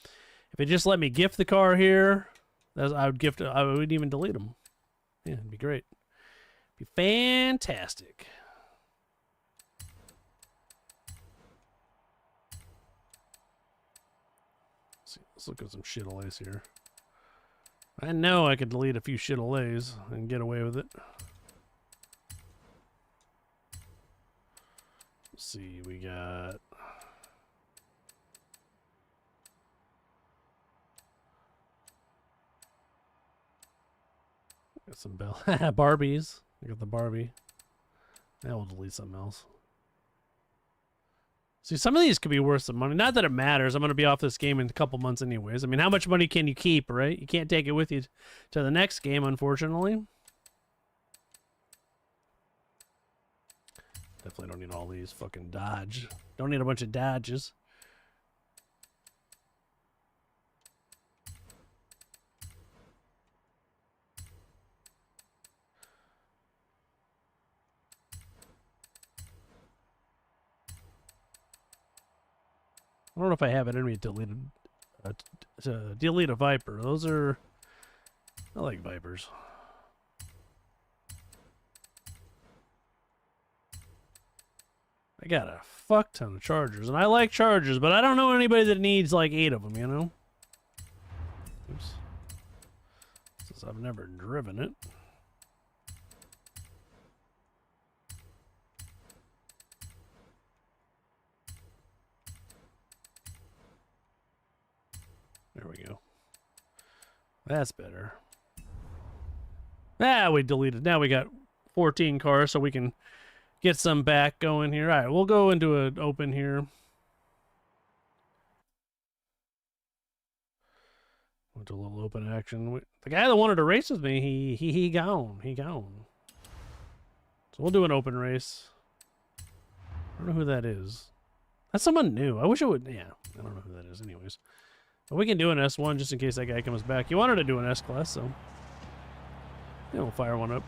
If it just let me gift the car here, I wouldn't even delete them. Yeah, it'd be great. Be fantastic. Let's look at some shit-olays here. I know I could delete a few shit-olays and get away with it. Let's see, we got... Got some Barbies. I got the Barbie. Now we'll delete something else. See, some of these could be worth some money. Not that it matters. I'm going to be off this game in a couple months anyways. I mean, how much money can you keep, right? You can't take it with you to the next game, unfortunately. Definitely don't need all these. Fucking Dodge. Don't need a bunch of Dodges. I don't know if I have it in me deleted to delete a Viper. Those are... I like Vipers. I got a fuck ton of Chargers, and I like Chargers, but I don't know anybody that needs like 8 of them, you know? Oops. Since I've never driven it. There we go. That's better. Ah, we deleted. Now we got 14 cars, so we can get some back going here. All right, we'll go into an open here. Went to a little open action. The guy that wanted to race with me, he gone. He gone. So we'll do an open race. I don't know who that is. That's someone new. I wish it would. Yeah, I don't know who that is anyways. But we can do an S1 just in case that guy comes back. You wanted to do an S-Class, so... yeah, we'll fire one up.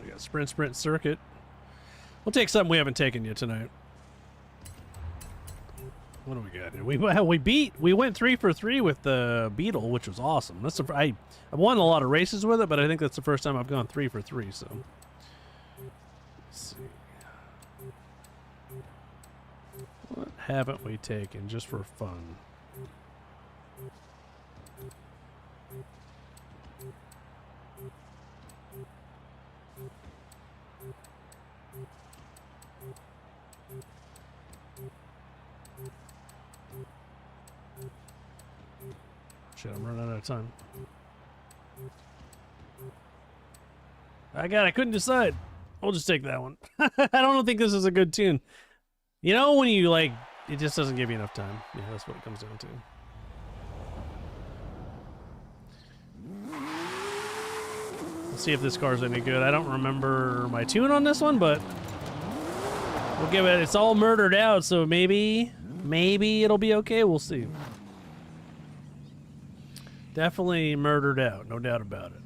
We got sprint circuit. We'll take something we haven't taken yet tonight. What do we got here? We went 3 for 3 with the Beetle, which was awesome. I've won a lot of races with it, but I think that's the first time I've gone 3 for 3. So let's see. What haven't we taken just for fun? Shit, I'm running out of time. I couldn't decide. We'll just take that one. I don't think this is a good tune. You know when you, like, it just doesn't give you enough time. Yeah, that's what it comes down to. Let's see if this car's any good. I don't remember my tune on this one, but we'll give it, it's all murdered out, so maybe it'll be okay. We'll see. Definitely murdered out, no doubt about it.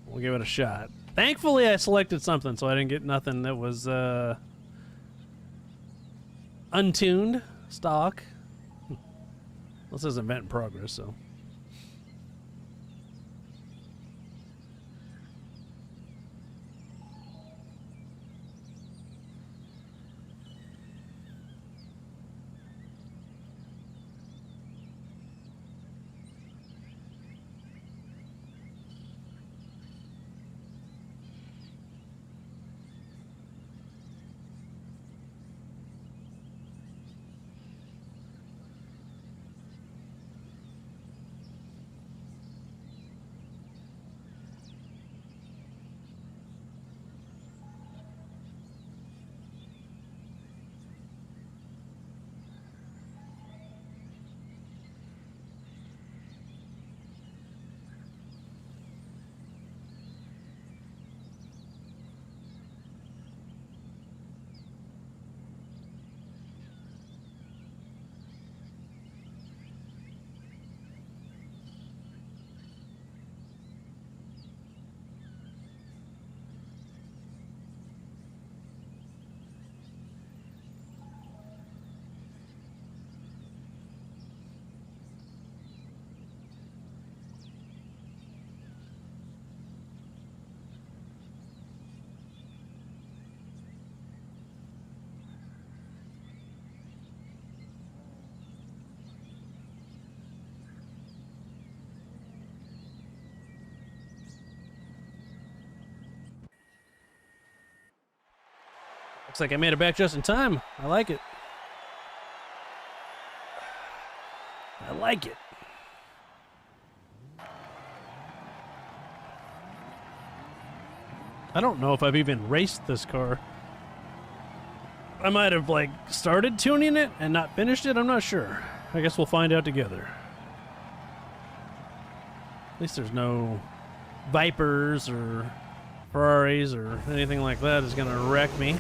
We'll give it a shot. Thankfully, I selected something, so I didn't get nothing that was untuned stock. This is event in progress, so. Looks like I made it back just in time. I like it. I like it. I don't know if I've even raced this car. I might have, like, started tuning it and not finished it. I'm not sure. I guess we'll find out together. At least there's no Vipers or Ferraris or anything like that is gonna wreck me.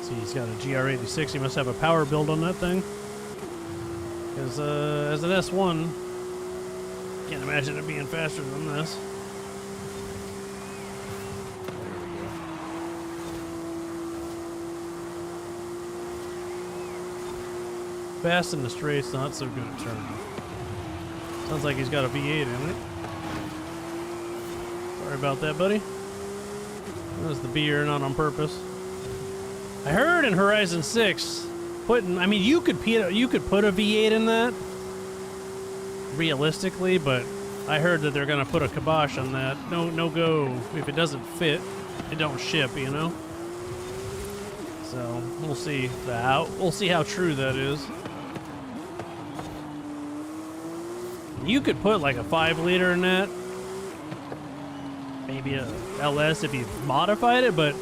See, he's got a GR86. He must have a power build on that thing. Because as an S1, can't imagine it being faster than this. Fast in the straights, not so good at turning. Sounds like he's got a V8 in it. Sorry about that, buddy. That was the beer, not on purpose. I heard in Horizon 6, I mean, you could put a V8 in that, realistically, but I heard that they're gonna put a kibosh on that. No go. If it doesn't fit, it don't ship, you know? So, we'll see how true that is. You could put like a 5-liter in that. Maybe a LS if you modified it, but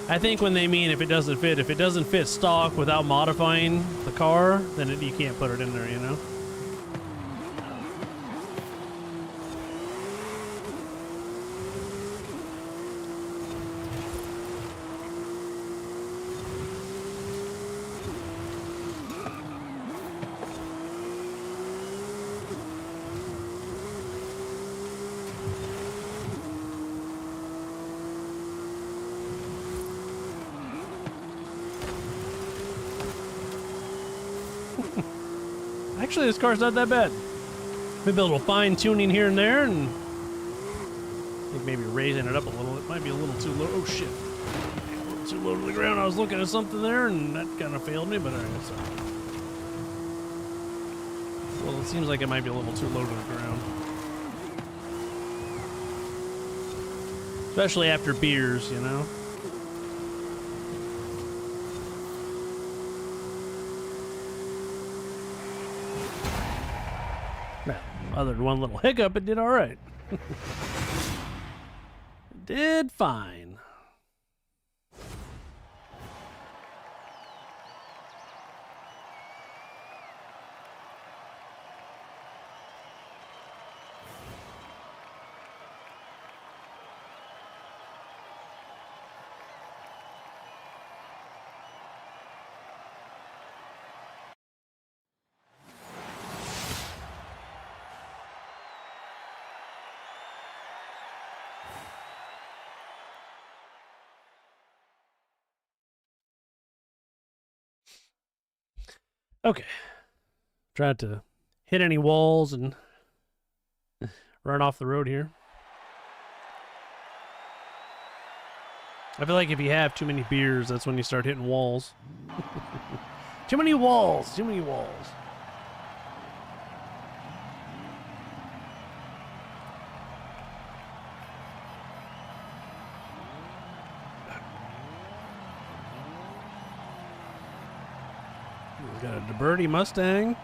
I think when they mean if it doesn't fit stock without modifying the car, then you can't put it in there, you know? Actually, this car's not that bad. Maybe a little fine tuning here and there, and I think maybe raising it up a little. It might be a little too low. Oh shit! A little too low to the ground. I was looking at something there, and that kind of failed me. But alright, so. Well, it seems like it might be a little too low to the ground, especially after beers, you know. Other than one little hiccup, it did all right. It did fine. Okay. Tried to hit any walls and run off the road here. I feel like if you have too many beers, that's when you start hitting walls. Too many walls. Too many walls. We've got a DeBerti Mustang.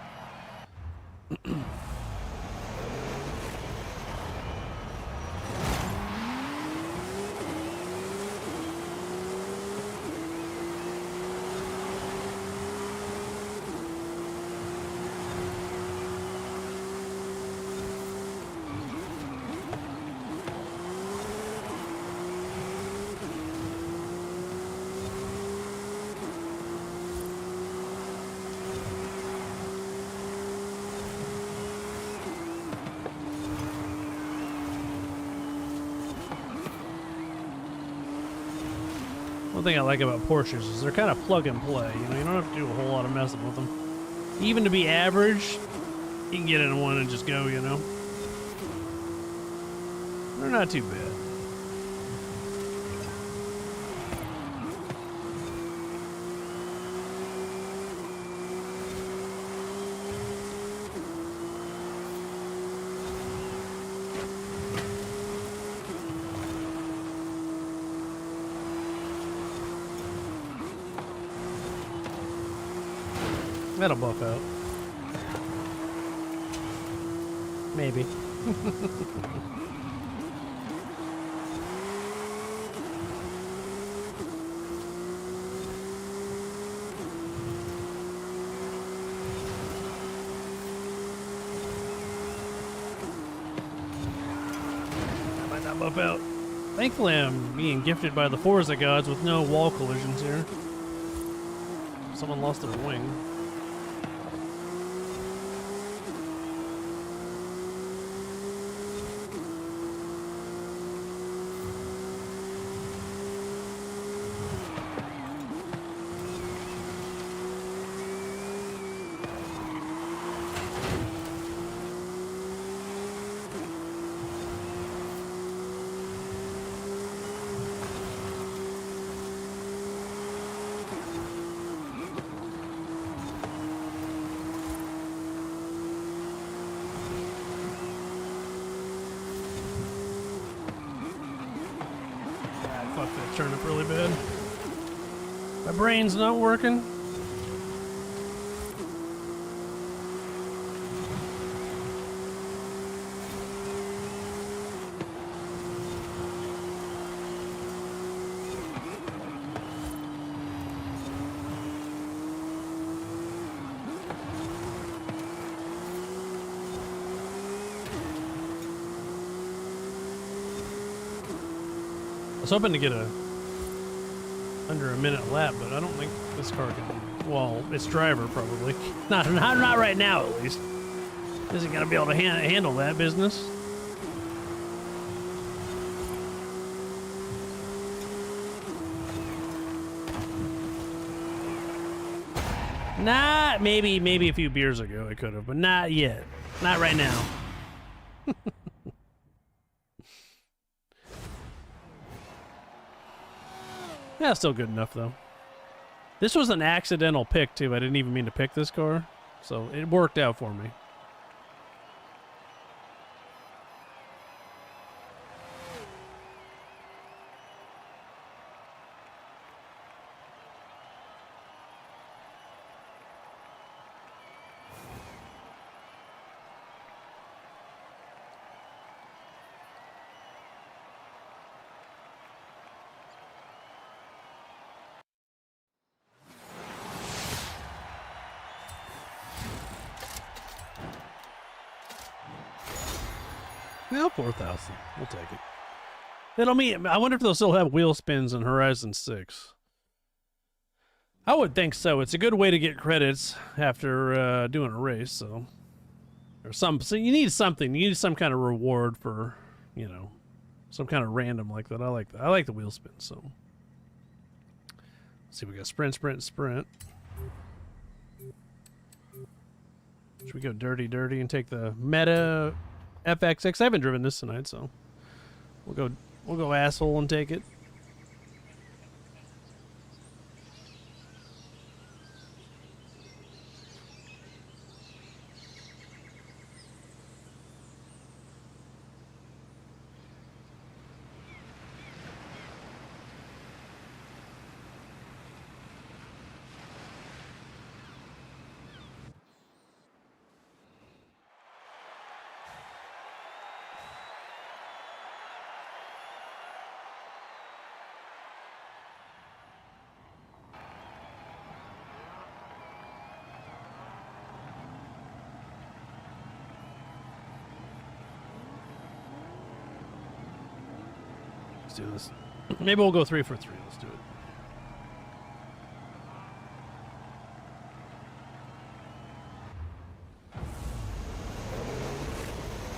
One thing I like about Porsches is they're kind of plug and play. You know, you don't have to do a whole lot of messing with them. Even to be average, you can get in one and just go, you know. They're not too bad. That'll buff out. Maybe. That might not buff out. Thankfully, I'm being gifted by the Forza gods with no wall collisions here. Someone lost their wing. Fuck that turnip really bad. My brain's not working. I was hoping to get under a minute lap, but I don't think this car can. Well, its driver probably. Not right now, at least. Isn't gonna be able to handle that business. Not maybe a few beers ago I could have, but not yet. Not right now. Yeah, still good enough, though. This was an accidental pick, too. I didn't even mean to pick this car, so it worked out for me. Well, 4,000. We'll take it. It'll mean. I wonder if they'll still have wheel spins in Horizon 6. I would think so. It's a good way to get credits after doing a race. So you need something. You need some kind of reward for, you know, some kind of random like that. I like that. I like the wheel spin. So let's see, we got sprint. Should we go dirty and take the meta FX6? I haven't driven this tonight, so we'll go asshole and take it. Do this. Maybe we'll go 3 for 3. Let's do it.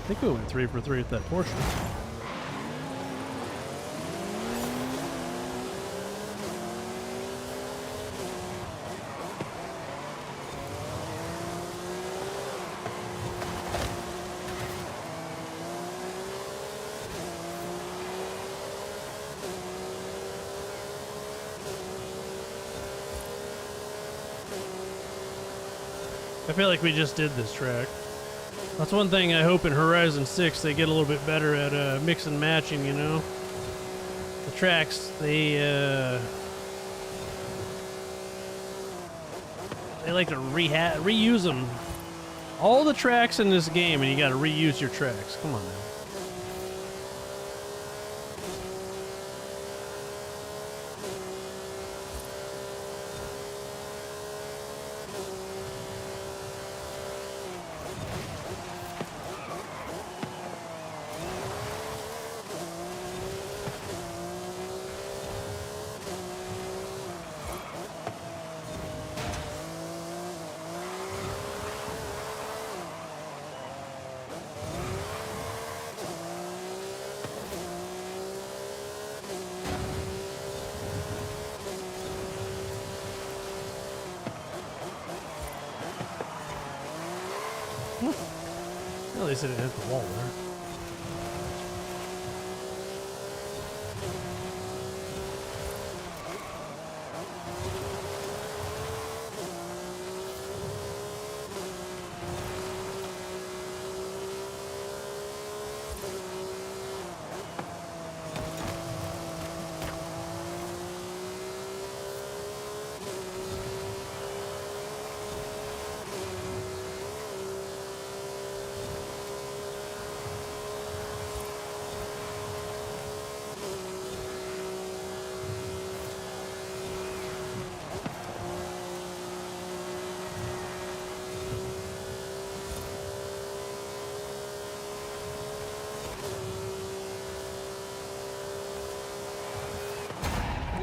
I think we went 3 for 3 at that portion. I feel like we just did this track. That's one thing I hope in Horizon 6 they get a little bit better at mix and matching, you know? The tracks, they like to reuse them. All the tracks in this game, and you gotta reuse your tracks. Come on now. At least it didn't hit the wall there.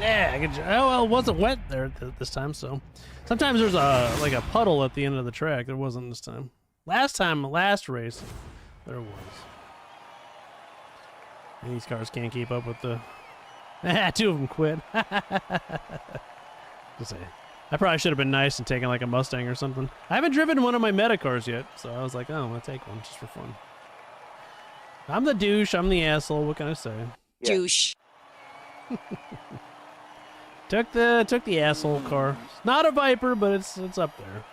Yeah, I could. Oh well, it wasn't wet there this time. So sometimes there's like a puddle at the end of the track. There wasn't this time. Last race, there was. And these cars can't keep up with the. Two of them quit. Just say, I probably should have been nice and taken like a Mustang or something. I haven't driven one of my meta cars yet, so I was like, oh, I'm gonna take one just for fun. I'm the douche. I'm the asshole. What can I say? Douche. Took the asshole car. It's not a Viper, but it's up there.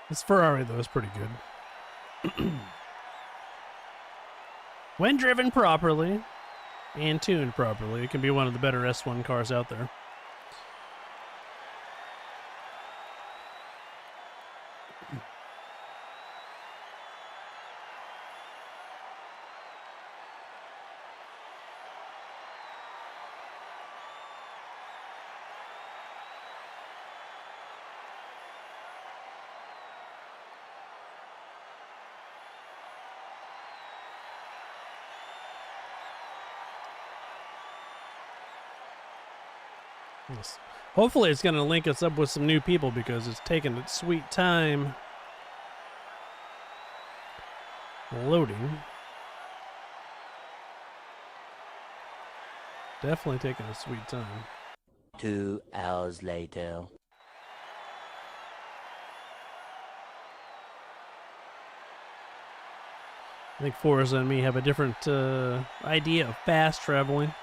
This Ferrari, though, is pretty good. When driven properly and tuned properly, it can be one of the better S1 cars out there. Yes. Hopefully it's going to link us up with some new people because it's taking its sweet time loading. Definitely taking a sweet time. 2 hours later. I think Forza and me have a different idea of fast traveling.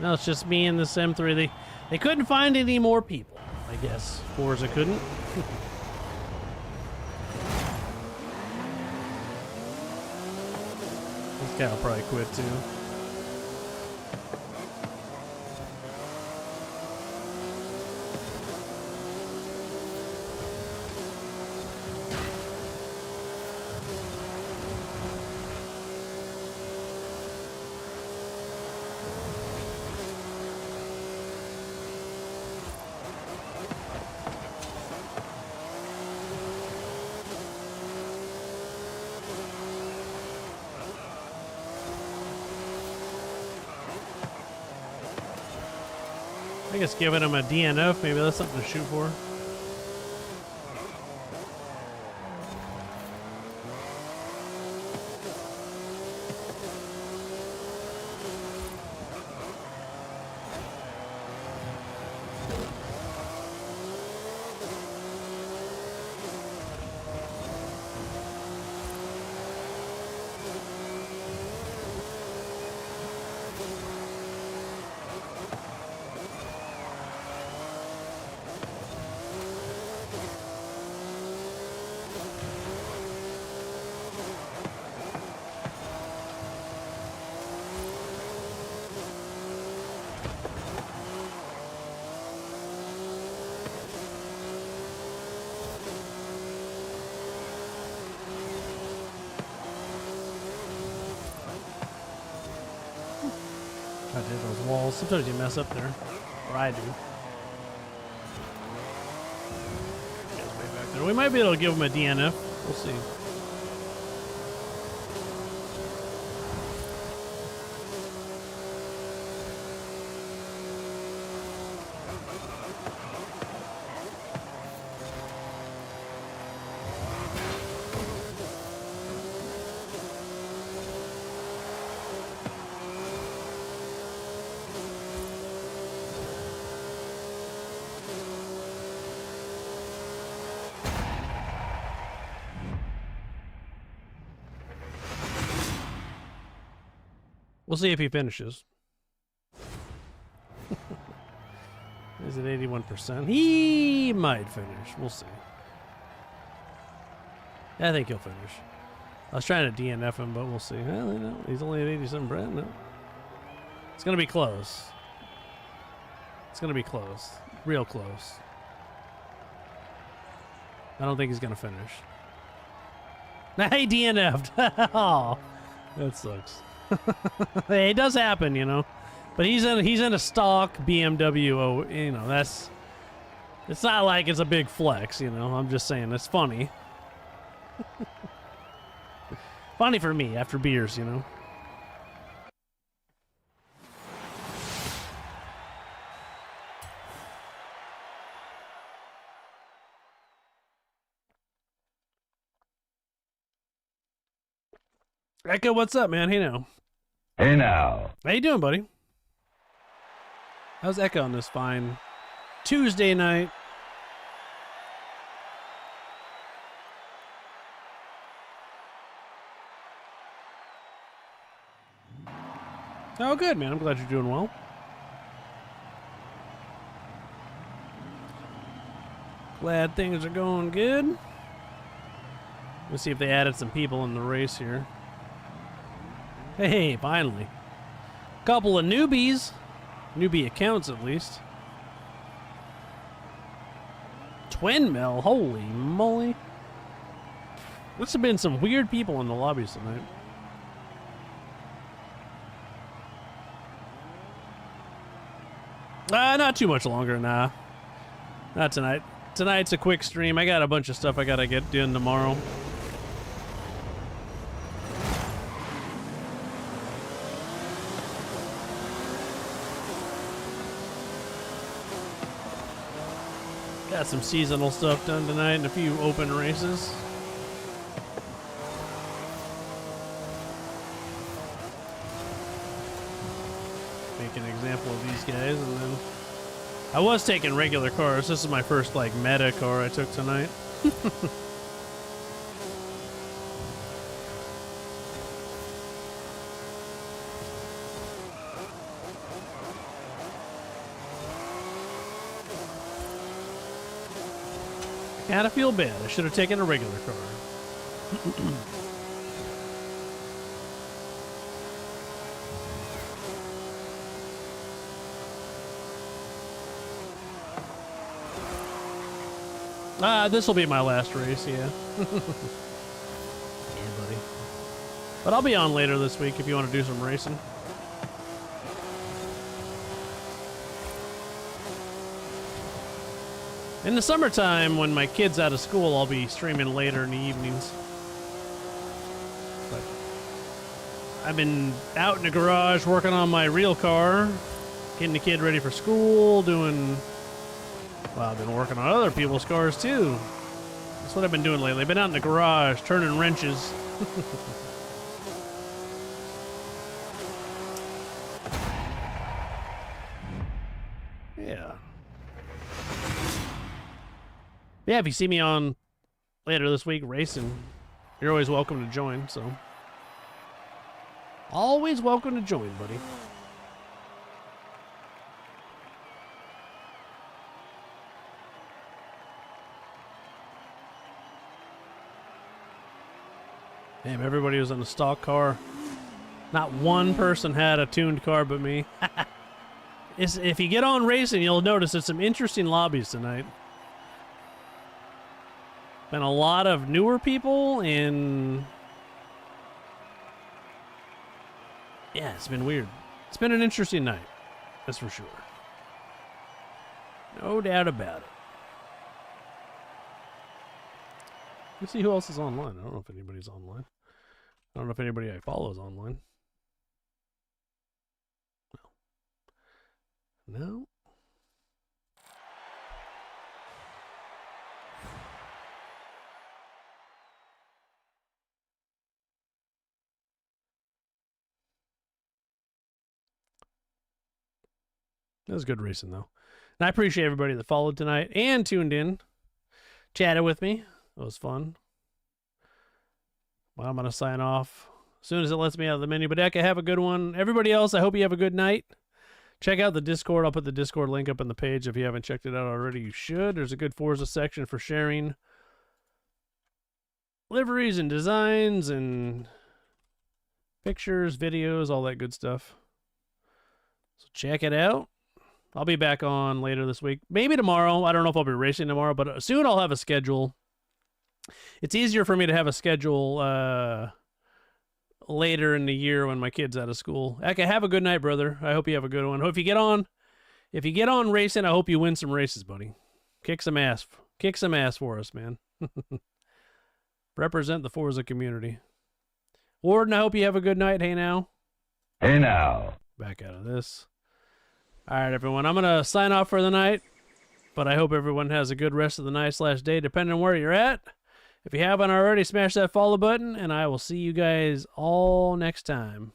No, it's just me and this M3. They couldn't find any more people, I guess. Forza couldn't. This guy will probably quit too. I guess giving him a DNF, maybe that's something to shoot for. I did those walls. Sometimes you mess up there. Or I do. Guy's way back there. We might be able to give him a DNF. We'll see. We'll see if he finishes. Is it 81%? He might finish. We'll see. I think he'll finish. I was trying to DNF him, but we'll see. Well, you know, he's only at 87%. No. It's going to be close. It's going to be close. Real close. I don't think he's going to finish. Hey, DNF'd. Oh, that sucks. Hey, it does happen, you know. But he's in a stock BMW. Oh, you know, it's not like it's a big flex, you know. I'm just saying it's funny. Funny for me after beers, you know. Echo, what's up, man? Hey now. Hey now. How you doing, buddy? How's Echo on this fine Tuesday night? Oh, good, man. I'm glad you're doing well. Glad things are going good. Let's see if they added some people in the race here. Hey, finally. Couple of newbies. Newbie accounts, at least. Twin Mill. Holy moly. Must have been some weird people in the lobbies tonight. Not too much longer, nah. Not tonight. Tonight's a quick stream. I got a bunch of stuff I gotta get done tomorrow. Got some seasonal stuff done tonight and a few open races. Make an example of these guys, and then I was taking regular cars. This is my first like meta car I took tonight. Gotta feel bad. I should have taken a regular car. This will be my last race, yeah. Yeah, buddy. But I'll be on later this week if you want to do some racing. In the summertime, when my kid's out of school, I'll be streaming later in the evenings. But I've been out in the garage working on my real car, getting the kid ready for school, doing... Well, I've been working on other people's cars, too. That's what I've been doing lately. I've been out in the garage, turning wrenches. Yeah. Yeah, if you see me on later this week racing, you're always welcome to join, so. Always welcome to join, buddy. Damn, everybody was in a stock car. Not one person had a tuned car but me. If you get on racing, you'll notice there's some interesting lobbies tonight. Been a lot of newer people, and yeah, it's been weird. It's been an interesting night, that's for sure. No doubt about it. Let's see who else is online. I don't know if anybody's online. I don't know if anybody I follow is online. No. That was good racing, though. And I appreciate everybody that followed tonight and tuned in, chatted with me. It was fun. Well, I'm going to sign off as soon as it lets me out of the menu. But Eka, have a good one. Everybody else, I hope you have a good night. Check out the Discord. I'll put the Discord link up on the page. If you haven't checked it out already, you should. There's a good Forza section for sharing liveries and designs and pictures, videos, all that good stuff. So check it out. I'll be back on later this week. Maybe tomorrow. I don't know if I'll be racing tomorrow, but soon I'll have a schedule. It's easier for me to have a schedule later in the year when my kid's out of school. Eka, have a good night, brother. I hope you have a good one. If you get on racing, I hope you win some races, buddy. Kick some ass. Kick some ass for us, man. Represent the Forza community. Warden, I hope you have a good night. Hey now. Hey now. Back out of this. All right, everyone. I'm going to sign off for the night, but I hope everyone has a good rest of the night/day, depending on where you're at. If you haven't already, smash that follow button, and I will see you guys all next time.